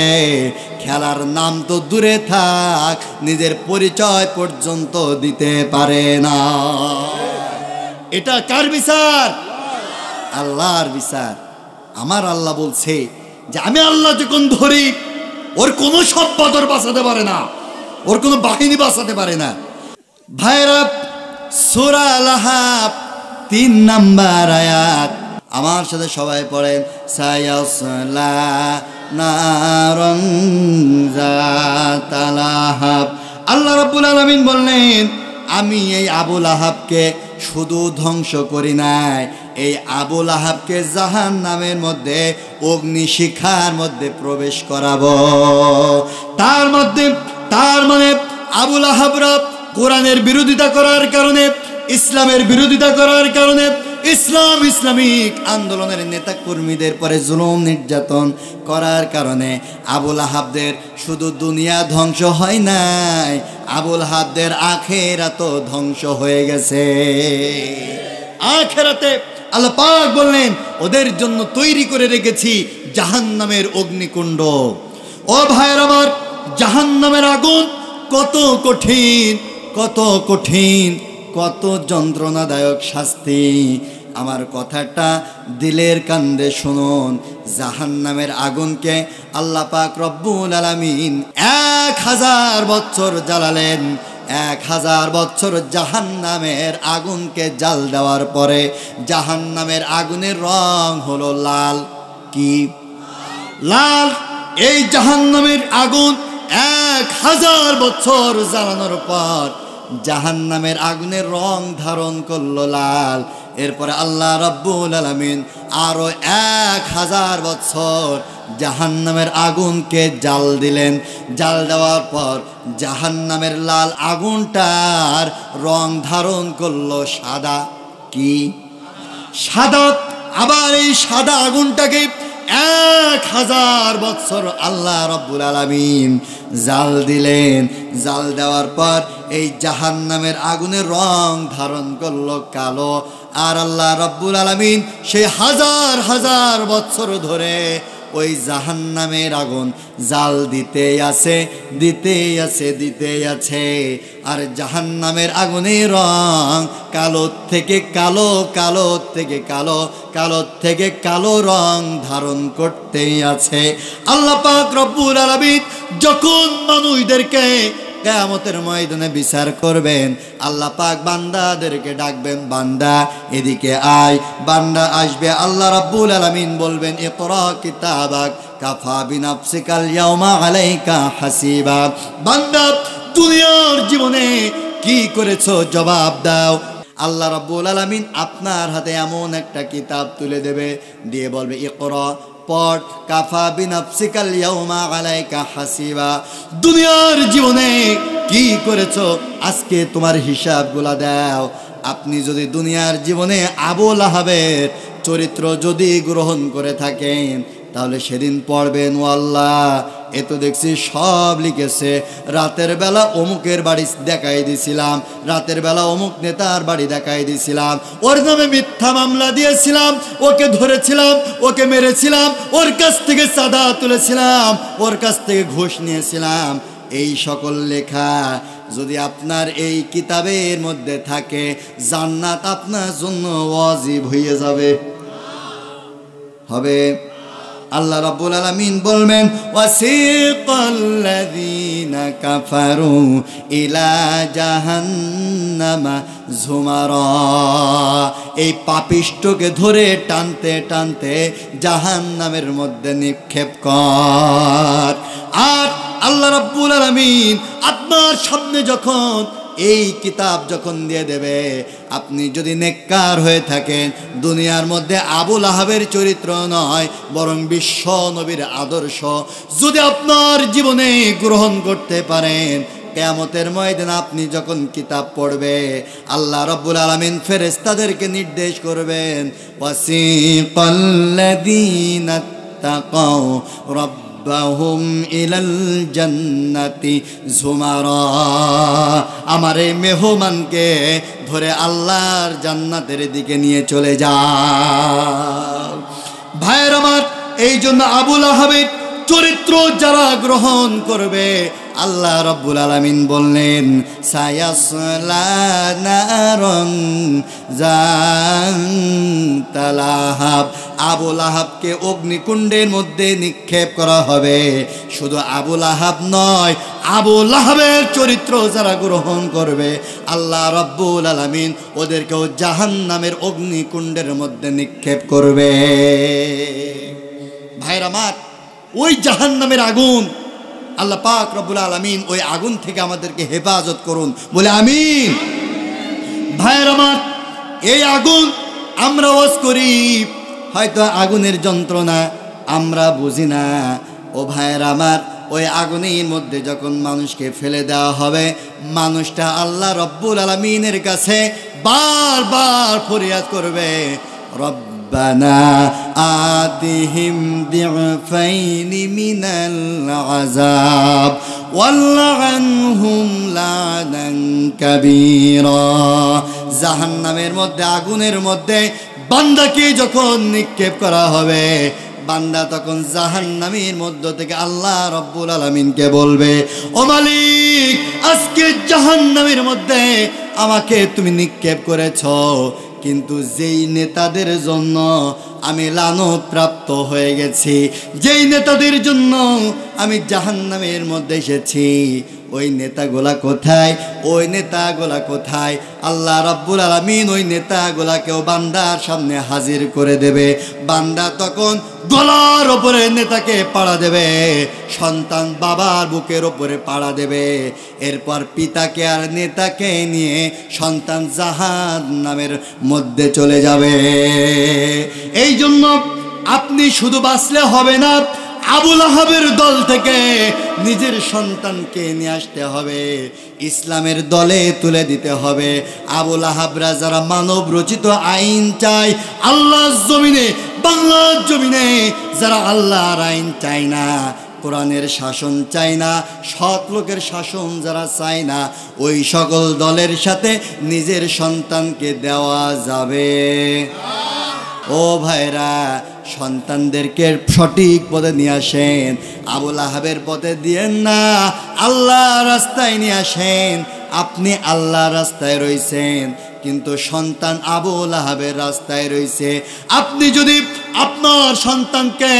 খেলার নাম তো দূরে থাক, নিজের পরিচয় পর্যন্ত দিতে পারে না। এটা কার বিচার? আল্লাহর বিচার। আমার আল্লাহ বলছে যে আমি আল্লাহ যখন ধরি, ওর কোনো সম্পদ বাঁচাতে পারে না, ওর কোনো বাহিনী বাঁচাতে পারে না। ভাইরা, সূরা আল-আহজাব 3 নম্বর আয়াত, আমার সাথে সবাই পড়েন, সায়াসলা নারন যাতা লাহাব। আল্লাহ রাব্বুল আলামিন বললেন, আমি এই আবুল আহাবকে শুধু ধ্বংস করি নাই, এই আবুল আহাবকে জাহান্নামের মধ্যে অগ্নিশিখার মধ্যে প্রবেশ করাবো। তার মানে আবুল আহাবরা কোরআনের বিরোধিতা করার কারণে, ইসলামের বিরোধিতা করার কারণে, ইসলামিক আন্দোলনের নেতা কর্মীদের পরে জুলুম নির্যাতন করার কারণে আবুল আহাবদের শুধু দুনিয়া ধ্বংস হয় নাই, আবুল আহাবদের আখিরাতও ধ্বংস হয়ে গেছে। আখিরাতে আল্লাহ পাক বললেন, ওদের জন্য তৈরি করে রেখেছি জাহান্নামের অগ্নিকুণ্ড। ও ভাইয়ের আমার, জাহান্নামের আগুন কত কঠিন, কত কঠিন, কত যন্ত্রণাদায়ক শাস্তি। আমার কথাটা দিলের কান্দে শুনুন। জাহান্নামের আগুনকে আল্লাহ পাক রব্বুল আলামিন 1000 বছর জ্বালালেন। 1000 বছর জাহান্নামের আগুনকে জাল দেওয়ার পরে জাহান্নামের আগুনের রং হলো লাল। কি লাল? এই জাহান্নামের আগুন 1000 বছর জ্বালানোর পর জাহান্নামের আগুনের রং ধারণ করলো লাল। এরপরে আল্লাহ রাব্বুল আলামিন আরো 1000 বছর জাহান্নামের আগুনকে জাল দিলেন। জাল দেওয়ার পর জাহান্নামের লাল আগুনটার রং ধারণ করলো সাদা। কি সাদা? আবার এই সাদা আগুনটাকে 1000 বছর আল্লাহ রাব্বুল আলামিন জাল দিলেন। জাল দেওয়ার পর এই জাহান্নামের আগুনের রং ধারণ করলো কালো। আর আল্লাহ রাব্বুল আলামিন সেই 1000 বছর ধরে ওই জাহান্নামের আগুন জাল দিতেই আছে। আর জাহান্নামের আগুনের রং কালো থেকে কালো, কালো থেকে কালো, কালো থেকে কালো রং ধারণ করতেই আছে। আল্লাহ পাক রব্বুল আলামিন যখন মানুষদেরকে কিয়ামতের ময়দানে বিচার করবেন, আল্লাহ পাক বান্দাদেরকে ডাকবেন, বান্দা এদিকে আয়। বান্দা আসবে, আল্লাহ রাব্বুল আলামিন বলবেন, ইকরা কিতাবাক কাফা বিনাফসিকাল ইয়াউমা আলাইকা হাসিবা। বান্দা দুনিয়ার জীবনে কি করেছো জবাব দাও। আল্লাহ রাব্বুল আলামিন আপনার হাতে এমন একটা কিতাব তুলে দেবে, দিয়ে বলবে, ইকরা পড়, কাফা বিনাফসিকাল ইয়াউমা আলাইকা হাসিবা। দুনিয়ার জীবনে কি করেছো আজকে তোমার হিসাবগুলা দাও। আপনি যদি দুনিয়ার জীবনে আবুল আহাবের চরিত্র যদি গ্রহণ করে থাকেন, তাহলে সেদিন পড়বেন, ও আল্লাহ, এ তো দেখছি সব লিখেছে। রাতের বেলা অমুকের বাড়ি দেখাই দিছিলাম, রাতের বেলা অমুক নেতার বাড়ি দেখাই দিছিলাম, ওর নামে মিথ্যা মামলা দিয়েছিলাম, ওকে ধরেছিলাম, ওকে মেরেছিলাম, ওর কাছ থেকে চাঁদা তুলেছিলাম, ওর কাছ থেকে ঘুষ নিয়েছিলাম। এই সকল লেখা যদি আপনার এই কিতাবের মধ্যে থাকে, জান্নাত আপনার জন্য ওয়াজিব হয়ে যাবে। হবে। আল্লাহ রাব্বুল আলামিন বলবেন, ওয়াসিকাল্লাযীনা কাফারু ইলা জাহান্নামা যুমারা। এই পাপিষ্ঠকে ধরে টানতে টানতে জাহান্নামের মধ্যে নিক্ষেপ কর। আর আল্লাহ রাব্বুল আলামিন আপনার সামনে যখন এই কিতাব যখন দিয়ে দেবে, আপনি যদি নেককার হয়ে থাকেন, দুনিয়ার মধ্যে আবুল আহাবের চরিত্র নয় বরং বিশ্ব নবীর আদর্শ যদি আপনার জীবনে গ্রহণ করতে পারেন, কিয়ামতের ময়দানে আপনি যখন কিতাব পড়বে, আল্লাহ রাব্বুল আলামিন ফেরেশতাদেরকে নির্দেশ করবেন, ওয়াসিকাল্লাযীনা তাকাউ রাব্বাহুম ইলাল জান্নাতি যুমারা। আমার এই মেহমানকে ধরে আল্লাহর জান্নাতের দিকে নিয়ে চলে যাও। ভাইয়ের আমার, এই জন্য আবুল আহাবের চরিত্র যারা গ্রহণ করবে, আল্লাহ রাব্বুল আলামিন বললেন, সায়াসলা নারন যাতা লাহাব। আবুল আহাবকে অগ্নিকুণ্ডের মধ্যে নিক্ষেপ করা হবে। শুধু আবুল আহাব নয়, আবুল আহাবের চরিত্র যারা গ্রহণ করবে আল্লাহ রাব্বুল আলামিন ওদেরকেও জাহান্নামের অগ্নিকুণ্ডের মধ্যে নিক্ষেপ করবে। ভাইরা আমার, ওই জাহান্নামের আগুন, আল্লাহ পাক রব্বুল আলামিন ওই আগুন থেকে আমাদেরকে হেফাজত করুন, বলে আমিন। ভাইরা আমার, এই আগুন আমরা ওয়াজ করি, হয়তো আগুনের যন্ত্রণা আমরা বুঝি না। ও ভাইরা আমার, ওই আগুনের মধ্যে যখন মানুষকে ফেলে দেওয়া হবে, মানুষটা আল্লাহ রব্বুল আলামিনের কাছে বারবার ফরিয়াদ করবে, রব্বানা আতিহিম দিফাইনি মিনাল আযাব ওয়ালআনহুম লানান কাবীরা। জাহান্নামের মধ্যে, আগুনের মধ্যে বান্দাকে যখন নিক্ষেপ করা হবে, বান্দা তখন জাহান্নামের মধ্য থেকে আল্লাহ রব্বুল আলামিনকে বলবে, ও মালিক, আজকে জাহান্নামের মধ্যে আমাকে তুমি নিক্ষেপ করেছ, কিন্তু যেই নেতাদের জন্য আমি লানত প্রাপ্ত হয়ে গেছি, যেই নেতাদের জন্য আমি জাহান্নামের মধ্যে এসেছি, ওই নেতাগুলা কোথায়? ওই নেতাগুলা কোথায়? আল্লাহ রাব্বুল আলামিন ওই নেতাগুলাকেও বান্দার সামনে হাজির করে দেবে। বান্দা তখন গলার ওপরে নেতাকে পাড়া দেবে, সন্তান বাবার বুকের ওপরে পাড়া দেবে। এরপর পিতাকে আর নেতাকে নিয়ে সন্তান জাহান্নামের মধ্যে চলে যাবে। এই জন্য আপনি শুধু বাঁচলে হবে না, আবুল আহাবের দল থেকে নিজের সন্তানকে নিয়ে আসতে হবে, ইসলামের দলে তুলে দিতে হবে। আবুল আহাবরা যারা মানব রচিত আইন চায় আল্লাহর জমিনে, বাংলার জমিনে, যারা আল্লাহর আইন চায় না, কোরআনের শাসন চায় না, সৎ লোকের শাসন যারা চায় না, ওই সকল দলের সাথে নিজের সন্তানকে দেওয়া যাবে। ও ভাইরা, সন্তানদেরকে সঠিক পথে নিয়ে আসেন, আবুল আহাবের পথে দিয়েন না, আল্লাহর রাস্তায় নিয়ে আসেন। আপনি আল্লাহর রাস্তায় রয়েছেন, কিন্তু সন্তান আবুল আহাবের রাস্তায় রয়েছে। আপনি যদি আপনার সন্তানকে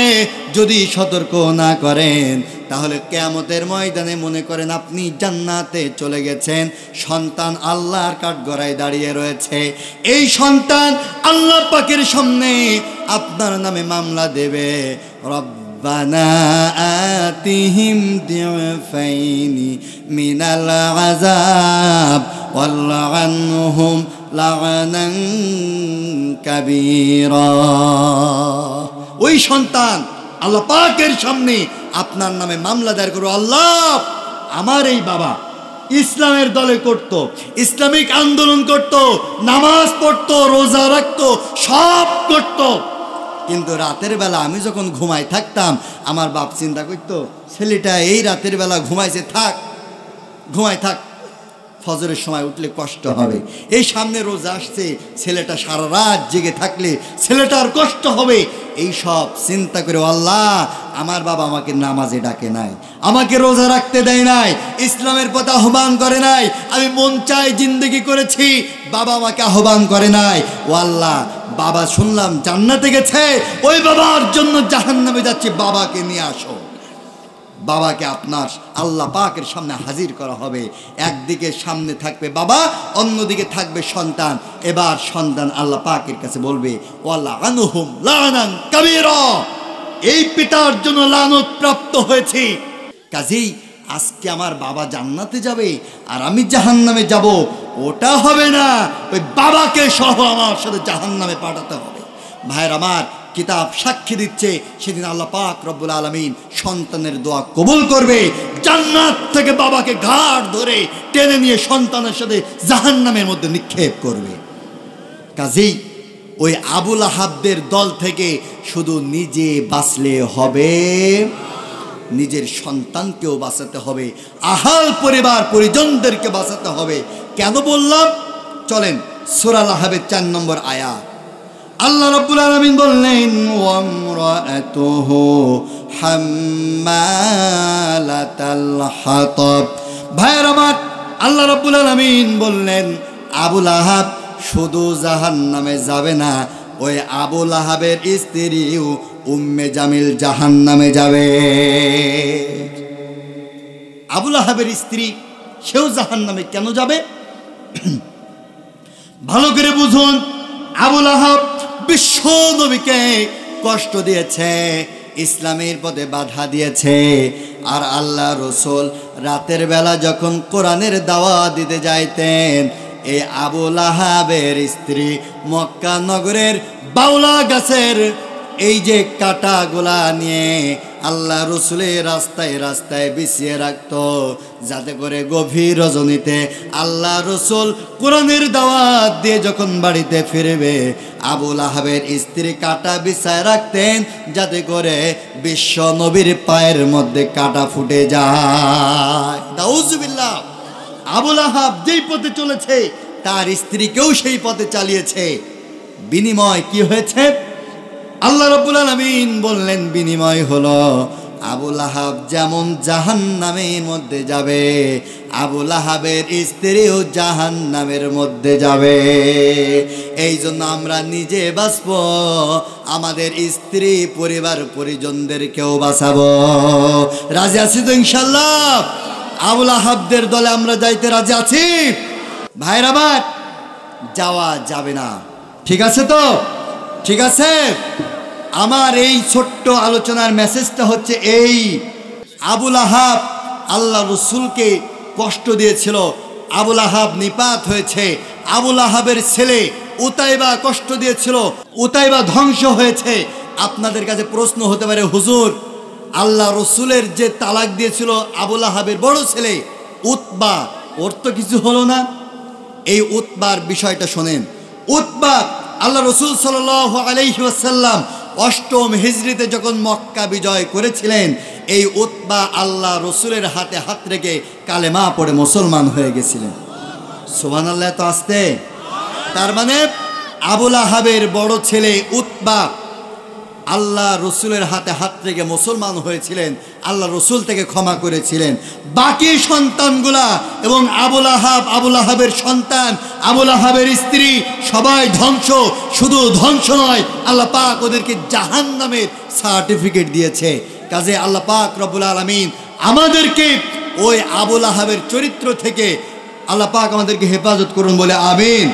যদি সতর্ক না করেন, তাহলে কিয়ামতের ময়দানে মনে করেন আপনি জান্নাতে চলে গেছেন, সন্তান আল্লাহর কাঠগড়ায় দাঁড়িয়ে রয়েছে। এই সন্তান আল্লাহ পাকের সামনে আপনার নামে মামলা দেবে, রব্বানা আতিহিম দিফাইনি মিনাল আযাব ওয়ালআনহুম লা'নান কাবীরা। ওই সন্তান আল্লাহ পাকের সামনে আপনার নামে মামলা দায়ের করো, আল্লাহ, আমার এই বাবা ইসলামের দলে করত, ইসলামিক আন্দোলন করত, নামাজ পড়তো, রোজা রাখতো, সব করত, কিন্তু রাতের বেলা আমি যখন ঘুমাই থাকতাম, আমার বাপ চিন্তা করতো, ছেলেটা এই রাতের বেলা ঘুমাইছে, থাক, ঘুমাই থাক, ফজরের সময় উঠলে কষ্ট হবে। এই সামনে রোজা আসছে, ছেলেটা সারা রাত জেগে থাকলে ছেলেটার কষ্ট হবে। এই সব চিন্তা করে আল্লাহ, আমার বাবা আমাকে নামাজে ডাকে নাই, আমাকে রোজা রাখতে দেয় নাই, ইসলামের পথে আহ্বান করে নাই, আমি মন চাই জিন্দেগি করেছি, বাবা আমাকে আহ্বান করে নাই। ও আল্লাহ, বাবা শুনলাম জান্নাতে গেছে, ওই বাবার জন্য জাহান্নামে যাচ্ছে, বাবাকে নিয়ে আসো। বাবাকে আপনার আল্লাহ পাকের সামনে হাজির করা হবে। একদিকে সামনে থাকবে বাবা, অন্যদিকে থাকবে সন্তান। এবার সন্তান আল্লাহ পাকের কাছে বলবে, ওয়ালআনহুম লা'নান কাবীরা, এই পিতার জন্য লানত প্রাপ্ত হয়েছি। কাজেই আজকে আমার বাবা জান্নাতে যাবে আর আমি জাহান্নামে যাব, ওটা হবে না, ওই বাবাকে সহ আমার সাথে জাহান্নামে পাঠাতে হবে। ভাইয়ের আমার, কিতাব সাক্ষী দিচ্ছে, সেদিন আল্লাহ পাক রব্বুল আলামিন সন্তানের দোয়া কবুল করবে, জান্নাত থেকে বাবাকে ঘাড় ধরে টেনে নিয়ে সন্তানের সাথে জাহান্নামের মধ্যে নিক্ষেপ করবে। কাজেই ওই আবুল আহাবদের দল থেকে শুধু নিজে বাঁচলে হবে, নিজের সন্তানকেও বাঁচাতে হবে, আহাল পরিবার পরিজনদেরকে বাঁচাতে হবে। কেন বললাম? চলেন সূরা আল-আহজাবের 4 নম্বর আয়াত, আল্লাহ রাব্বুল আলামিন বললেন, ওয়ামরাআতুহু হাম্মালাতাল হাতাব। ভাইয়ের আমার, আল্লাহ রাব্বুল আলামিন বললেন, আবুল আহাব শুধু জাহান্নামে যাবে না, ওই আবু লাহাবের স্ত্রীও উম্মে জামিল জাহান্নামে যাবে। আবু লাহাবের স্ত্রী সেও জাহান্নামে কেন যাবে? ভালো করে বুঝুন। আবু লাহাব বিশ্ব নবীকে কষ্ট দিয়েছে, ইসলামের পথে বাধা দিয়েছে। আর আল্লাহ রসুল রাতের বেলা যখন কোরআনের দাওয়াত দিতে যাইতেন, এই আবু লাহাবের স্ত্রী মক্কা নগরের বাউলা গাছের এই যে কাঁটাগুলা নিয়ে আল্লাহ রসুলের রাস্তায় রাস্তায় বিছিয়ে রাখত, যাতে করে গভীর রজনীতে আল্লাহ রসুল কোরআনের দাওয়াত দিয়ে যখন বাড়িতে ফিরবে, আবু লাহাবের স্ত্রী কাঁটা বিছায় রাখতেন, যাতে করে বিশ্ব নবীর পায়ের মধ্যে কাঁটা ফুটে যায়। নাউজুবিল্লাহ। আবু লাহাব যেই পথে চলেছে তার স্ত্রীকেও সেই পথে চালিয়েছে। বিনিময় কি হয়েছে? আল্লাহ রাব্বুল আলামিন বললেন, বিনিময় হলো আবু লাহাব যেমন জাহান্নামের মধ্যে যাবে, আবু লাহাবের স্ত্রীও জাহান্নামের মধ্যে যাবে। এই জন্য আমরা নিজে বাঁচব, আমাদের স্ত্রী পরিবার পরিজনদেরকেও বাঁচাবো। রাজি আছি তো ইনশাল্লাহ? আবু লাহাবদের দলে আমরা যাইতে রাজি আছি? ভাইরা আমার, যাওয়া যাবে না। ঠিক আছে তো? ঠিক আছে। আমার এই ছোট্ট আলোচনার মেসেজটা হচ্ছে এই, আবু লাহাব আল্লাহ রসুলকে কষ্ট দিয়েছিল, আবু লাহাব নিপাত হয়েছে। আবু লাহাবের ছেলে উতাইবা কষ্ট দিয়েছিল, উতাইবা ধ্বংস হয়েছে। আপনাদের কাছে প্রশ্ন হতে পারে, হুজুর আল্লাহ রসুলের যে তালাক দিয়েছিল আবু লাহাবের বড় ছেলে উতবা, ওর তো কিছু হলো না? এই উতবার বিষয়টা শোনেন। উতবা আল্লাহ রসুল সাল্লাল্লাহু আলাইহি ওয়াসাল্লাম অষ্টম হিজরিতে যখন মক্কা বিজয় করেছিলেন, এই উতবা আল্লাহ রসুলের হাতে হাত রেখে কালেমা পড়ে মুসলমান হয়ে গেছিলেন। সুবহানাল্লাহ। তো আসতে, তার মানে আবু লাহাবের বড় ছেলে উতবা আল্লাহ রসুলের হাতে হাত রেখে মুসলমান হয়েছিলেন, আল্লাহ রসুল থেকে ক্ষমা করেছিলেন। বাকি সন্তানগুলা এবং আবু লাহাবের সন্তান, আবু লাহাবের স্ত্রী সবাই ধ্বংস। শুধু ধ্বংস নয়, আল্লাহ পাক ওদেরকে জাহান্নামের সার্টিফিকেট দিয়েছে। কাজে আল্লাহ পাক রব্বুল আলামিন আমাদেরকে ওই আবু লাহাবের চরিত্র থেকে আল্লাহ পাক আমাদেরকে হেফাজত করুন বলে আমিন।